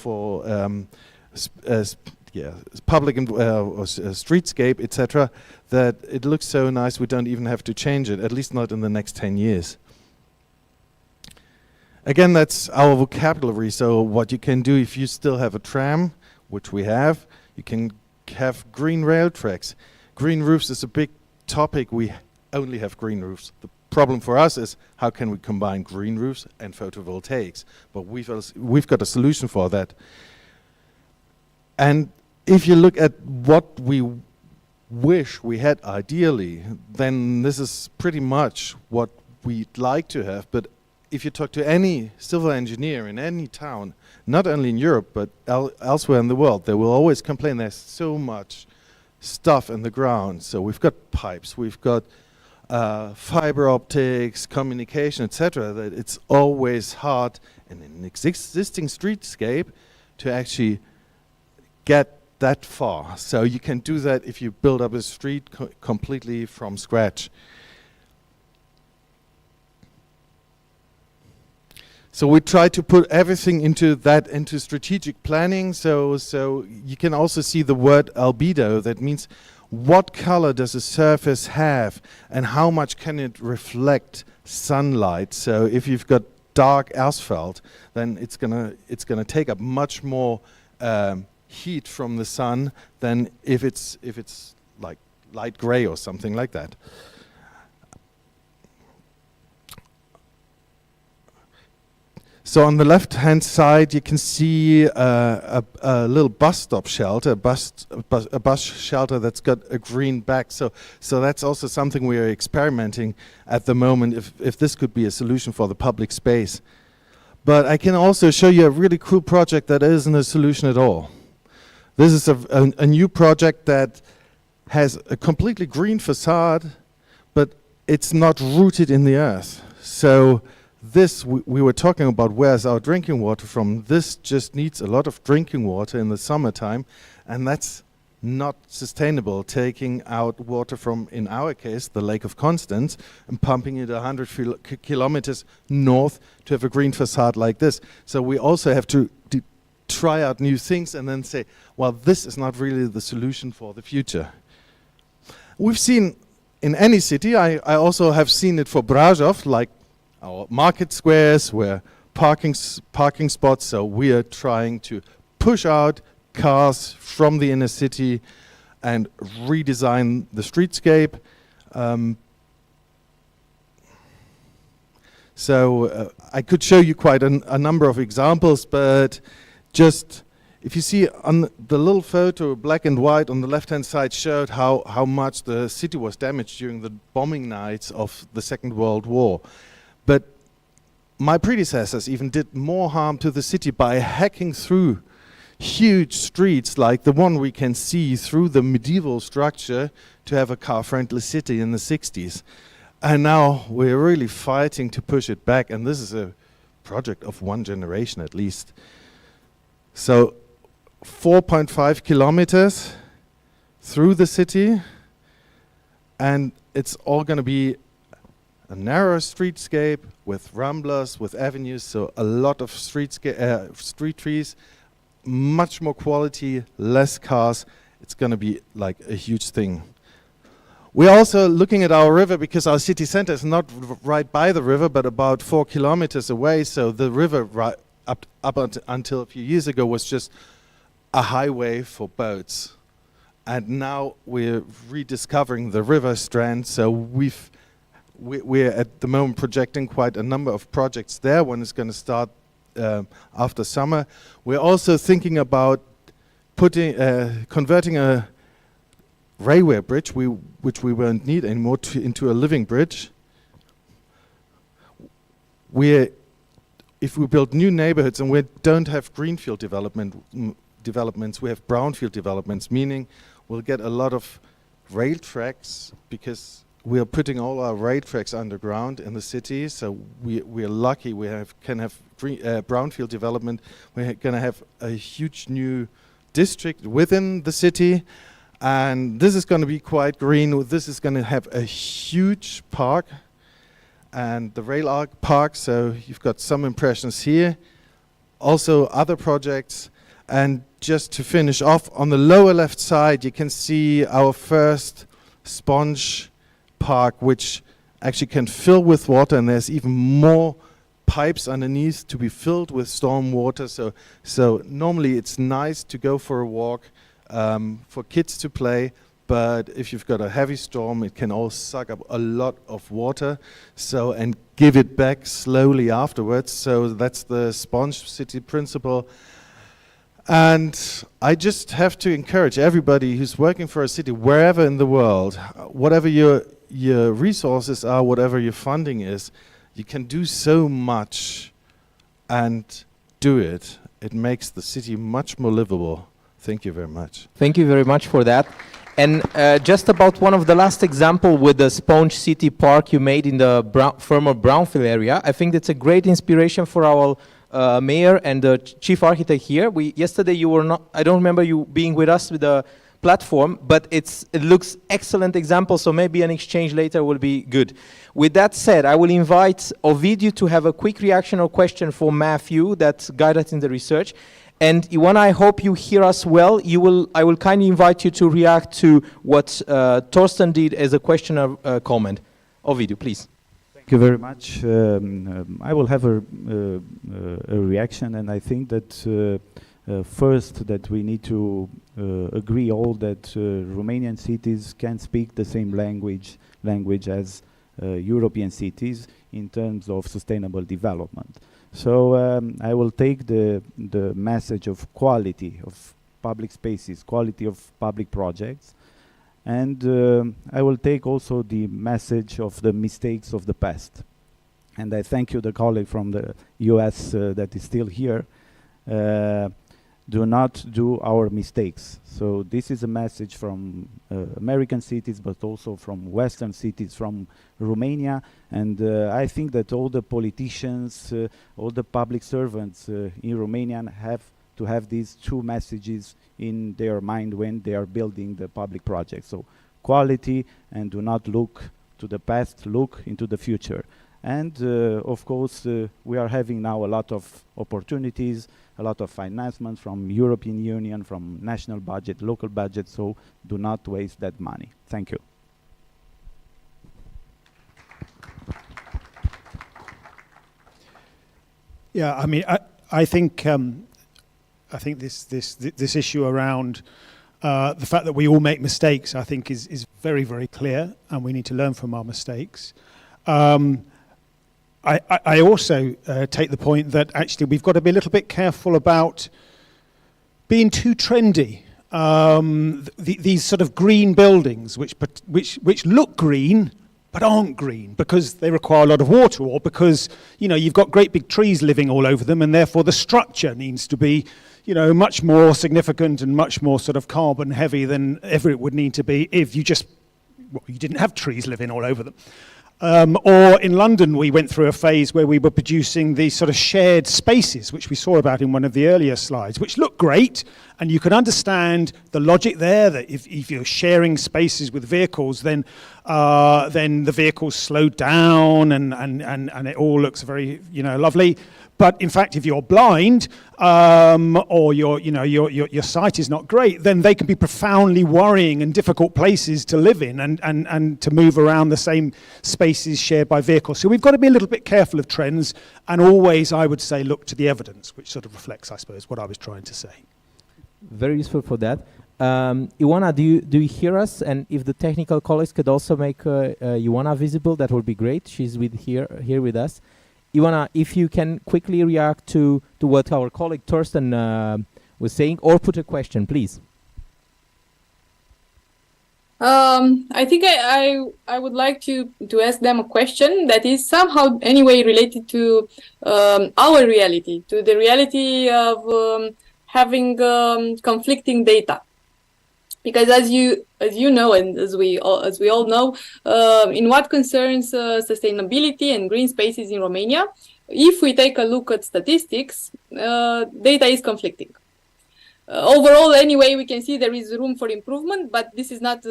public and streetscape, etc., that it looks so nice we don't even have to change it, at least not in the next 10 years. Again, that's our vocabulary, so what you can do if you still have a tram, which we have, you can have green rail tracks. Green roofs is a big topic. We only have green roofs. The problem for us is how can we combine green roofs and photovoltaics, but we've got a solution for that. And if you look at what we wish we had ideally, then this is pretty much what we'd like to have. But if you talk to any civil engineer in any town, not only in Europe, but elsewhere in the world, they will always complain there's so much stuff in the ground. So we've got pipes, we've got fiber optics, communication, etc., that it's always hard in an existing streetscape to actually get that far. So you can do that if you build up a street completely from scratch. So we try to put everything into strategic planning. So you can also see the word albedo. That means what color does a surface have and how much can it reflect sunlight. So if you've got dark asphalt, then it's gonna take up much more heat from the sun than if it's like light gray or something like that. So on the left-hand side, you can see a little bus stop shelter, a bus shelter that's got a green back. So that's also something we are experimenting at the moment, if this could be a solution for the public space. But I can also show you a really cool project that isn't a solution at all. This is a new project that has a completely green facade, but it's not rooted in the earth. So this, we were talking about where's our drinking water from. This just needs a lot of drinking water in the summertime, and that's not sustainable, taking out water from, in our case, the Lake of Constance, and pumping it 100 kilometers north to have a green facade like this. So we also have to try out new things and then say, well, this is not really the solution for the future. We've seen in any city, I also have seen it for Brașov, like our market squares where parking spots. So we are trying to push out cars from the inner city and redesign the streetscape. I could show you quite a number of examples, but just if you see on the little photo, black and white on the left-hand side showed how much the city was damaged during the bombing nights of the Second World War. But my predecessors even did more harm to the city by hacking through huge streets like the one we can see through the medieval structure to have a car-friendly city in the 60s. And now we're really fighting to push it back, and this is a project of one generation at least. So 4.5 kilometers through the city, and it's all going to be a narrow streetscape with ramblers, with avenues, so a lot of street trees, much more quality, less cars. It's going to be like a huge thing. We're also looking at our river because our city center is not right by the river, but about 4 kilometers away. So the river until a few years ago was just a highway for boats. And now we're rediscovering the river strand. So we're at the moment projecting quite a number of projects there. One is going to start after summer. We're also thinking about converting a railway bridge, which we won't need anymore, into a living bridge. If we build new neighborhoods and we don't have greenfield developments, we have brownfield developments, meaning we'll get a lot of rail tracks because we are putting all our rail tracks underground in the city. So we're lucky we can have brownfield development. We're going to have a huge new district within the city. And this is going to be quite green. This is going to have a huge park and the rail arc park. So you've got some impressions here. Also other projects. And just to finish off, on the lower left side, you can see our first sponge park, which actually can fill with water. And there's even more pipes underneath to be filled with storm water. So normally it's nice to go for a walk. For kids to play, but if you've got a heavy storm, it can all suck up a lot of water, and give it back slowly afterwards. So that's the sponge city principle. And I just have to encourage everybody who's working for a city, wherever in the world, whatever your resources are, whatever your funding is, you can do so much and do it. It makes the city much more livable. Thank you very much.
Thank you very much for that. And just about one of the last example with the Sponge City Park you made in the former Brownfield area, I think that's a great inspiration for our mayor and the chief architect here. Yesterday you were not, I don't remember you being with us with the platform, but it looks excellent example, so maybe an exchange later will be good. With that said, I will invite Ovidiu to have a quick reaction or question for Matthew that guided us in the research. And Ioana, I hope you hear us well. I will kindly invite you to react to what Torsten did as a question or comment. Ovidiu, please.
Thank you very much. I will have a reaction, and I think that first that we need to agree all that Romanian cities can speak the same language as European cities in terms of sustainable development. So I will take the message of quality of public spaces, quality of public projects, and I will take also the message of the mistakes of the past. And I thank you, the colleague from the US that is still here. Do not do our mistakes. So this is a message from American cities, but also from Western cities, from Romania. And I think that all the politicians, all the public servants in Romania have to have these two messages in their mind when they are building the public projects. So quality, and do not look to the past, look into the future. And of course, we are having now a lot of opportunities, a lot of financement from European Union, from national budget, local budget, so do not waste that money. Thank you.
Yeah, I mean, I think this issue around the fact that we all make mistakes, I think, is very, very clear, and we need to learn from our mistakes. I also take the point that actually we've got to be a little bit careful about being too trendy. These sort of green buildings, which look green but aren't green because they require a lot of water, or because you've got great big trees living all over them, and therefore the structure needs to be much more significant and much more sort of carbon heavy than ever it would need to be if you didn't have trees living all over them. Or in London, we went through a phase where we were producing these sort of shared spaces, which we saw about in one of the earlier slides, which look great, and you can understand the logic there, that if you're sharing spaces with vehicles, then the vehicles slow down and it all looks very lovely. But in fact, if you're blind or your sight is not great, then they can be profoundly worrying and difficult places to live in and to move around the same spaces shared by vehicles. So we've got to be a little bit careful of trends, and always, I would say, look to the evidence, which sort of reflects, I suppose, what I was trying to say.
Very useful for that. Ioana, do you hear us? And if the technical colleagues could also make Ioana visible, that would be great. She's here with us. Ioana, if you can quickly react to what our colleague Torsten was saying, or put a question, please.
I think I would like to ask them a question that is somehow anyway related to our reality, to the reality of having conflicting data. Because as you know, and as we all know, in what concerns sustainability and green spaces in Romania, if we take a look at statistics, data is conflicting. Overall, anyway, we can see there is room for improvement, but this is not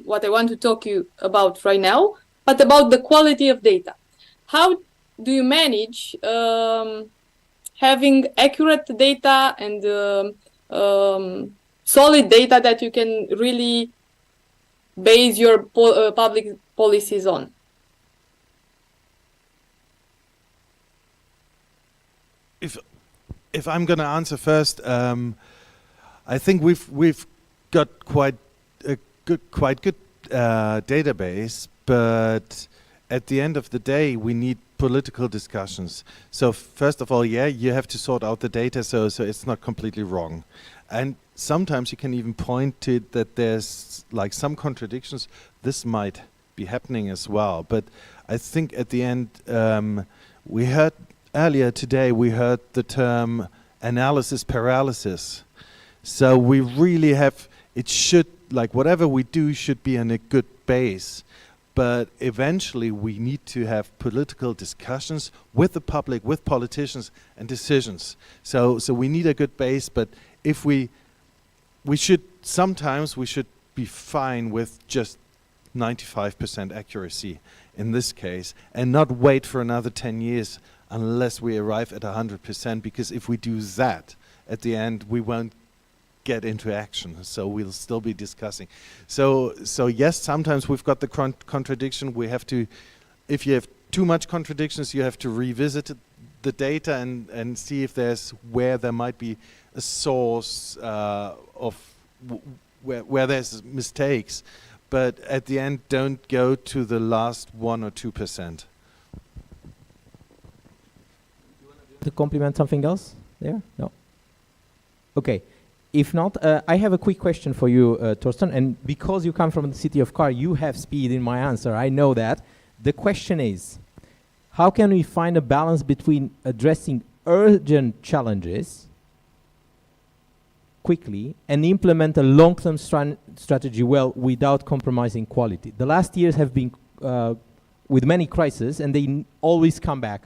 what I want to talk to you about right now, but about the quality of data. How do you manage having accurate data and solid data that you can really base your public policies on?
If I'm going to answer first, I think we've got quite good database, but at the end of the day, we need political discussions. So first of all, you have to sort out the data so it's not completely wrong. And sometimes you can even point to that there's like some contradictions. This might be happening as well. But I think at the end, we heard earlier today, we heard the term analysis paralysis. So we really have, it should, like whatever we do should be on a good base. But eventually we need to have political discussions with the public, with politicians, and decisions. So we need a good base, but if we should be fine with just 95% accuracy in this case, and not wait for another 10 years unless we arrive at 100%, because if we do that, at the end we won't get into action, so we'll still be discussing. So yes, sometimes we've got the contradiction. We have to, if you have too much contradictions, you have to revisit the data and see if where there might be a source of where there's mistakes. But at the end, don't go to the last 1 or 2%.
To complement something else there? No? Okay. If not, I have a quick question for you, Torsten, and because you come from the city of Car, you have speed in my answer, I know that. The question is, how can we find a balance between addressing urgent challenges quickly and implement a long-term strategy well without compromising quality? The last years have been with many crises, and they always come back.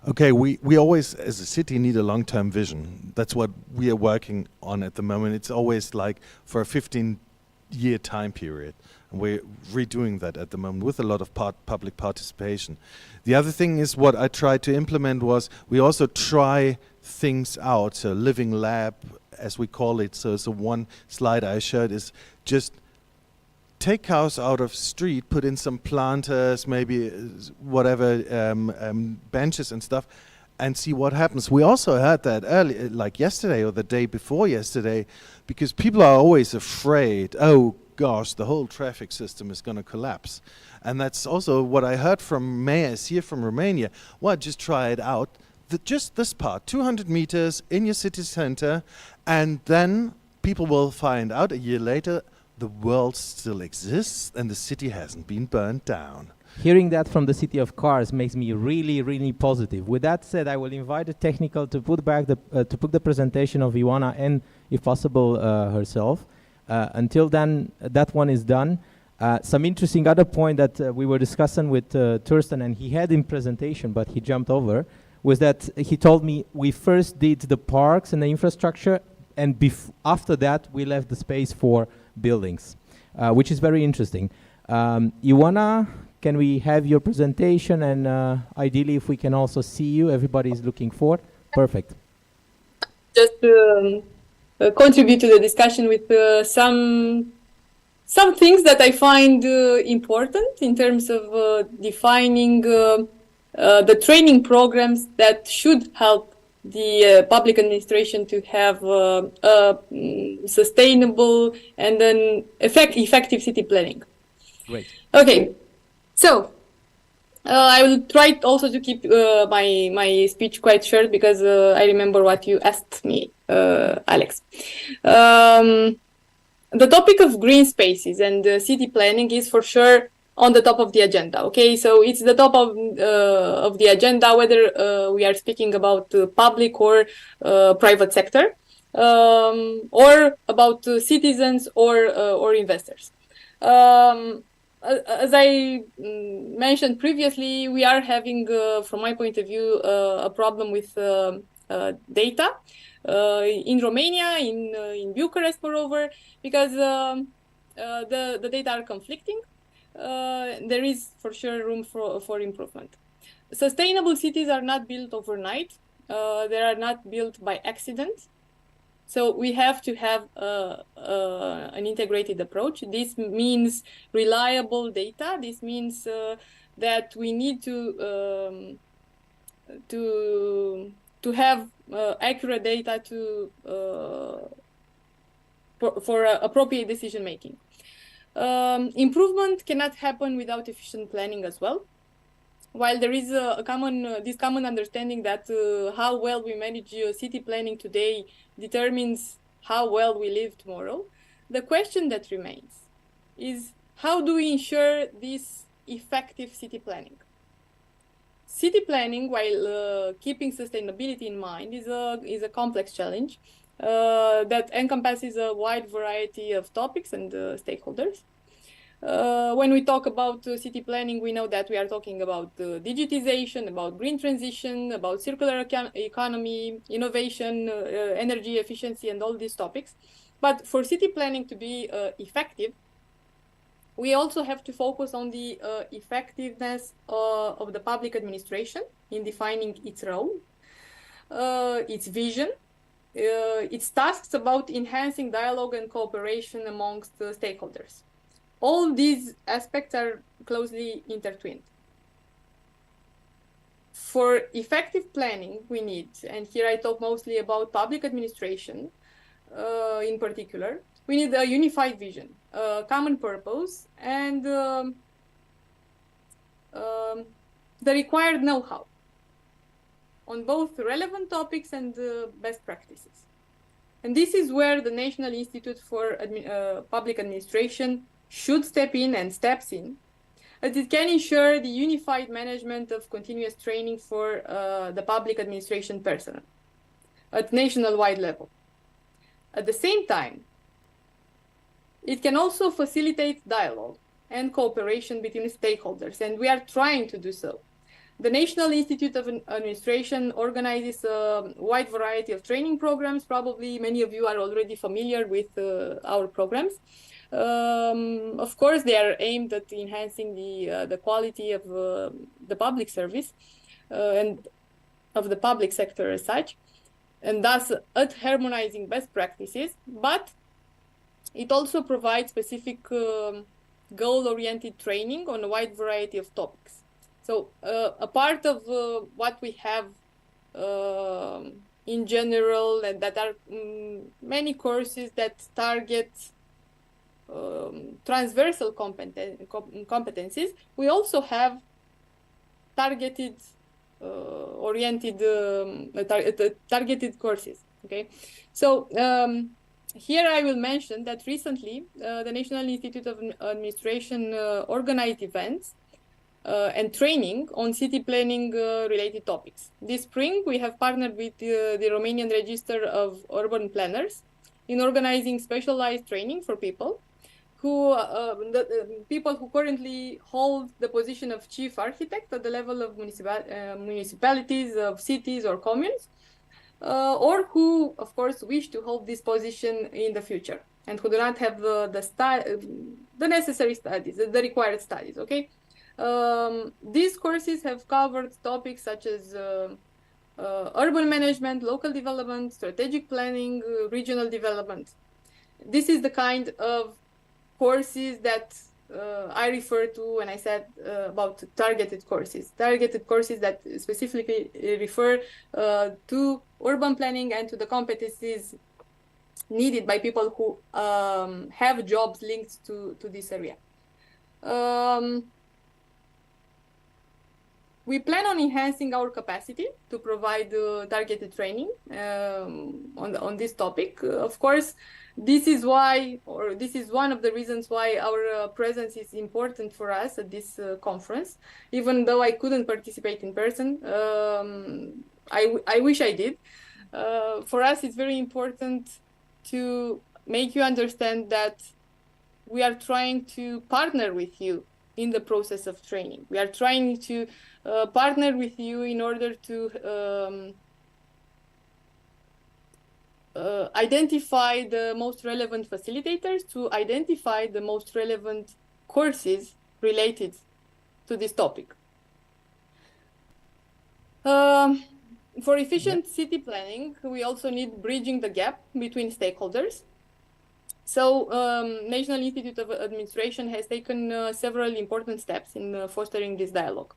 Okay, we always, as a city, need a long-term vision. That's what we are working on at the moment. It's always like for a 15-year time period. And we're redoing that at the moment with a lot of public participation. The other thing is what I tried to implement was we also try things out. So living lab, as we call it. So one slide I showed is just take cars out of street, put in some planters, maybe whatever, benches and stuff, and see what happens. We also heard that earlier, like yesterday or the day before yesterday, because people are always afraid, oh gosh, the whole traffic system is going to collapse. And that's also what I heard from mayors here from Romania. Well, just try it out. Just this part, 200 meters in your city center, and then people will find out a year later the world still exists and the city hasn't been burned down.
Hearing that from the city of cars makes me really, really positive. With that said, I will invite the technical to put back the presentation of Ioana and, if possible, herself. Until then, that one is done. Some interesting other point that we were discussing with Thorsten, and he had in presentation, but he jumped over, was that he told me we first did the parks and the infrastructure, and after that we left the space for buildings, which is very interesting. Ioana, can we have your presentation, and ideally if we can also see you, everybody is looking forward. Perfect.
Just contribute to the discussion with some things that I find important in terms of defining the training programs that should help the public administration to have sustainable and then effective city planning.
Great.
Okay, so I will try also to keep my speech quite short because I remember what you asked me, Alex. The topic of green spaces and city planning is for sure on the top of the agenda. Okay, so it's the top of the agenda, whether we are speaking about public or private sector, or about citizens or investors. As I mentioned previously, we are having, from my point of view, a problem with data in Romania, in Bucharest, moreover, because the data are conflicting. There is for sure room for improvement. Sustainable cities are not built overnight. They are not built by accident. So we have to have an integrated approach. This means reliable data. This means that we need to have accurate data for appropriate decision making. Improvement cannot happen without efficient planning as well. While there is this common understanding that how well we manage city planning today determines how well we live tomorrow, the question that remains is how do we ensure this effective city planning? City planning, while keeping sustainability in mind, is a complex challenge that encompasses a wide variety of topics and stakeholders. When we talk about city planning, we know that we are talking about digitization, about green transition, about circular economy, innovation, energy efficiency, and all these topics. But for city planning to be effective, we also have to focus on the effectiveness of the public administration in defining its role, its vision, its tasks about enhancing dialogue and cooperation amongst the stakeholders. All these aspects are closely intertwined. For effective planning, we need, and here I talk mostly about public administration in particular, we need a unified vision, a common purpose, and the required know-how on both relevant topics and best practices. And this is where the National Institute for Public Administration should step in and steps in, as it can ensure the unified management of continuous training for the public administration personnel at national-wide level. At the same time, it can also facilitate dialogue and cooperation between stakeholders, and we are trying to do so. The National Institute of Administration organizes a wide variety of training programs. Probably many of you are already familiar with our programs. Of course, they are aimed at enhancing the quality of the public service and of the public sector as such, and thus at harmonizing best practices, but it also provides specific goal-oriented training on a wide variety of topics. So a part of what we have in general, and that are many courses that target transversal competencies. We also have targeted targeted courses. Okay, so here I will mention that recently the National Institute of Administration organized events and training on city planning related topics. This spring we have partnered with the Romanian Register of Urban Planners in organizing specialized training for people who people who currently hold the position of chief architect at the level of municipalities, of cities or communes, or who, of course, wish to hold this position in the future and who do not have the necessary studies, the required studies. Okay, these courses have covered topics such as urban management, local development, strategic planning, regional development. This is the kind of courses that I refer to when I said about targeted courses. Targeted courses that specifically refer to urban planning and to the competencies needed by people who have jobs linked to this area. We plan on enhancing our capacity to provide targeted training on this topic. Of course, this is why, or this is one of the reasons why our presence is important for us at this conference. Even though I couldn't participate in person, I wish I did. For us, it's very important to make you understand that we are trying to partner with you in the process of training. We are trying to partner with you in order to identify the most relevant facilitators, to identify the most relevant courses related to this topic. For efficient city planning, we also need bridging the gap between stakeholders. So, National Institute of Administration has taken several important steps in fostering this dialogue.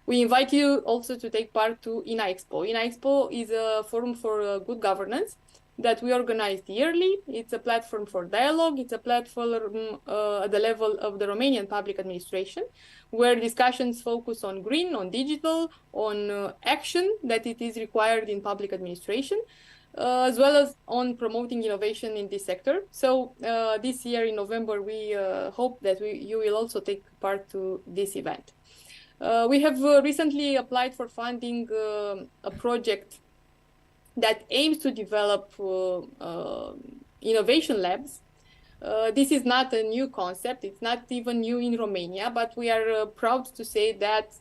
We invite you also to take part to INAEXPO. INAEXPO is a forum for good governance that we organized yearly. It's a platform for dialogue. It's a platform at the level of the Romanian public administration, where discussions focus on green, on digital, on action that it is required in public administration, as well as on promoting innovation in this sector. So this year in November, we hope that you will also take part to this event. We have recently applied for funding a project that aims to develop innovation labs. This is not a new concept. It's not even new in Romania, but we are proud to say that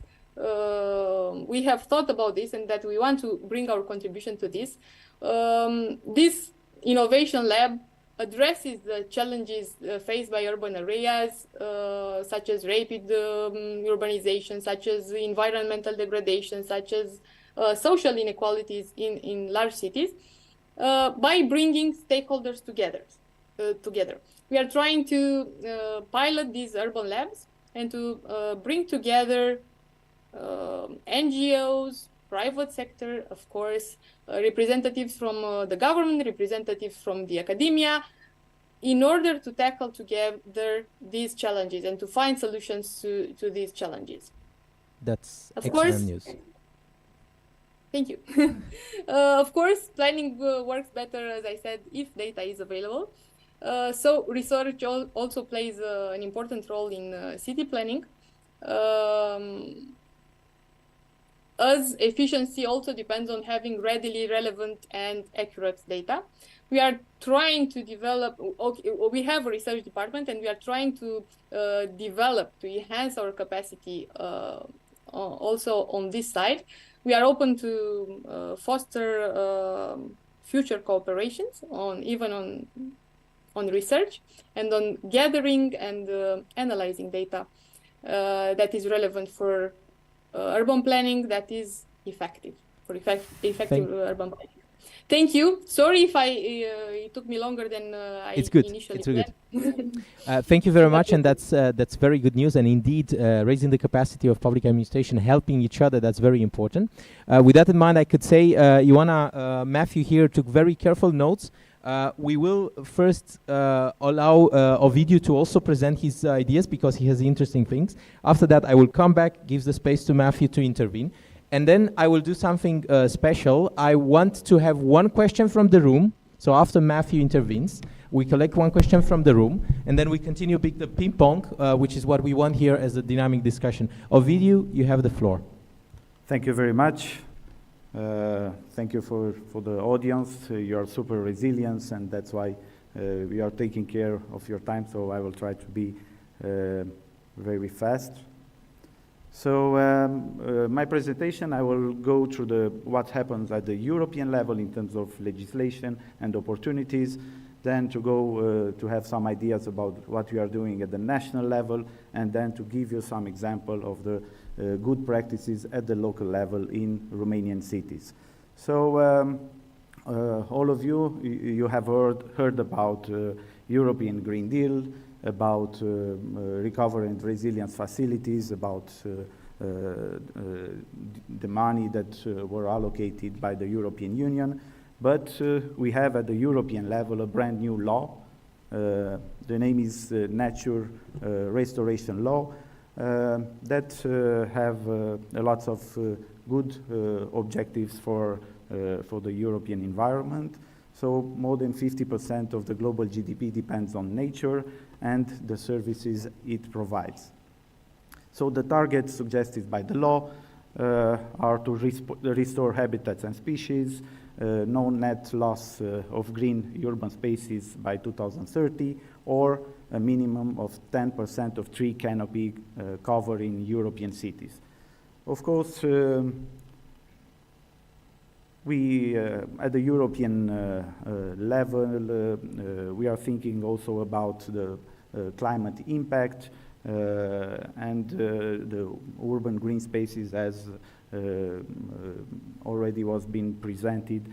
we have thought about this and that we want to bring our contribution to this. This innovation lab addresses the challenges faced by urban areas, such as rapid urbanization, such as environmental degradation, such as social inequalities in large cities, by bringing stakeholders together. We are trying to pilot these urban labs and to bring together NGOs, private sector, of course, representatives from the government, representatives from the academia, in order to tackle together these challenges and to find solutions to these challenges.
That's
of
excellent
course,
news.
Thank you. Of course, planning works better, as I said, if data is available. So research also plays an important role in city planning. As efficiency also depends on having readily relevant and accurate data. We are trying to develop, we have a research department and we are trying to develop, to enhance our capacity also on this side. We are open to foster future cooperations on research and on gathering and analyzing data that is relevant for urban planning that is effective, for effective urban planning. Thank you. Sorry if it took me longer than I
It's good.
initially
It's really
planned.
Thank you very much, and that's very good news. And indeed, raising the capacity of public administration, helping each other, that's very important. With that in mind, I could say, Ioana, Matthew here took very careful notes. We will first allow Ovidiu to also present his ideas because he has interesting things. After that, I will come back, give the space to Matthew to intervene. And then I will do something special. I want to have one question from the room. So after Matthew intervenes, we collect one question from the room, and then we continue the ping pong, which is what we want here as a dynamic discussion. Ovidiu, you have the floor.
Thank you very much. Thank you for the audience. You are super resilient, and that's why we are taking care of your time, so I will try to be very fast. So my presentation, I will go through what happens at the European level in terms of legislation and opportunities, then to go to have some ideas about what we are doing at the national level, and then to give you some example of the good practices at the local level in Romanian cities. So all of you have heard about European Green Deal, about recovery and resilience facilities, about the money that were allocated by the European Union. But we have at the European level a brand new law. The name is Nature Restoration Law that have lots of good objectives for the European environment. So more than 50% of the global GDP depends on nature and the services it provides. So the targets suggested by the law are to restore habitats and species, no net loss of green urban spaces by 2030, or a minimum of 10% of tree canopy cover in European cities. Of course, we, at the European level, we are thinking also about the climate impact and the urban green spaces, as already was being presented,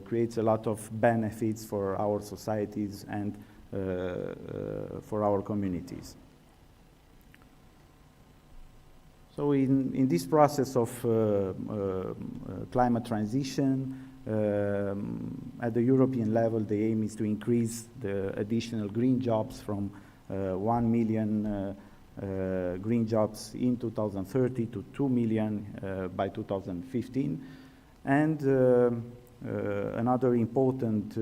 creates a lot of benefits for our societies and for our communities. So in this process of climate transition, at the European level, the aim is to increase the additional green jobs from 1 million green jobs in 2030 to 2 million by 2015. And another important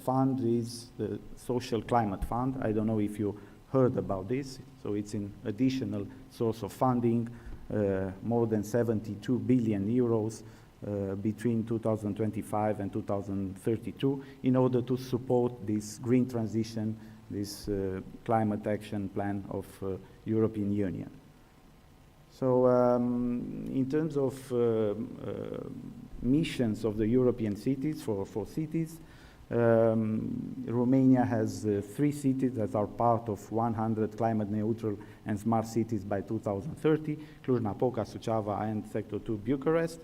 fund is the Social Climate Fund. I don't know if you heard about this. So it's an additional source of funding, more than 72 billion euros between 2025 and 2032 in order to support this green transition, this climate action plan of European Union. So in terms of missions of the European cities, for cities, Romania has 3 cities that are part of 100 climate neutral and smart cities by 2030, Cluj-Napoca, Suceava, and Sector 2 Bucharest.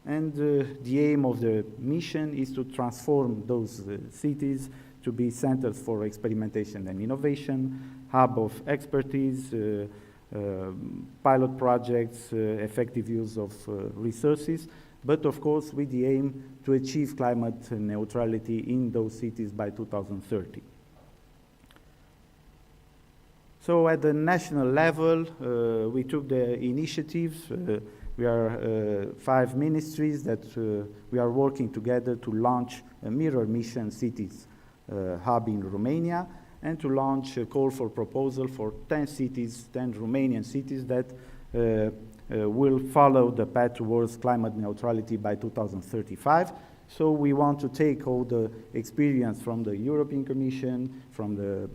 And the aim of the mission is to transform those cities to be centers for experimentation and innovation, hub of expertise, pilot projects, effective use of resources, but of course with the aim to achieve climate neutrality in those cities by 2030. So at the national level, we took the initiatives. We are 5 ministries that we are working together to launch a mirror mission cities hub in Romania, and to launch a call for proposal for 10 cities, 10 Romanian cities that will follow the path towards climate neutrality by 2035. So we want to take all the experience from the European Commission, from the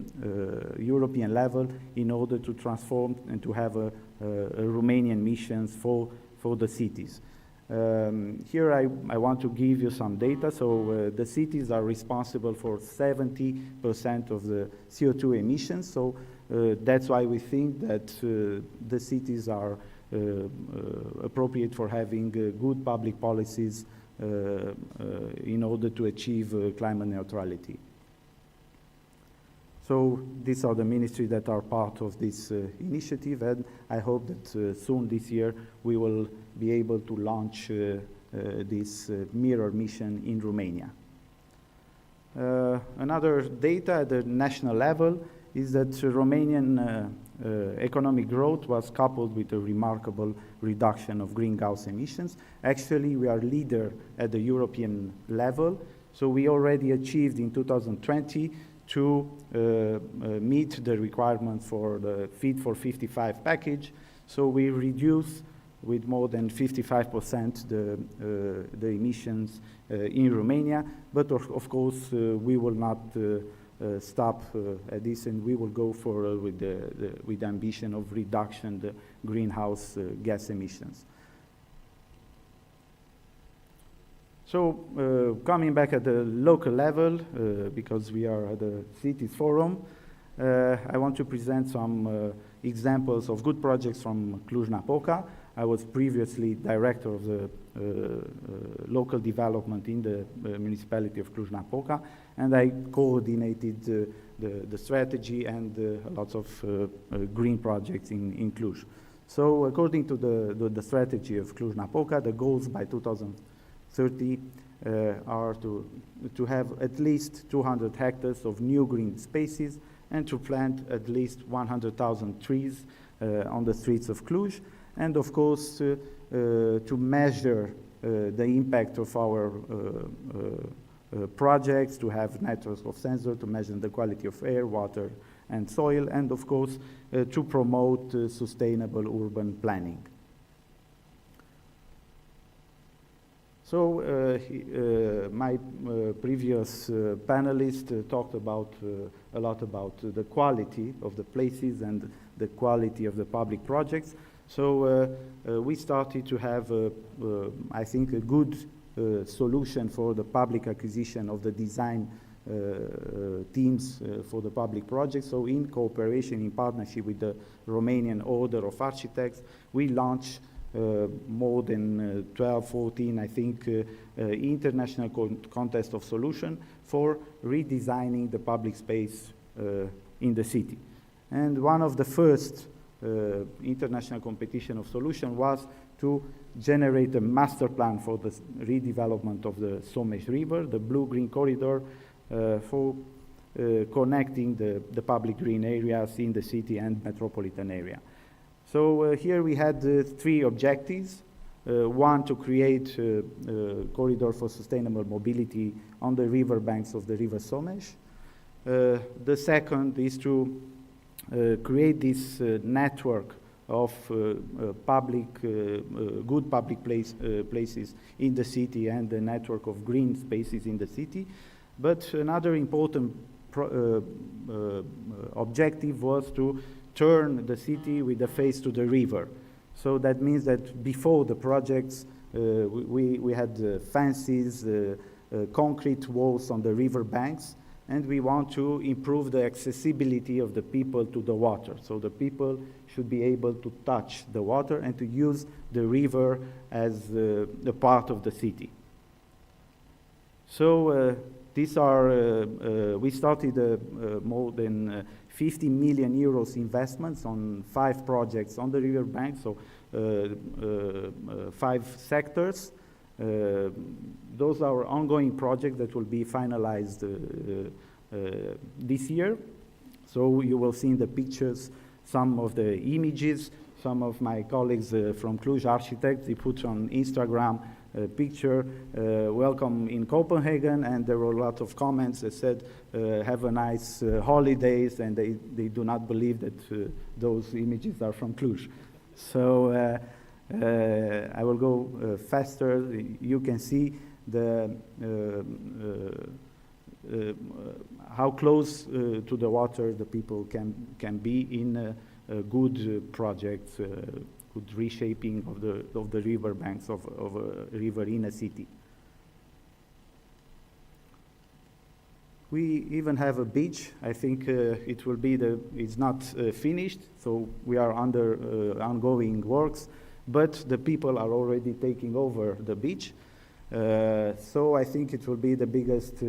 European level, in order to transform and to have a Romanian missions for the cities. Here I want to give you some data. So the cities are responsible for 70% of the CO2 emissions. So that's why we think that the cities are appropriate for having good public policies in order to achieve climate neutrality. So these are the ministries that are part of this initiative, and I hope that soon this year we will be able to launch this mirror mission in Romania. Another data at the national level is that Romanian economic growth was coupled with a remarkable reduction of greenhouse emissions. Actually, we are leader at the European level, so we already achieved in 2020 to meet the requirements for the Fit for 55 package. So we reduce with more than 55% the emissions in Romania, but of course we will not stop at this, and we will go forward with the ambition of reduction the greenhouse gas emissions. So coming back at the local level, because we are at the Cities Forum, I want to present some examples of good projects from Cluj-Napoca. I was previously director of the local development in the municipality of Cluj-Napoca, and I coordinated the strategy and lots of green projects in Cluj. So according to the strategy of Cluj-Napoca, the goals by 2030 are to have at least 200 hectares of new green spaces and to plant at least 100,000 trees on the streets of Cluj, and of course to measure the impact of our projects, to have networks of sensors to measure the quality of air, water, and soil, and of course to promote sustainable urban planning. So my previous panelist talked about a lot about the quality of the places and the quality of the public projects. So we started to have, I think, a good solution for the public acquisition of the design teams for the public projects. So in cooperation, in partnership with the Romanian Order of Architects, we launched more than 12, 14, I think, international contest of solution for redesigning the public space in the city. And one of the first international competition of solution was to generate a master plan for the redevelopment of the Someș River, the blue-green corridor for connecting the public green areas in the city and metropolitan area. So here we had three objectives. One, to create a corridor for sustainable mobility on the river banks of the river Someș. The second is to create this network of good public places in the city and the network of green spaces in the city. But another important objective was to turn the city with the face to the river. So that means that before the projects, we had fences, concrete walls on the river banks, and we want to improve the accessibility of the people to the water. So the people should be able to touch the water and to use the river as a part of the city. So these are, we started more than 50 million euros investments on 5 projects on the river bank, so 5 sectors. Those are ongoing projects that will be finalized this year. So you will see in the pictures some of the images. Some of my colleagues from Cluj Architects, they put on Instagram a picture, welcome in Copenhagen, and there were a lot of comments that said, have a nice holidays, and they do not believe that those images are from Cluj. So I will go faster. You can see how close to the water the people can be in a good project, good reshaping of the river banks of a river in a city. We even have a beach. I think it will be it's not finished, so we are under ongoing works, but the people are already taking over the beach. So I think it will be the biggest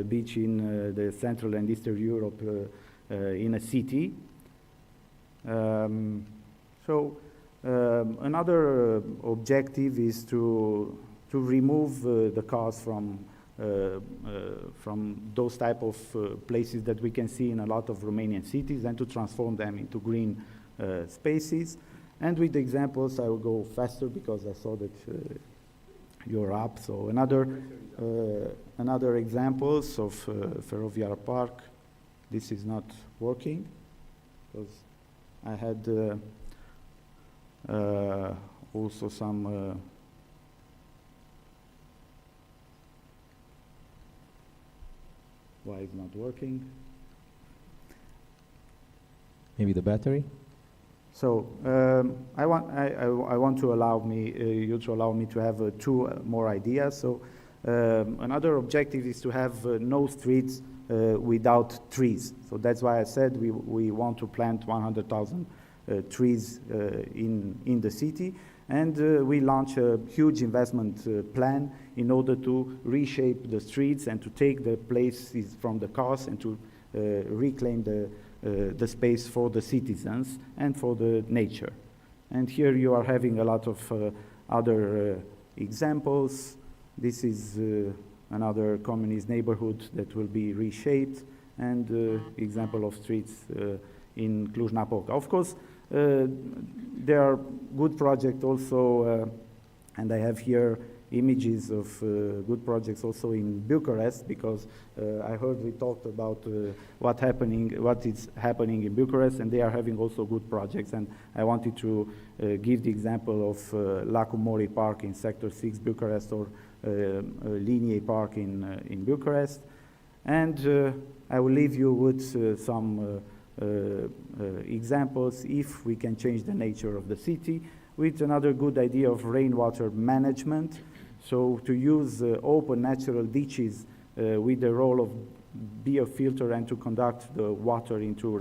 beach in the Central and Eastern Europe in a city. Another objective is to remove the cars from those type of places that we can see in a lot of Romanian cities and to transform them into green spaces. And with the examples, I will go faster because I saw that you're up. So another examples of Ferroviar Park. This is not working because I had also some why it's not working?
Maybe the battery?
So I want to allow me you to allow me to have two more ideas. So another objective is to have no streets without trees. So that's why I said we want to plant 100,000 trees in the city, and we launch a huge investment plan in order to reshape the streets and to take the places from the cars and to reclaim the space for the citizens and for the nature. And here you are having a lot of other examples. This is another communist neighborhood that will be reshaped, and example of streets in Cluj-Napoca. Of course, there are good projects also, and I have here images of good projects also in Bucharest, because I heard we talked about what is happening in Bucharest, and they are having also good projects. And I wanted to give the example of Lacul Mori Park in Sector 6 Bucharest, or Linie Park in Bucharest. And I will leave you with some examples if we can change the nature of the city, with another good idea of rainwater management. So to use open natural ditches with the role of be a filter and to conduct the water into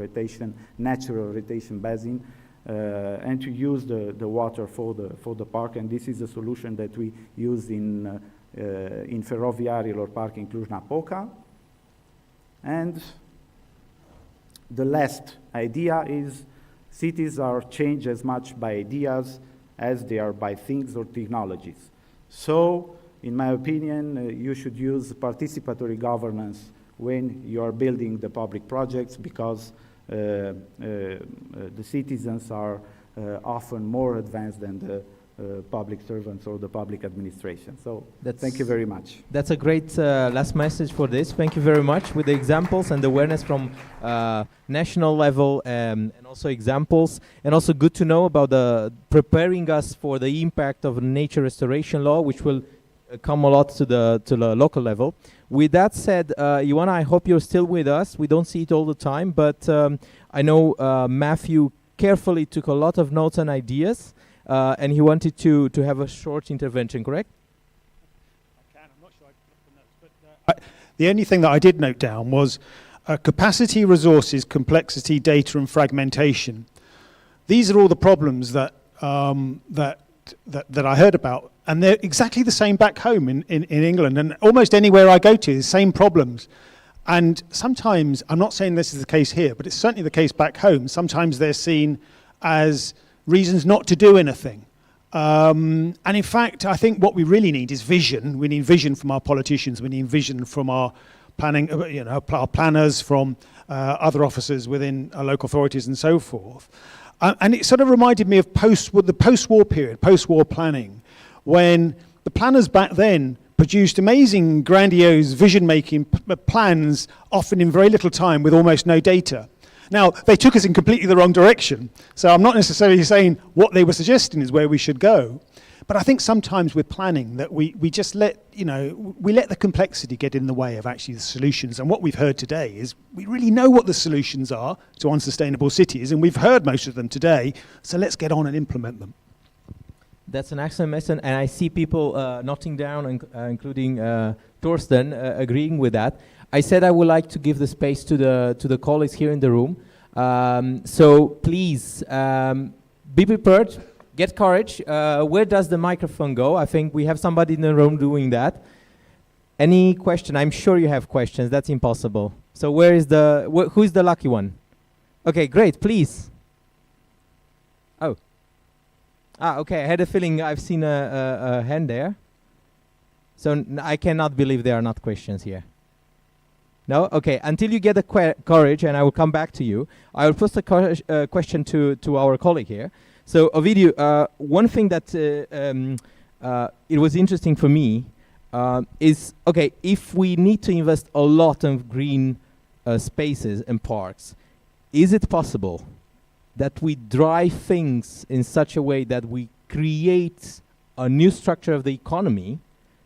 natural rotation basin, and to use the water for the park. And this is a solution that we use in Ferroviarilor Park in Cluj-Napoca. And the last idea is cities are changed as much by ideas as they are by things or technologies. So, in my opinion, you should use participatory governance when you are building the public projects, because the citizens are often more advanced than the public servants or the public administration. So thank you very much.
That's a great last message for this. Thank you very much, with the examples and the awareness from national level, and also examples, and also good to know about the preparing us for the impact of nature restoration law, which will come a lot to the local level. With that said, Ioana, I hope you're still with us. We don't see it all the time, but I know Matthew carefully took a lot of notes and ideas. And he wanted to have a short intervention, correct?
I can. I'm not sure I took the notes, but the only thing that I did note down was capacity, resources, complexity, data, and fragmentation. These are all the problems that I heard about, and they're exactly the same back home in England, and almost anywhere I go to, the same problems. And sometimes, I'm not saying this is the case here, but it's certainly the case back home. Sometimes they're seen as reasons not to do anything. And in fact, I think what we really need is vision. We need vision from our politicians. We need vision from our planning, our planners, from other officers within our local authorities and so forth. And it sort of reminded me of the post-war period, post-war planning, when the planners back then produced amazing, grandiose, vision-making plans, often in very little time with almost no data. Now, they took us in completely the wrong direction, so I'm not necessarily saying what they were suggesting is where we should go. But I think sometimes with planning that we just let the complexity get in the way of actually the solutions. And what we've heard today is we really know what the solutions are to unsustainable cities, and we've heard most of them today, so let's get on and implement them.
That's an excellent message, and I see people noting down, including Torsten, agreeing with that. I said I would like to give the space to the colleagues here in the room. So please be prepared. get courage. Where does the microphone go? I think we have somebody in the room doing that. Any question? I'm sure you have questions. That's impossible. So where is who is the lucky one? Okay, great. Please. Oh. Okay. I had a feeling I've seen a hand there. So I cannot believe there are not questions here. No? Okay. Until you get the courage, and I will come back to you, I will post a question to our colleague here. So, Ovidiu, one thing that it was interesting for me is, okay, if we need to invest a lot of green spaces and parks, is it possible that we drive things in such a way that we create a new structure of the economy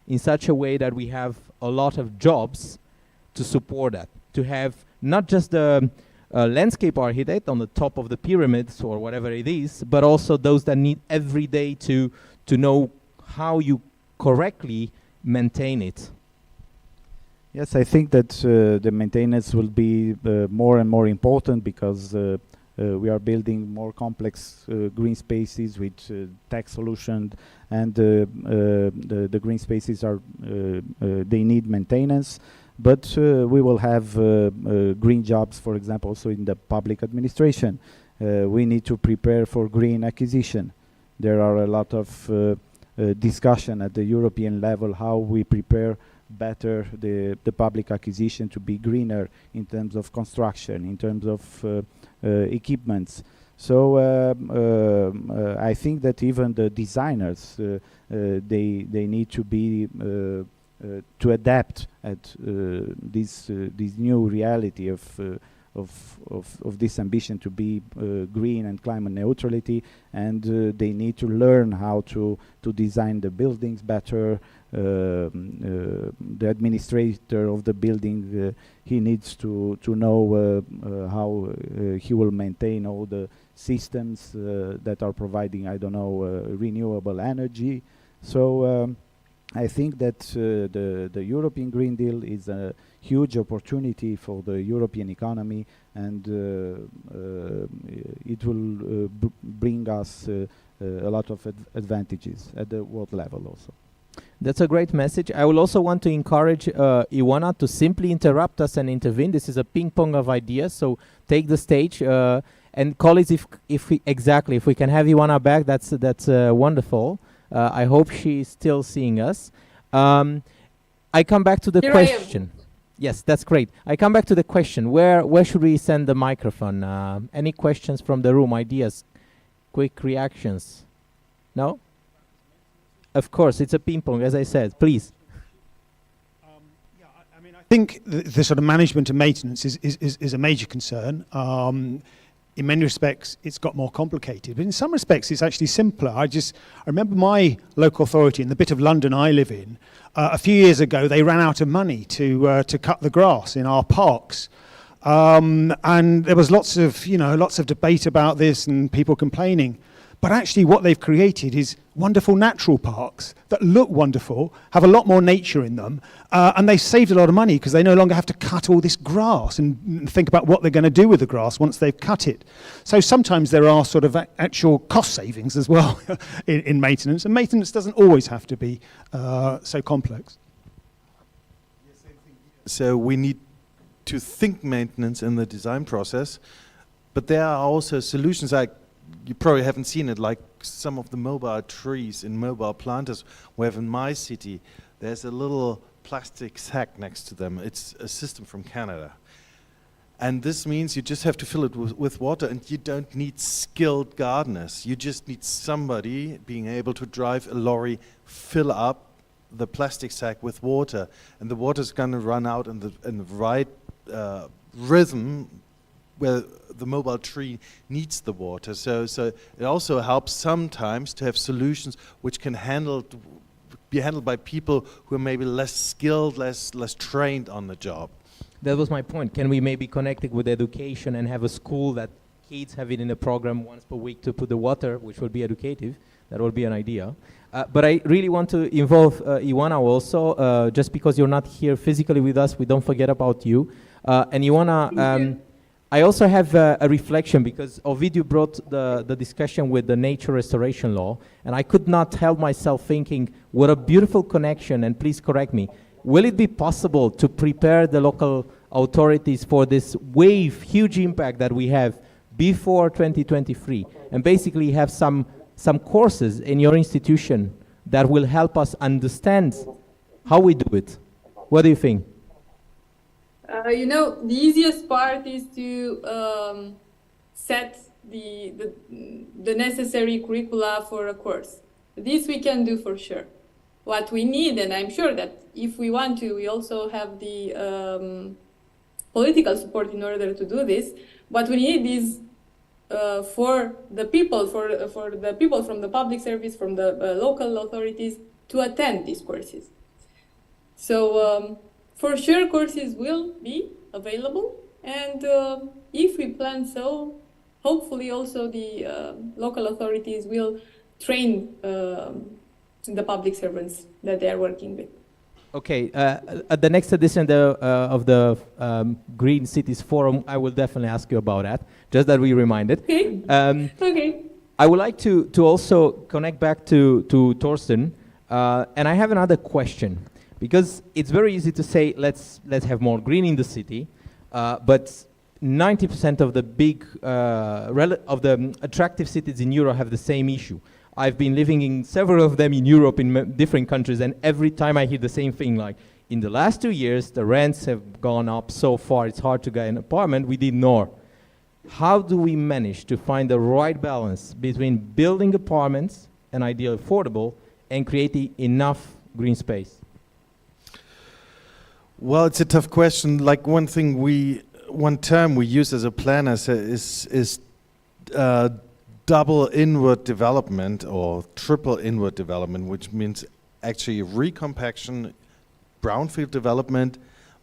in such a way that we have a lot of jobs to support that, to have not just the landscape architect on the top of the pyramids or whatever it is, but also those that need every day to know how you correctly maintain it.
Yes, I think that the maintenance will be more and more important because we are building more complex green spaces with tech solutions, and the green spaces are they need maintenance. But we will have green jobs, for example, also in the public administration. We need to prepare for green acquisition. There are a lot of discussion at the European level how we prepare better the public acquisition to be greener in terms of construction, in terms of equipments. So I think that even the designers, they need to be to adapt at this new reality of this ambition to be green and climate neutrality, and they need to learn how to design the buildings better. The administrator of the building, he needs to know how he will maintain all the systems that are providing, I don't know, renewable energy. So I think that the European Green Deal is a huge opportunity for the European economy, and it will bring us a lot of advantages at the world level also.
That's a great message. I will also want to encourage Ioana to simply interrupt us and intervene. This is a ping pong of ideas, so take the stage. And colleagues, if we can have Ioana back, that's wonderful. I hope she is still seeing us. I come back to the question. Yes, that's great. I come back to the question. Where should we send the microphone? Any questions from the room? Ideas? Quick reactions? No? Of course, it's a ping pong, as I said. Please.
I think the sort of management and maintenance is a major concern. In many respects, it's got more complicated, but in some respects, it's actually simpler. I remember my local authority in the bit of London I live in. A few years ago, they ran out of money to cut the grass in our parks, and there was lots of debate about this and people complaining. But actually what they've created is wonderful natural parks that look wonderful, have a lot more nature in them, and they've saved a lot of money because they no longer have to cut all this grass and think about what they're going to do with the grass once they've cut it. So sometimes there are sort of actual cost savings as well in maintenance, and maintenance doesn't always have to be so complex.
So we need to think maintenance in the design process, but there are also solutions like, you probably haven't seen it, like some of the mobile trees in mobile planters we have in my city. There's a little plastic sack next to them. It's a system from Canada. And this means you just have to fill it with water, and you don't need skilled gardeners. You just need somebody being able to drive a lorry, fill up the plastic sack with water, and the water's going to run out in the right rhythm where the mobile tree needs the water. So it also helps sometimes to have solutions which can be handled by people who are maybe less skilled, less trained on the job.
That was my point. Can we maybe connect it with education and have a school that kids have it in a program once per week to put the water, which would be educative? That would be an idea. But I really want to involve Ioana also. Just because you're not here physically with us, we don't forget about you. And Ioana, I also have a reflection because Ovidiu brought the discussion with the nature restoration law, and I could not help myself thinking, what a beautiful connection, and please correct me. Will it be possible to prepare the local authorities for this wave, huge impact that we have before 2023, and basically have some courses in your institution that will help us understand how we do it? What do you think?
You know, the easiest part is to set the necessary curricula for a course. This we can do for sure. What we need, and I'm sure that if we want to, we also have the political support in order to do this. What we need is for the people, for the people from the public service, from the local authorities to attend these courses. So for sure, courses will be available, and if we plan so, hopefully also the local authorities will train the public servants that they are working with.
Okay, at the next edition of the Green Cities Forum, I will definitely ask you about that, just that we reminded.
Okay. Okay.
I would like to also connect back to Torsten, and I have another question. Because it's very easy to say, let's have more green in the city, but 90% of the big, of the attractive cities in Europe have the same issue. I've been living in several of them in Europe in different countries, and every time I hear the same thing, like, in the last 2 years, the rents have gone up so far, it's hard to get an apartment, we did more. How do we manage to find the right balance between building apartments, and ideally affordable, and creating enough green space?
Well, it's a tough question. Like one term we use as a planner is double inward development or triple inward development, which means actually recompaction, brownfield development,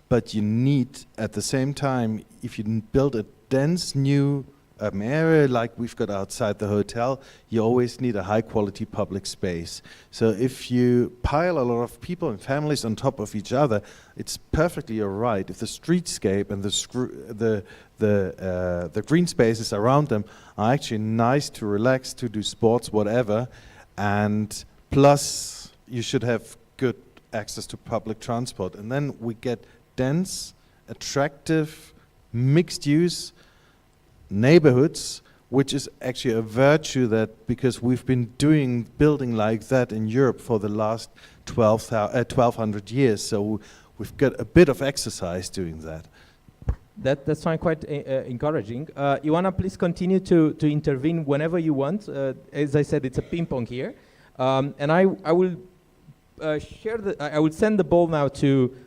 but you need at the same time, if you build a dense new area like we've got outside the hotel, you always need a high quality public space. So if you pile a lot of people and families on top of each other, it's perfectly all right if the streetscape and the green spaces around them are actually nice to relax, to do sports, whatever, and plus you should have good access to public transport. And then we get dense, attractive, mixed use neighborhoods, which is actually a virtue that, because we've been building like that in Europe for the last 1200 years, so we've got a bit of exercise doing that.
That's fine, quite encouraging. Ioana, please continue to intervene whenever you want. As I said, it's a ping pong here, and I will I will send the ball now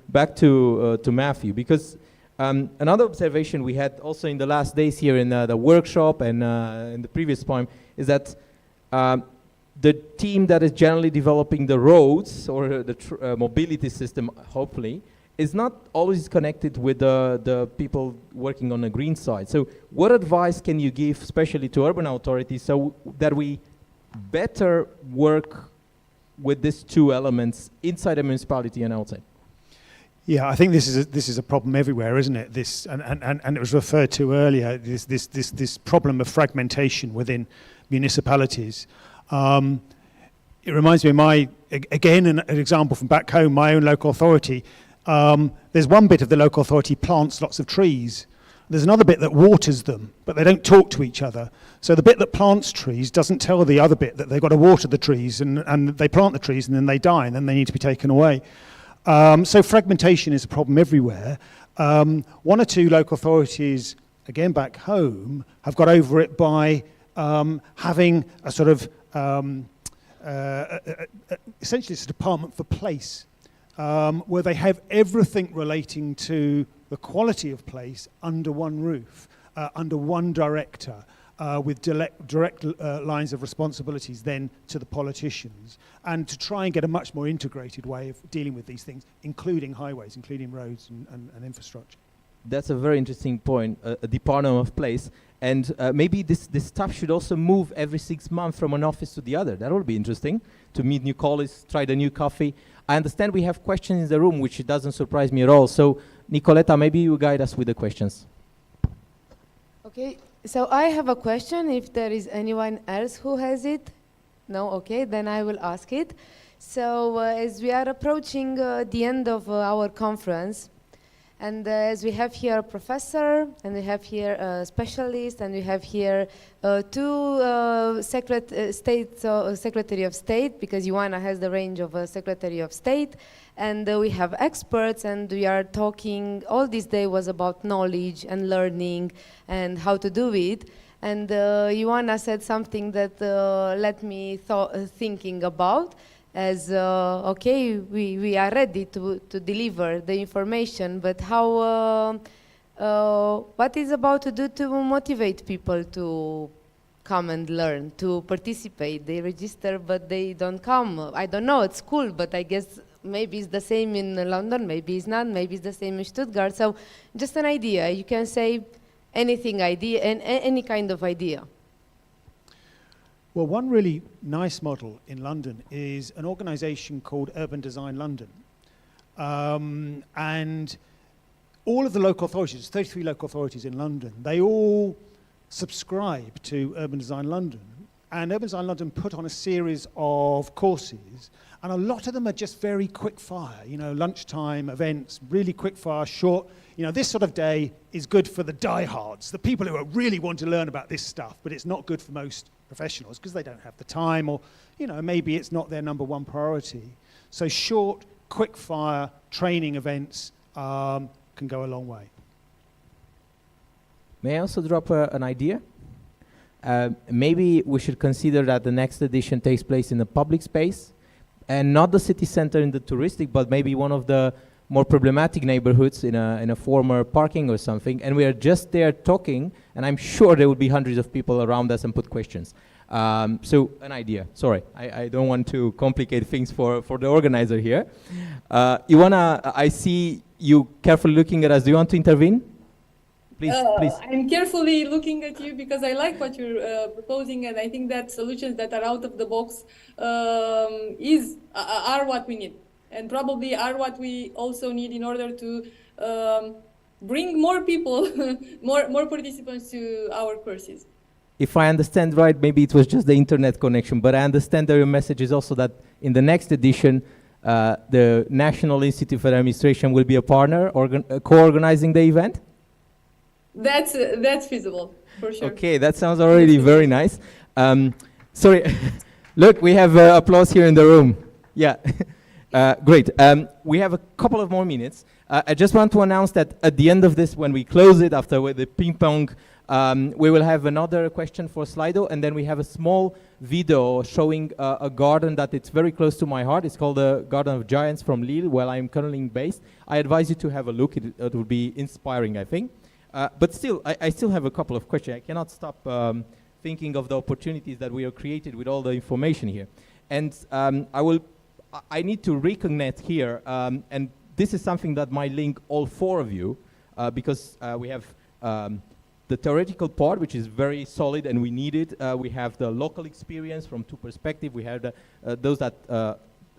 back to Matthew, because another observation we had also in the last days here in the workshop and in the previous poem is that the team that is generally developing the roads or the mobility system, hopefully, is not always connected with the people working on the green side. So what advice can you give, especially to urban authorities, so that we better work with these two elements inside a municipality and outside?
Yeah, I think this is a problem everywhere, isn't it? This and it was referred to earlier. This problem of fragmentation within municipalities. It reminds me of an example from back home, my own local authority. There's one bit of the local authority plants lots of trees. There's another bit that waters them, but they don't talk to each other. So the bit that plants trees doesn't tell the other bit that they've got to water the trees, and they plant the trees and then they die and then they need to be taken away. So fragmentation is a problem everywhere. One or two local authorities, again back home, have got over it by having a sort of, essentially it's a department for place, where they have everything relating to the quality of place under one roof, under one director, with direct lines of responsibilities then to the politicians, and to try and get a much more integrated way of dealing with these things, including highways, including roads and infrastructure.
That's a very interesting point, a department of place. And maybe this staff should also move every 6 months from one office to the other. That would be interesting, to meet new colleagues, try the new coffee. I understand we have questions in the room, which doesn't surprise me at all. So, Nicoletta, maybe you guide us with the questions.
Okay, so I have a question. If there is anyone else who has it? No? Okay, then I will ask it. So as we are approaching the end of our conference, and as we have here a professor, and we have here a specialist, and we have here two Secretary of State, because Ioana has the range of a Secretary of State, and we have experts, and we are talking, all this day was about knowledge and learning and how to do it. And Ioana said something that let me thinking about, as okay, we are ready to deliver the information, but how, what is about to do to motivate people to come and learn, to participate? They register, but they don't come. I don't know, it's cool, but I guess maybe it's the same in London, maybe it's not, maybe it's the same in Stuttgart. So just an idea, you can say anything, idea, and any kind of idea.
Well, one really nice model in London is an organisation called Urban Design London. And all of the local authorities, 33 local authorities in London, they all subscribe to Urban Design London. And Urban Design London put on a series of courses, and a lot of them are just very quick fire, you know, lunchtime events, really quick fire, short. You know, this sort of day is good for the diehards, the people who really want to learn about this stuff, but it's not good for most professionals because they don't have the time, or, you know, maybe it's not their number one priority. So short, quick fire training events can go a long way.
May I also drop an idea? Maybe we should consider that the next edition takes place in a public space, and not the city center in the touristic, but maybe one of the more problematic neighborhoods in a former parking or something, and we are just there talking, and I'm sure there will be hundreds of people around us and put questions. So an idea. Sorry, I don't want to complicate things for the organizer here. Ioana, I see you carefully looking at us. Do you want to intervene? Please, please.
I'm carefully looking at you because I like what you're proposing, and I think that solutions that are out of the box are what we need, and probably are what we also need in order to bring more people, more participants to our courses.
If I understand right, maybe it was just the internet connection, but I understand that your message is also that in the next edition, the National Institute for Administration will be a partner, co-organizing the event?
That's feasible, for sure.
Okay, that sounds already very nice. Sorry, look, we have applause here in the room. Yeah, great. We have a couple of more minutes. I just want to announce that at the end of this, when we close it after with the ping pong, we will have another question for Slido, and then we have a small video showing a garden that it's very close to my heart. It's called the Garden of Giants from Lille, where I'm currently based. I advise you to have a look. It will be inspiring, I think. But still, I still have a couple of questions. I cannot stop thinking of the opportunities that we have created with all the information here. And I need to reconnect here, and this is something that might link all four of you, because we have the theoretical part, which is very solid and we need it. We have the local experience from two perspectives. We have those that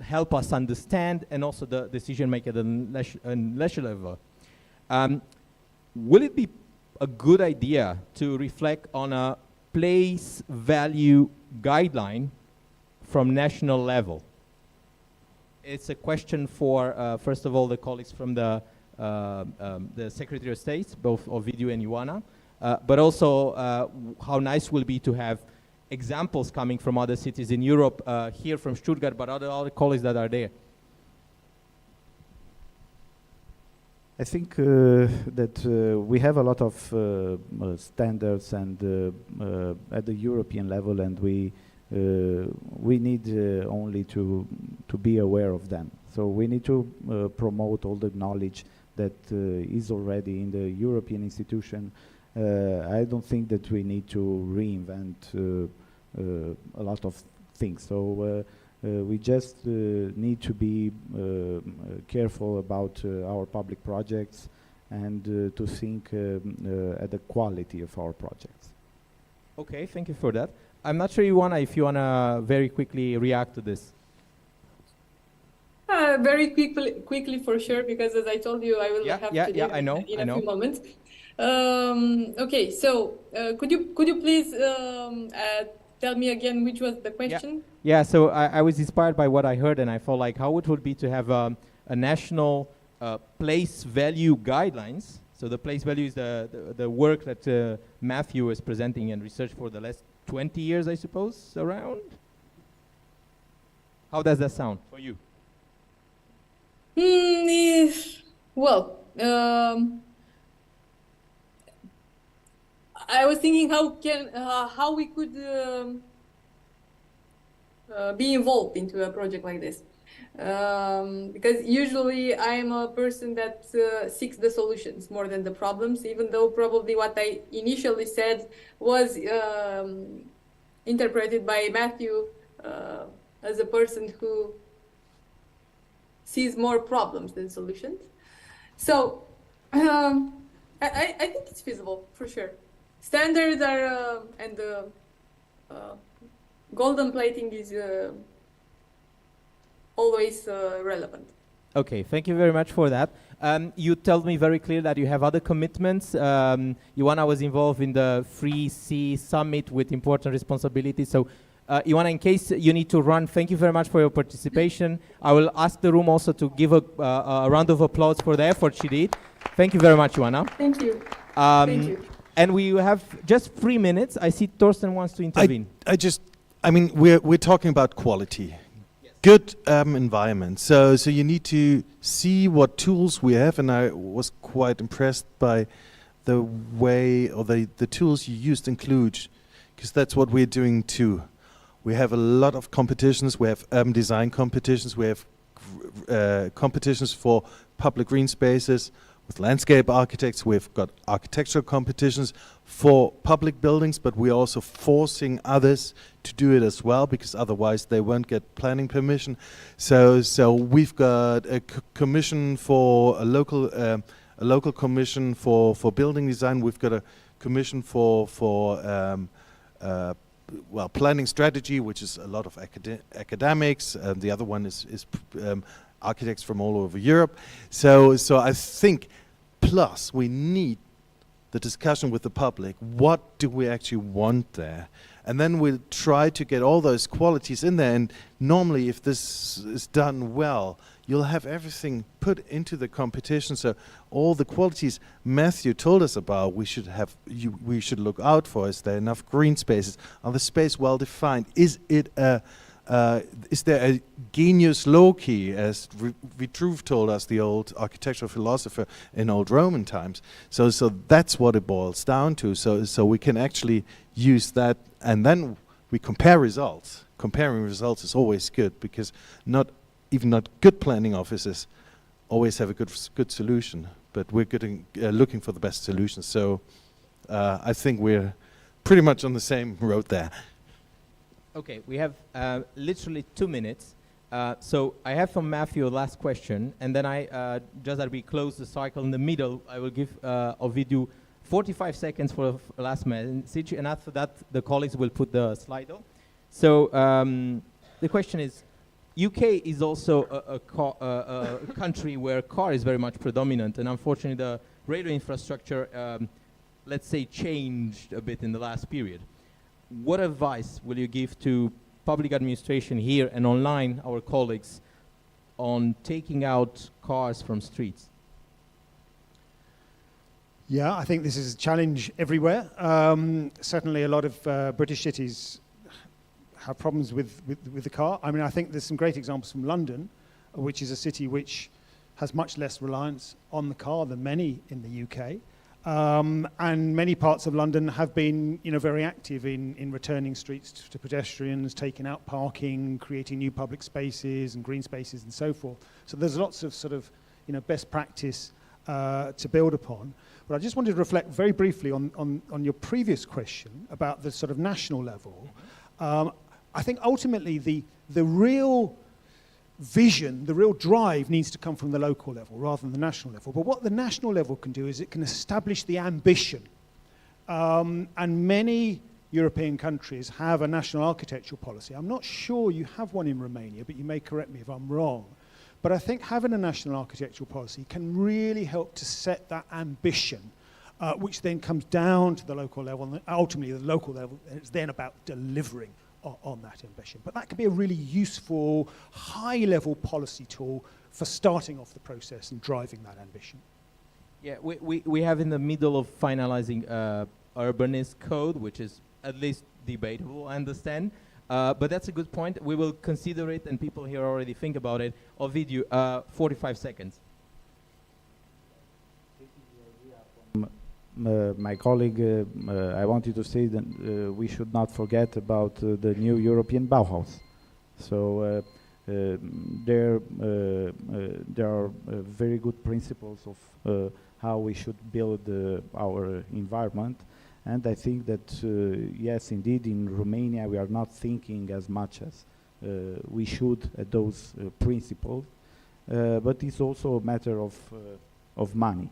help us understand, and also the decision maker at the leisure level. Will it be a good idea to reflect on a place value guideline from national level? It's a question for, first of all, the colleagues from the Secretary of State, both Ovidiu and Ioana, but also how nice will be to have examples coming from other cities in Europe, here from Stuttgart, but other colleagues that are there.
I think that we have a lot of standards and at the European level, and we need only to be aware of them. So we need to promote all the knowledge that is already in the European institution. I don't think that we need to reinvent a lot of things. So we just need to be careful about our public projects and to think at the quality of our projects.
Okay, thank you for that. I'm not sure if you wanna very quickly react to this.
Very quickly for sure, because as I told you, I will have to leave
I know.
in a few moments. Okay, so could you please tell me again which was the question?
Yeah, so I was inspired by what I heard, and I felt like how it would be to have a national place value guidelines. So the place value is the work that Matthew is presenting and research for the last 20 years, I suppose, around. How does that sound for you?
Well, I was thinking how we could be involved into a project like this, because usually I'm a person that seeks the solutions more than the problems, even though probably what I initially said was interpreted by Matthew as a person who sees more problems than solutions. So I think it's feasible for sure. Standards are and the golden plating is always relevant.
Okay, thank you very much for that. You told me very clear that you have other commitments. Ioana was involved in the Free Sea Summit with important responsibilities. So, Ioana, in case you need to run, thank you very much for your participation. I will ask the room also to give a round of applause for the effort she did. Thank you very much, Ioana.
Thank you. Thank you.
And we have just 3 minutes. I see Torsten wants to intervene.
I mean, we're talking about quality, good environment. So you need to see what tools we have, and I was quite impressed by the way or the tools you used in Cluj, because that's what we're doing too. We have a lot of competitions. We have urban design competitions. We have competitions for public green spaces. With landscape architects, we've got architectural competitions for public buildings, but we're also forcing others to do it as well, because otherwise they won't get planning permission. So we've got a commission for a local commission for building design. We've got a commission for planning strategy, which is a lot of academics. The other one is architects from all over Europe. So I think, plus we need the discussion with the public. What do we actually want there? And then we'll try to get all those qualities in there. And normally, if this is done well, you'll have everything put into the competition. So all the qualities Matthew told us about, we should look out for. Is there enough green spaces? Are the space well defined? Is there a genius loci, as Vitruve told us, the old architectural philosopher in old Roman times? So that's what it boils down to. So we can actually use that, and then we compare results. Comparing results is always good, because not good planning offices always have a good solution, but we're looking for the best solution. So I think we're pretty much on the same road there.
Okay, we have literally 2 minutes. So I have from Matthew a last question, and then just that we close the cycle in the middle, I will give Ovidiu 45 seconds for a last message, and after that the colleagues will put the slide on. So the question is, UK is also a country where car is very much predominant, and unfortunately the railway infrastructure, let's say, changed a bit in the last period. What advice will you give to public administration here and online, our colleagues, on taking out cars from streets?
Yeah, I think this is a challenge everywhere. Certainly a lot of British cities have problems with the car. I mean, I think there's some great examples from London, which is a city which has much less reliance on the car than many in the UK. And many parts of London have been, very active in returning streets to pedestrians, taking out parking, creating new public spaces and green spaces and so forth. So there's lots of sort of, best practice to build upon. But I just wanted to reflect very briefly on your previous question about the sort of national level. I think ultimately the real vision, the real drive needs to come from the local level rather than the national level. But what the national level can do is it can establish the ambition. And many European countries have a national architectural policy. I'm not sure you have one in Romania, but you may correct me if I'm wrong. But I think having a national architectural policy can really help to set that ambition which then comes down to the local level, and ultimately the local level, and it's then about delivering on that ambition. But that could be a really useful, high-level policy tool for starting off the process and driving that ambition.
Yeah, we have in the middle of finalizing urbanist code, which is at least debatable, I understand. But that's a good point. We will consider it, and people here already think about it. Ovidiu, 45 seconds.
My colleague, I wanted to say that we should not forget about the new European Bauhaus. So there are very good principles of how we should build our environment. And I think that, yes, indeed, in Romania, we are not thinking as much as we should at those principles. But it's also a matter of money.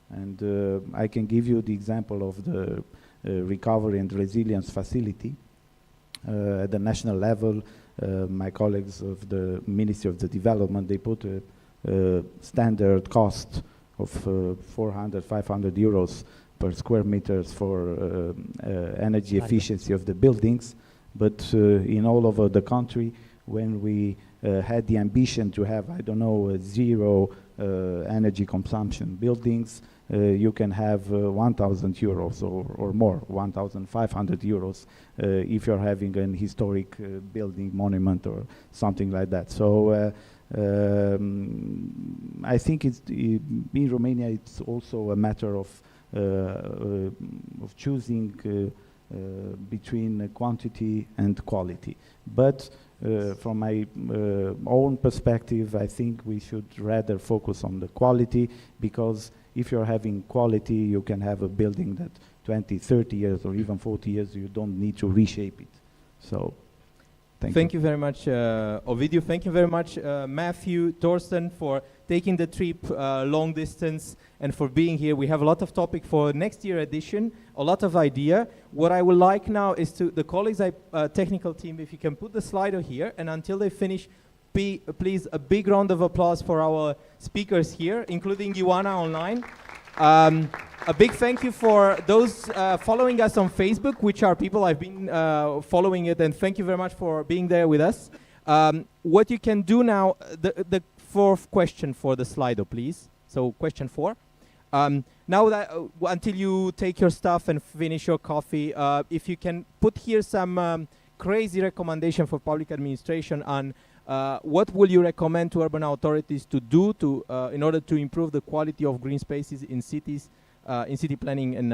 And I can give you the example of the Recovery and Resilience Facility. At the national level, my colleagues of the Ministry of the Development, they put a standard cost of 400, 500 euros per square meters for energy efficiency of the buildings. But in all over the country, when we had the ambition to have, I don't know, zero energy consumption buildings, you can have 1,000 euros or more, 1,500 euros if you're having an historic building monument or something like that. So I think in Romania it's also a matter of choosing between quantity and quality. But from my own perspective, I think we should rather focus on the quality, because if you're having quality, you can have a building that 20, 30 years or even 40 years, you don't need to reshape it. So, thank you very much, Ovidiu. Thank you very much, Matthew, Torsten, for taking the trip long distance and for being here. We have a lot of topic for next year edition, a lot of idea. What I would like now is to the colleagues, technical team, if you can put the Slido here, and until they finish, please a big round of applause for our speakers here, including Ioana online. A big thank you for those following us on Facebook, which are people I've been following it, and thank you very much for being there with us. What you can do now, the fourth question for the Slido, please. So question 4. Now that until you take your stuff and finish your coffee, if you can put here some crazy recommendation for public administration on what will you recommend to urban authorities to do in order to improve the quality of green spaces in cities, in city planning in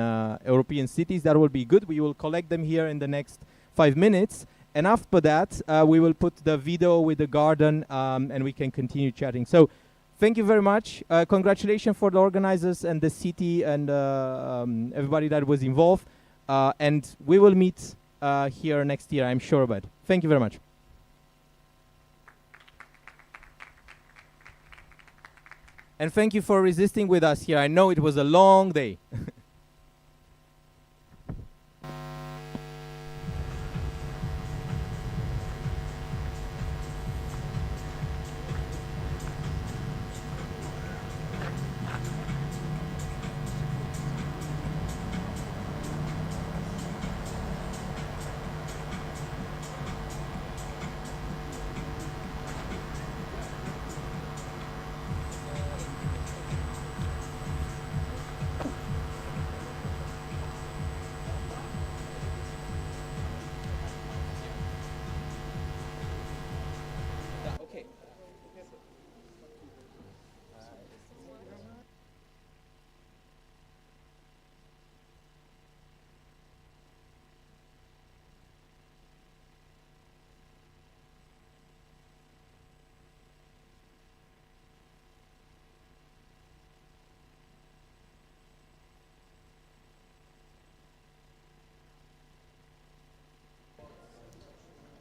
European cities? That will be good. We will collect them here in the next 5 minutes. And after that, we will put the video with the garden and we can continue chatting. So thank you very much. Congratulations for the organizers and the city and everybody that was involved. And we will meet here next year, I'm sure about it. Thank you very much. And thank you for resisting with us here. I know it was a long day.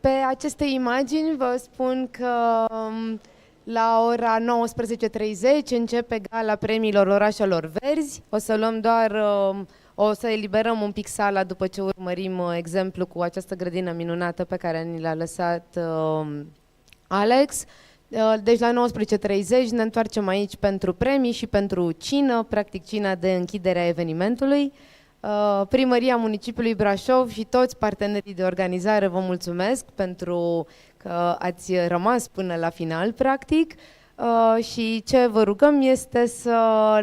Pe aceste imagini vă spun că la ora 19:30 începe gala premiilor orașelor verzi. O să luăm doar, o să eliberăm un pic sala după ce urmărim exemplu cu această grădină minunată pe care ni l-a lăsat Alex. Deci la 19:30 ne întoarcem aici pentru premii și pentru cină, practic cina de închidere a evenimentului. Primăria Municipiului Brașov și toți partenerii de organizare vă mulțumesc pentru că ați rămas până la final, practic. Și ce vă rugăm este să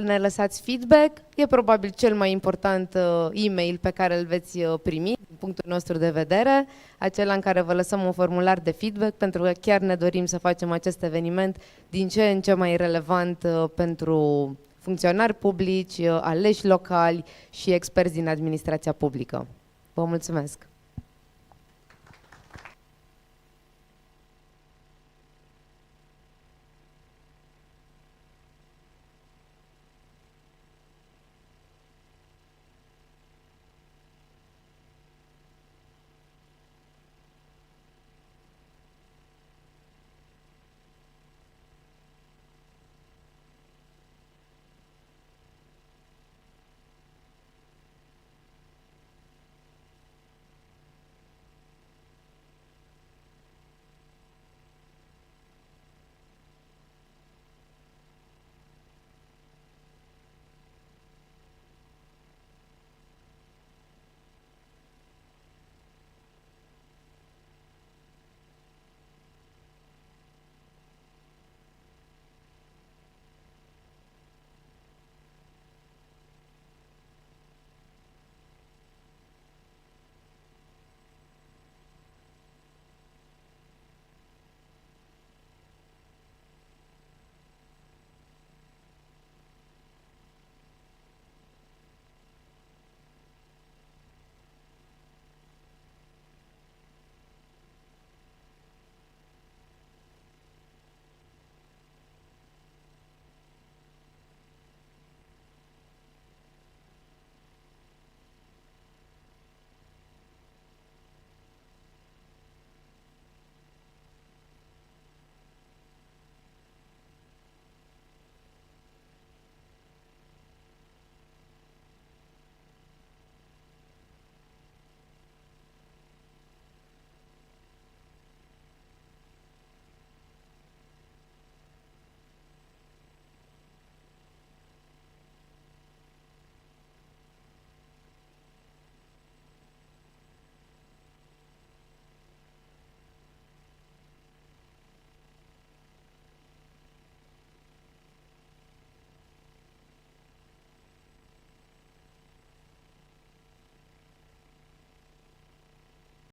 ne lăsați feedback. E probabil cel mai important e-mail pe care îl veți primi din punctul nostru de vedere, acela în care vă lăsăm un formular de feedback, pentru că chiar ne dorim să facem acest eveniment din ce în ce mai relevant pentru funcționari publici, aleși locali și experți din administrația publică. Vă mulțumesc!